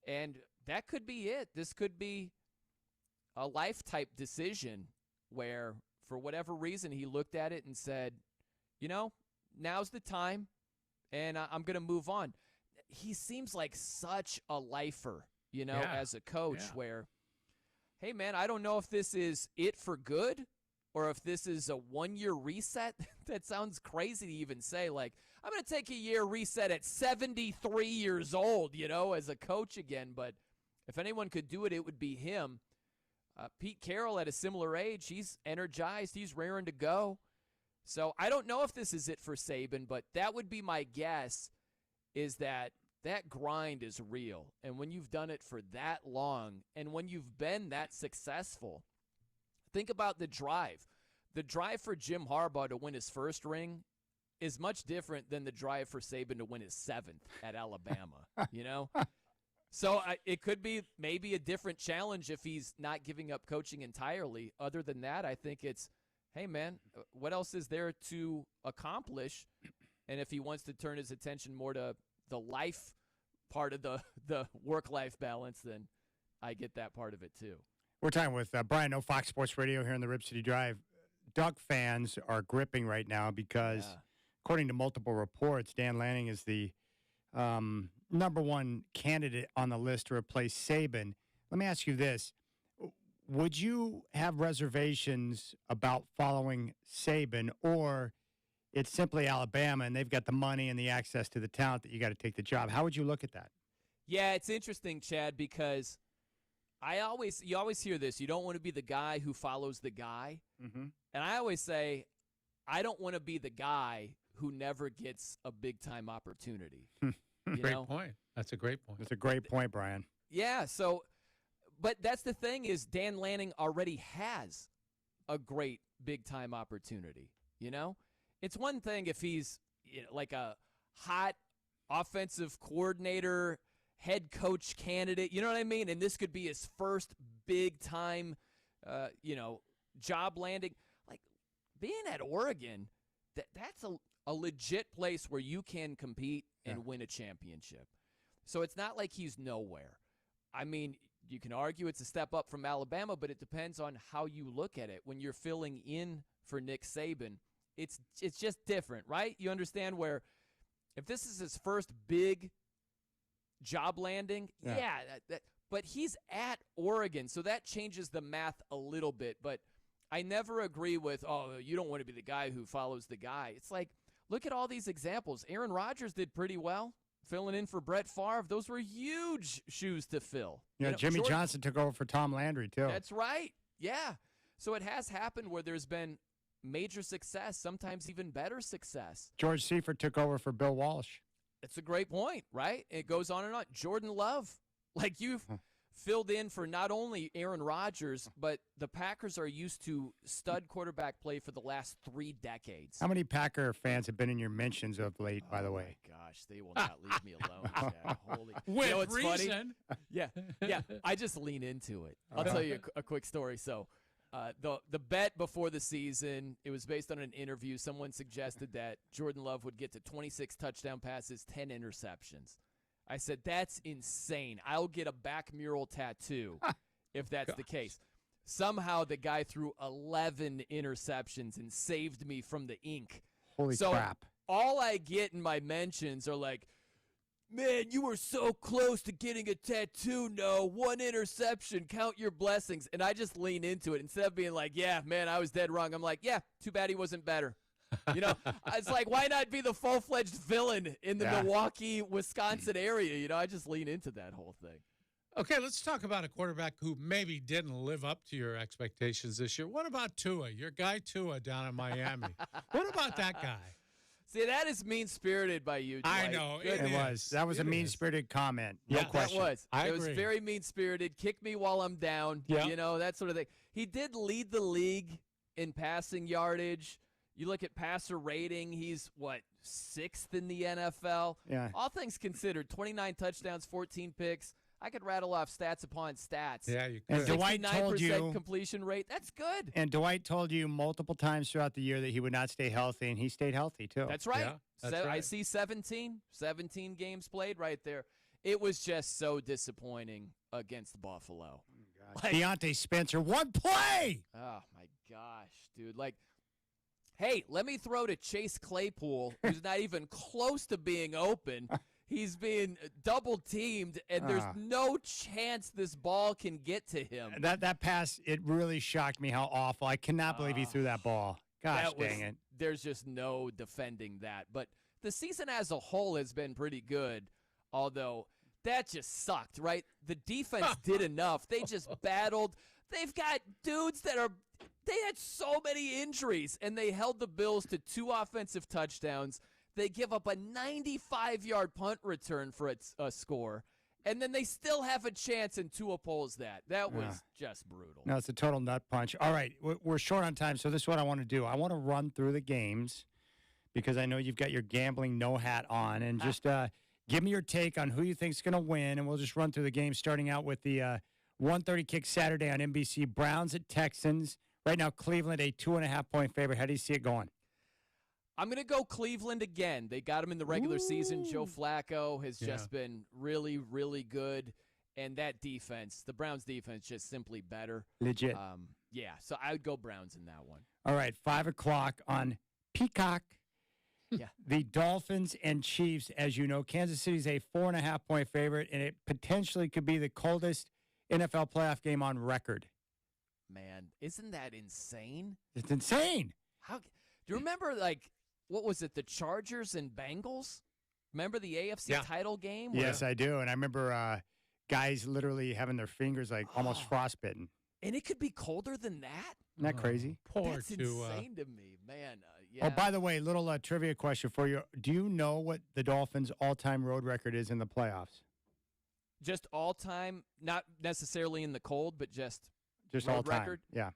And that could be it. This could be a life-type decision where, for whatever reason, he looked at it and said, now's the time, and I'm going to move on. He seems like such a lifer, as a coach where, hey, man, I don't know if this is it for good or if this is a 1-year reset. That sounds crazy to even say. Like, I'm going to take a year reset at 73 years old, as a coach again. But if anyone could do it, it would be him. Pete Carroll at a similar age, he's energized. He's raring to go. So I don't know if this is it for Saban, but that would be my guess, is that grind is real. And when you've done it for that long and when you've been that successful, think about the drive. The drive for Jim Harbaugh to win his first ring is much different than the drive for Saban to win his 7th at Alabama, So it could be maybe a different challenge if he's not giving up coaching entirely. Other than that, I think it's, hey, man, what else is there to accomplish? And if he wants to turn his attention more to the life part of the work-life balance, then I get that part of it too. We're talking with Brian O, Fox Sports Radio here on the Rip City Drive. Duck fans are gripping right now because, according to multiple reports, Dan Lanning is the number 1 candidate on the list to replace Saban. Let me ask you this. Would you have reservations about following Saban, or it's simply Alabama and they've got the money and the access to the talent that you got to take the job? How would you look at that? Yeah, it's interesting, Chad, because you always hear this. You don't want to be the guy who follows the guy. Mm-hmm. And I always say, I don't want to be the guy who never gets a big-time opportunity. Great point. That's a great point. That's a great point, Brian. Yeah, so, but that's the thing is Dan Lanning already has a great big-time opportunity, It's one thing if he's like a hot offensive coordinator, head coach candidate, you know what I mean? And this could be his first big-time, job landing. Like, being at Oregon, that's a legit place where you can compete and win a championship. So it's not like he's nowhere. I mean, you can argue it's a step up from Alabama, but it depends on how you look at it. When you're filling in for Nick Saban, it's just different, right? You understand where if this is his first big job landing, but he's at Oregon, so that changes the math a little bit. But I never agree with, oh, you don't want to be the guy who follows the guy. It's like, look at all these examples. Aaron Rodgers did pretty well, filling in for Brett Favre. Those were huge shoes to fill. Yeah, Jimmy Johnson took over for Tom Landry, too. That's right. Yeah. So it has happened where there's been major success, sometimes even better success. George Seifert took over for Bill Walsh. It's a great point, right? It goes on and on. Jordan Love, like you've filled in for not only Aaron Rodgers, but the Packers are used to stud quarterback play for the last 3 decades. How many Packer fans have been in your mentions of late, by the way? Oh, my gosh, they will not leave me alone. Chad. Holy. With reason. Funny? Yeah, I just lean into it. I'll tell you a quick story. So the bet before the season, it was based on an interview. Someone suggested that Jordan Love would get to 26 touchdown passes, 10 interceptions. I said, that's insane. I'll get a back mural tattoo if that's the case. Somehow the guy threw 11 interceptions and saved me from the ink. Holy crap. All I get in my mentions are like, man, you were so close to getting a tattoo. No, 1 interception. Count your blessings. And I just lean into it. Instead of being like, yeah, man, I was dead wrong. I'm like, yeah, too bad he wasn't better. You know, it's like, why not be the full-fledged villain in the Milwaukee, Wisconsin area? You know, I just lean into that whole thing. Okay, let's talk about a quarterback who maybe didn't live up to your expectations this year. What about Tua, your guy Tua down in Miami? What about that guy? See, that is mean-spirited by you, Dwight. I know. It was. That was a mean-spirited comment. No question. That was. I it was agree. very mean-spirited. Kick me while I'm down. Yeah. You know, that sort of thing. He did lead the league in passing yardage. You look at passer rating, he's, 6th in the NFL? Yeah. All things considered, 29 touchdowns, 14 picks. I could rattle off stats upon stats. Yeah, you And could. Dwight told 69% you, completion rate. That's good. and Dwight told you multiple times throughout the year that he would not stay healthy, and he stayed healthy, too. That's right. Yeah, that's right. I see 17 games played right there. It was just so disappointing against Buffalo. Deontay Spencer, 1 play! Oh, my gosh, dude. Like, hey, let me throw to Chase Claypool, who's not even close to being open. He's being double-teamed, and there's no chance this ball can get to him. That pass, it really shocked me how awful. I cannot believe he threw that ball. Gosh, dang it. There's just no defending that. But the season as a whole has been pretty good, although that just sucked, right? The defense did enough. They just battled. They've got dudes that are – they had so many injuries, and they held the Bills to 2 offensive touchdowns. They give up a 95-yard punt return for a score, and then they still have a chance, and Tua pulls that. That was just brutal. No, it's a total nut punch. All right, we're short on time, so this is what I want to do. I want to run through the games because I know you've got your gambling no-hat on, and just give me your take on who you think is going to win, and we'll just run through the games, starting out with the 1:30 kick Saturday on NBC. Browns at Texans. Right now, Cleveland, a 2.5-point favorite. How do you see it going? I'm going to go Cleveland again. They got him in the regular season. Joe Flacco has just been really, really good. And that defense, the Browns defense, just simply better. Legit. So I would go Browns in that one. All right, 5 o'clock on Peacock. Yeah. The Dolphins and Chiefs, as you know, Kansas City's a 4.5-point favorite, and it potentially could be the coldest NFL playoff game on record. Man, isn't that insane? It's insane. How do you remember, what was it, the Chargers and Bengals? Remember the AFC title game? Yes, I do. And I remember guys literally having their fingers almost frostbitten. And it could be colder than that? Isn't that crazy? That's insane to me, man. Oh, by the way, little trivia question for you. Do you know what the Dolphins' all-time road record is in the playoffs? Just all-time, not necessarily in the cold, but just all-time record? Yeah.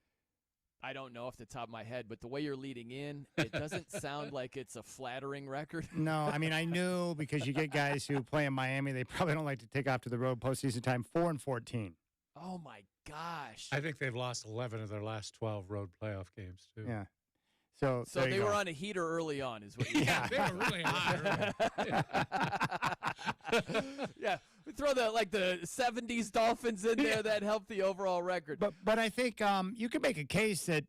I don't know off the top of my head, but the way you're leading in, it doesn't sound like it's a flattering record. No, I mean, I knew because you get guys who play in Miami, they probably don't like to take off to the road postseason time. 4-14. Oh, my gosh. I think they've lost 11 of their last 12 road playoff games, too. Yeah. So they were on a heater early on is what you're saying. They were really hot early. Yeah. We throw the 70s Dolphins in there. That helped the overall record. But I think you can make a case that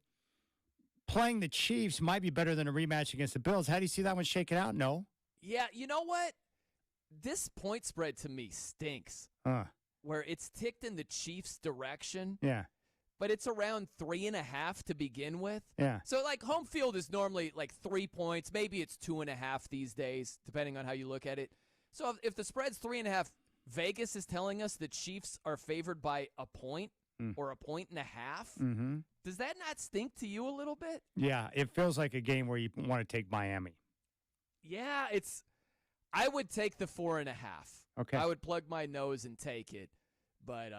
playing the Chiefs might be better than a rematch against the Bills. How do you see that one shaking out? No? Yeah, you know what? This point spread to me stinks. Where it's ticked in the Chiefs' direction. Yeah. but it's around 3.5 to begin with. Yeah. So, like, home field is normally like 3 points. Maybe it's 2.5 these days, depending on how you look at it. So if the spread's 3.5, Vegas is telling us the Chiefs are favored by a point or a 1.5. Mm-hmm. Does that not stink to you a little bit? Yeah, it feels like a game where you want to take Miami. Yeah, I would take the 4.5. Okay. I would plug my nose and take it. But,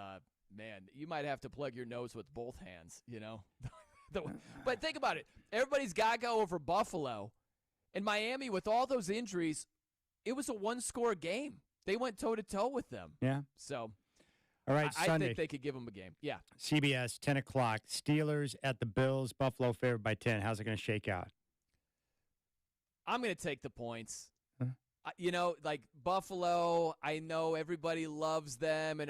man, you might have to plug your nose with both hands, you know? But think about it. Everybody's gaga over Buffalo. And Miami, with all those injuries, it was a one-score game. They went toe-to-toe with them. Yeah. So, all right, I Sunday. think they could give them a game. Yeah. CBS, 10 o'clock. Steelers at the Bills. Buffalo favored by 10. How's it going to shake out? I'm going to take the points. Huh? You know, like Buffalo, I know everybody loves them. And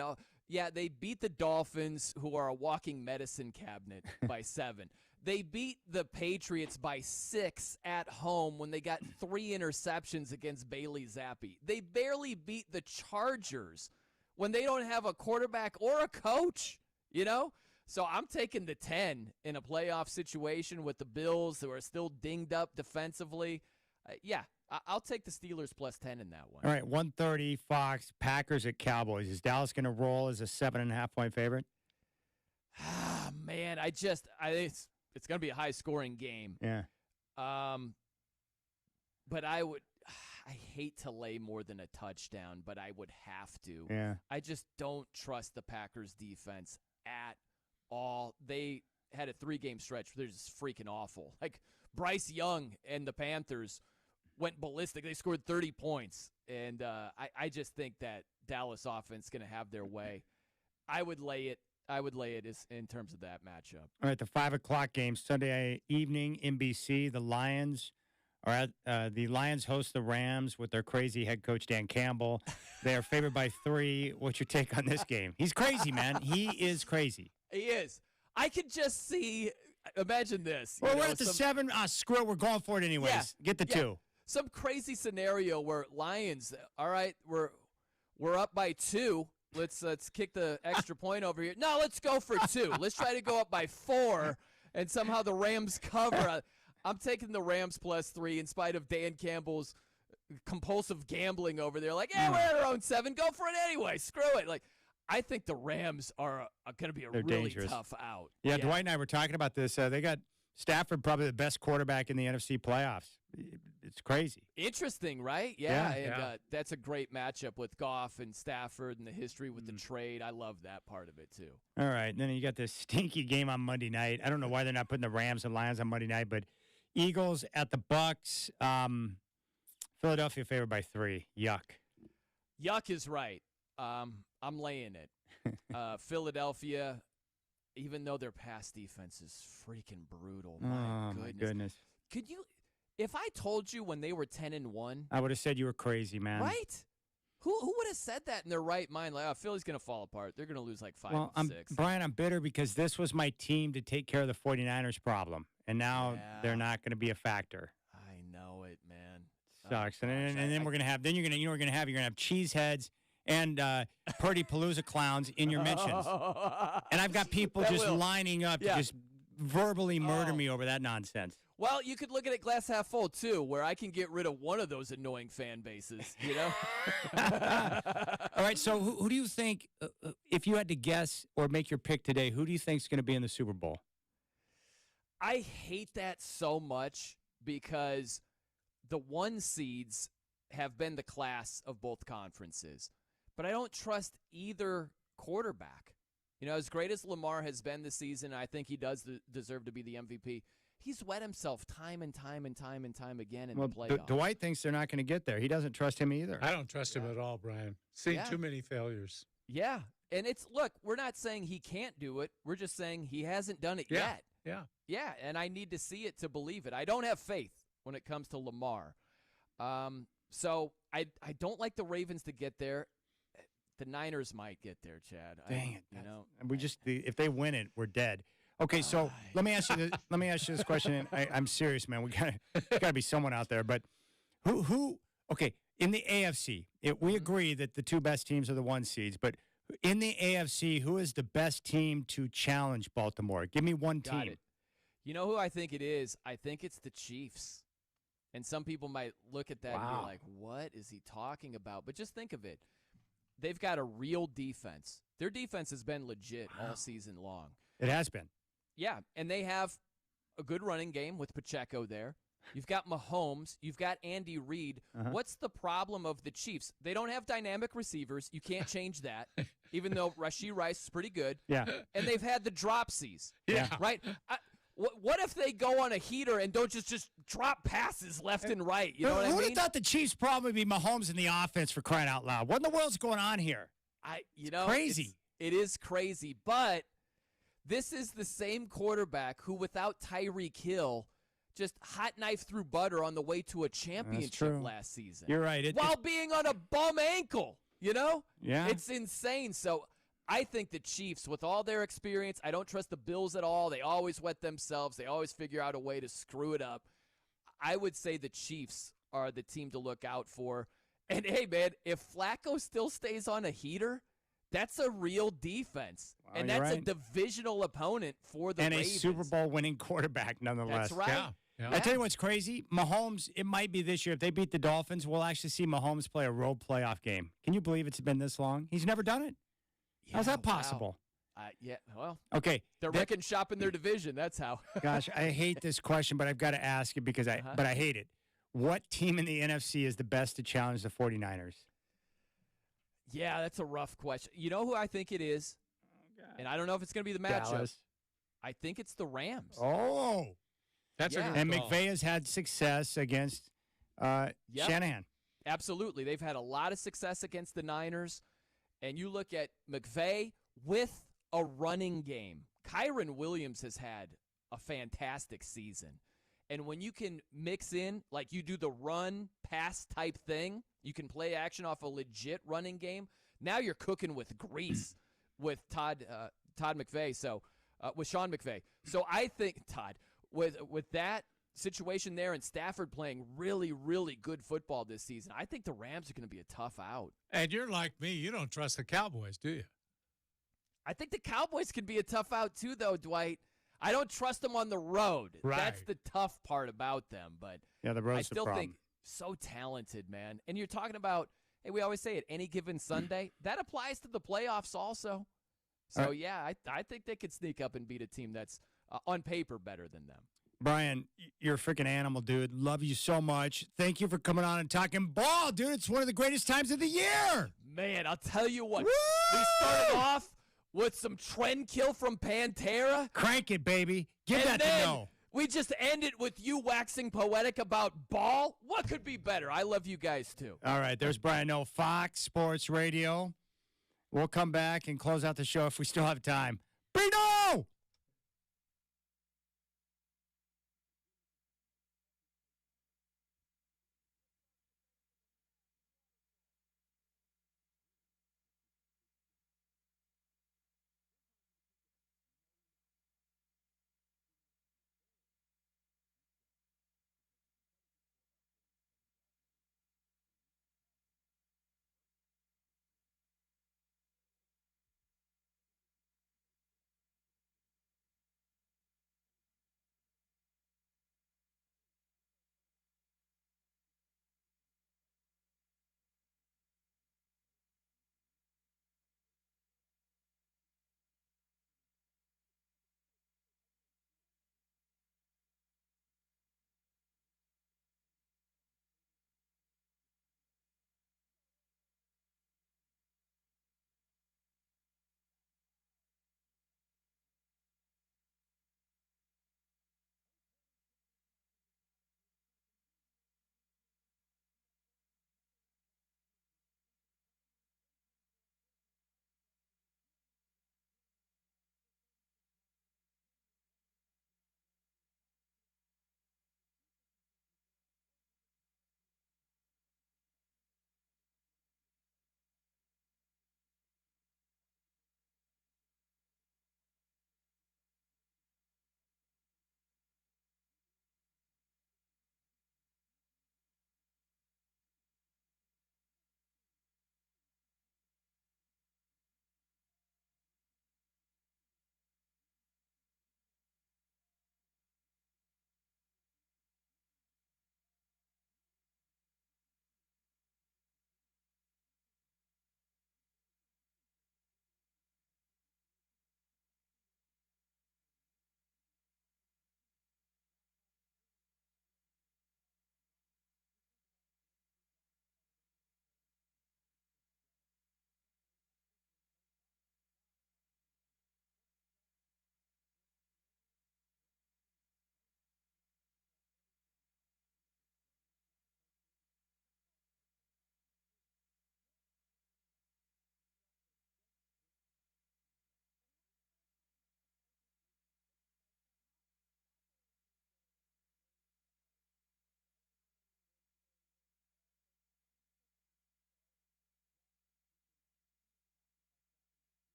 yeah, they beat the Dolphins, who are a walking medicine cabinet, by 7. They beat the Patriots by 6 at home when they got 3 interceptions against Bailey Zappi. They barely beat the Chargers when they don't have a quarterback or a coach, you know? So I'm taking the 10 in a playoff situation with the Bills, who are still dinged up defensively. Yeah, I'll take the Steelers plus 10 in that one. All right, 1:30, Fox, Packers at Cowboys. Is Dallas going to roll as a 7.5-point favorite? Ah, man, it's going to be a high-scoring game. Yeah. But I hate to lay more than a touchdown, but I would have to. Yeah. I just don't trust the Packers defense at all. They had a 3-game stretch where they're just freaking awful. Like Bryce Young and the Panthers went ballistic. They scored 30 points. And I just think that Dallas offense is going to have their way. I would lay it in terms of that matchup. All right, the 5 o'clock game, Sunday evening, NBC. The Lions host the Rams with their crazy head coach, Dan Campbell. They are favored by 3. What's your take on this game? He's crazy, man. He is crazy. He is. I could just see, imagine this. Well, we're at the 7. Screw it, we're going for it anyways. Yeah, Get the 2. Some crazy scenario where Lions, all right, we're up by 2. Let's kick the extra point over here. No, let's go for 2. Let's try to go up by 4, and somehow the Rams cover. I'm taking the Rams plus 3 in spite of Dan Campbell's compulsive gambling over there. Like, we're at our own 7. Go for it anyway. Screw it. Like, I think the Rams are going to be a really dangerous. tough out. Yeah, Dwight and I were talking about this. They got Stafford, probably the best quarterback in the NFC playoffs. It's crazy. Interesting, right? Yeah, Yeah. and that's a great matchup with Goff and Stafford and the history with the trade. I love that part of it, too. All right, and then you got this stinky game on Monday night. I don't know why they're not putting the Rams and Lions on Monday night, but Eagles at the Bucks. Philadelphia favored by 3. Yuck. Yuck is right. I'm laying it. Philadelphia, even though their pass defense is freaking brutal. My goodness. Could you, if I told you when they were 10-1, I would have said you were crazy, man. right? Who would have said that in their right mind? Like, Philly's going to fall apart. They're going to lose like 5 and 6. Brian, I'm bitter because this was my team to take care of the 49ers problem, and now they're not going to be a factor. I know it, man. Sucks. And then we're going to have, you're going to have cheeseheads and Purdy Palooza clowns in your mentions. And I've got people lining up to just verbally murder me over that nonsense. Well, you could look at it glass half full, too, where I can get rid of one of those annoying fan bases, you know? All right, so who do you think, if you had to guess or make your pick today, who do you think is going to be in the Super Bowl? I hate that so much because the 1 seeds have been the class of both conferences. But I don't trust either quarterback. You know, as great as Lamar has been this season, I think he does deserve to be the MVP. He's wet himself time and time again in the playoffs. Dwight thinks they're not going to get there. He doesn't trust him either. I don't trust him at all, Brian. Seen too many failures. Yeah. And look, we're not saying he can't do it. We're just saying he hasn't done it yet. Yeah. Yeah, and I need to see it to believe it. I don't have faith when it comes to Lamar. So I don't like the Ravens to get there. The Niners might get there, Chad. Dang it! You know, if they win it, we're dead. Okay, so let me ask you this question. And I'm serious, man. We gotta be someone out there. But who? Okay, in the AFC, we agree that the 2 best teams are the 1 seeds. But In the AFC, who is the best team to challenge Baltimore? Give me one team. Got it. You know who I think it is? I think it's the Chiefs. And some people might look at that and be like, what is he talking about? But just think of it. They've got a real defense. Their defense has been legit all season long. It has been. Yeah, and they have a good running game with Pacheco there. You've got Mahomes. You've got Andy Reid. What's the problem of the Chiefs? They don't have dynamic receivers. You can't change that, even though Rashee Rice is pretty good. Yeah. And they've had the dropsies. Yeah. Right? What if they go on a heater and don't just drop passes left and right? You know what I mean? Who would have thought the Chiefs probably be Mahomes in the offense, for crying out loud? What in the world's going on here? Crazy. It is crazy, but this is the same quarterback who, without Tyreek Hill, just hot knife through butter on the way to a championship last season. You're right. While being on a bum ankle, you know? Yeah. It's insane. So I think the Chiefs, with all their experience, I don't trust the Bills at all. They always wet themselves. They always figure out a way to screw it up. I would say the Chiefs are the team to look out for. And, hey, man, if Flacco still stays on a heater, that's a real defense. And that's a divisional opponent for the Ravens. And a Super Bowl winning quarterback, nonetheless. That's right. Yeah. I tell you what's crazy. Mahomes, it might be this year. If they beat the Dolphins, we'll actually see Mahomes play a road playoff game. Can you believe it's been this long? He's never done it. How's that possible? Well, okay. They're wrecking shop in their division. That's how. Gosh, I hate this question, but I've got to ask it because I hate it. What team in the NFC is the best to challenge the 49ers? Yeah, that's a rough question. You know who I think it is? And I don't know if it's going to be the matchup. Dallas. I think it's the Rams. Oh. That's a good And call. McVay has had success against Shanahan. Absolutely. They've had a lot of success against the Niners. And you look at McVay with a running game. Kyron Williams has had a fantastic season. And when you can mix in, like you do the run-pass type thing, you can play action off a legit running game. Now you're cooking with grease with Todd McVay. So with Sean McVay. So I think, Todd, with that situation there and Stafford playing really, really good football this season, I think the Rams are going to be a tough out. And you're like me. You don't trust the Cowboys, do you? I think the Cowboys can be a tough out too, though, Dwight. I don't trust them on the road. Right. That's the tough part about them. But Yeah, the road's I still the problem. think so talented, man. And you're talking about, hey, we always say it, any given Sunday. That applies to the playoffs also. So, yeah, I think they could sneak up and beat a team that's on paper better than them. Brian, you're a freaking animal, dude. Love you so much. Thank you for coming on and talking ball, dude. It's one of the greatest times of the year. Man, I'll tell you what. Woo! We started off with some trend kill from Pantera. Crank it, baby. Give And that to then know. we just ended with you waxing poetic about ball. What could be better? I love you guys, too. All right, there's Brian No, Fox Sports Radio. We'll come back and close out the show if we still have time. Brino!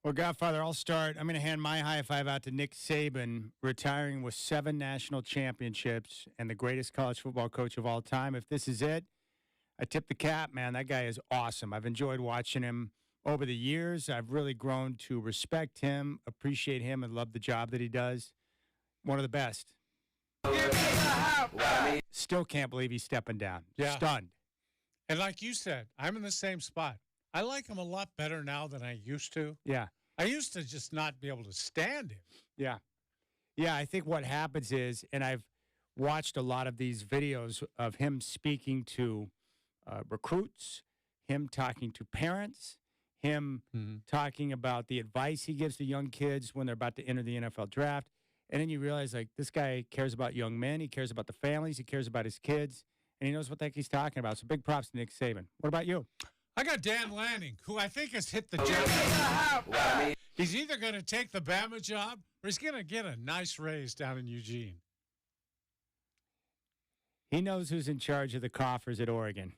Well, Godfather, I'll start. I'm going to hand my high five out to Nick Saban, retiring with 7 national championships and the greatest college football coach of all time. If this is it, I tip the cap, man. That guy is awesome. I've enjoyed watching him over the years. I've really grown to respect him, appreciate him, and love the job that he does. One of the best. Still can't believe he's stepping down. Yeah. Stunned. And like you said, I'm in the same spot. I like him a lot better now than I used to. Yeah. I used to just not be able to stand him. Yeah. Yeah, I think what happens is, and I've watched a lot of these videos of him speaking to recruits, him talking to parents, him talking about the advice he gives to young kids when they're about to enter the NFL draft. And then you realize, like, this guy cares about young men. He cares about the families. He cares about his kids. And he knows what the heck he's talking about. So big props to Nick Saban. What about you? I got Dan Lanning, who I think has hit the jackpot. He's either going to take the Bama job or he's going to get a nice raise down in Eugene. He knows who's in charge of the coffers at Oregon.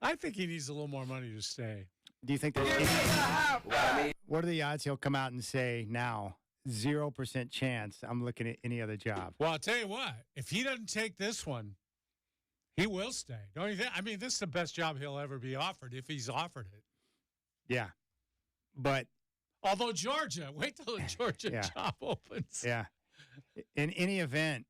I think he needs a little more money to stay. Do you think there's what are the odds he'll come out and say now, 0% chance I'm looking at any other job? Well, I'll tell you what. If he doesn't take this one, he will stay. Don't you think? I mean, this is the best job he'll ever be offered if he's offered it. Yeah. But although Georgia, wait till the Georgia job opens. Yeah. In any event,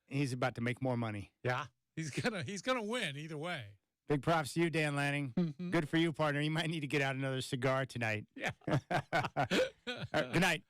he's about to make more money. Yeah. He's gonna win either way. Big props to you, Dan Lanning. Good for you, partner. You might need to get out another cigar tonight. Yeah. All right, good night.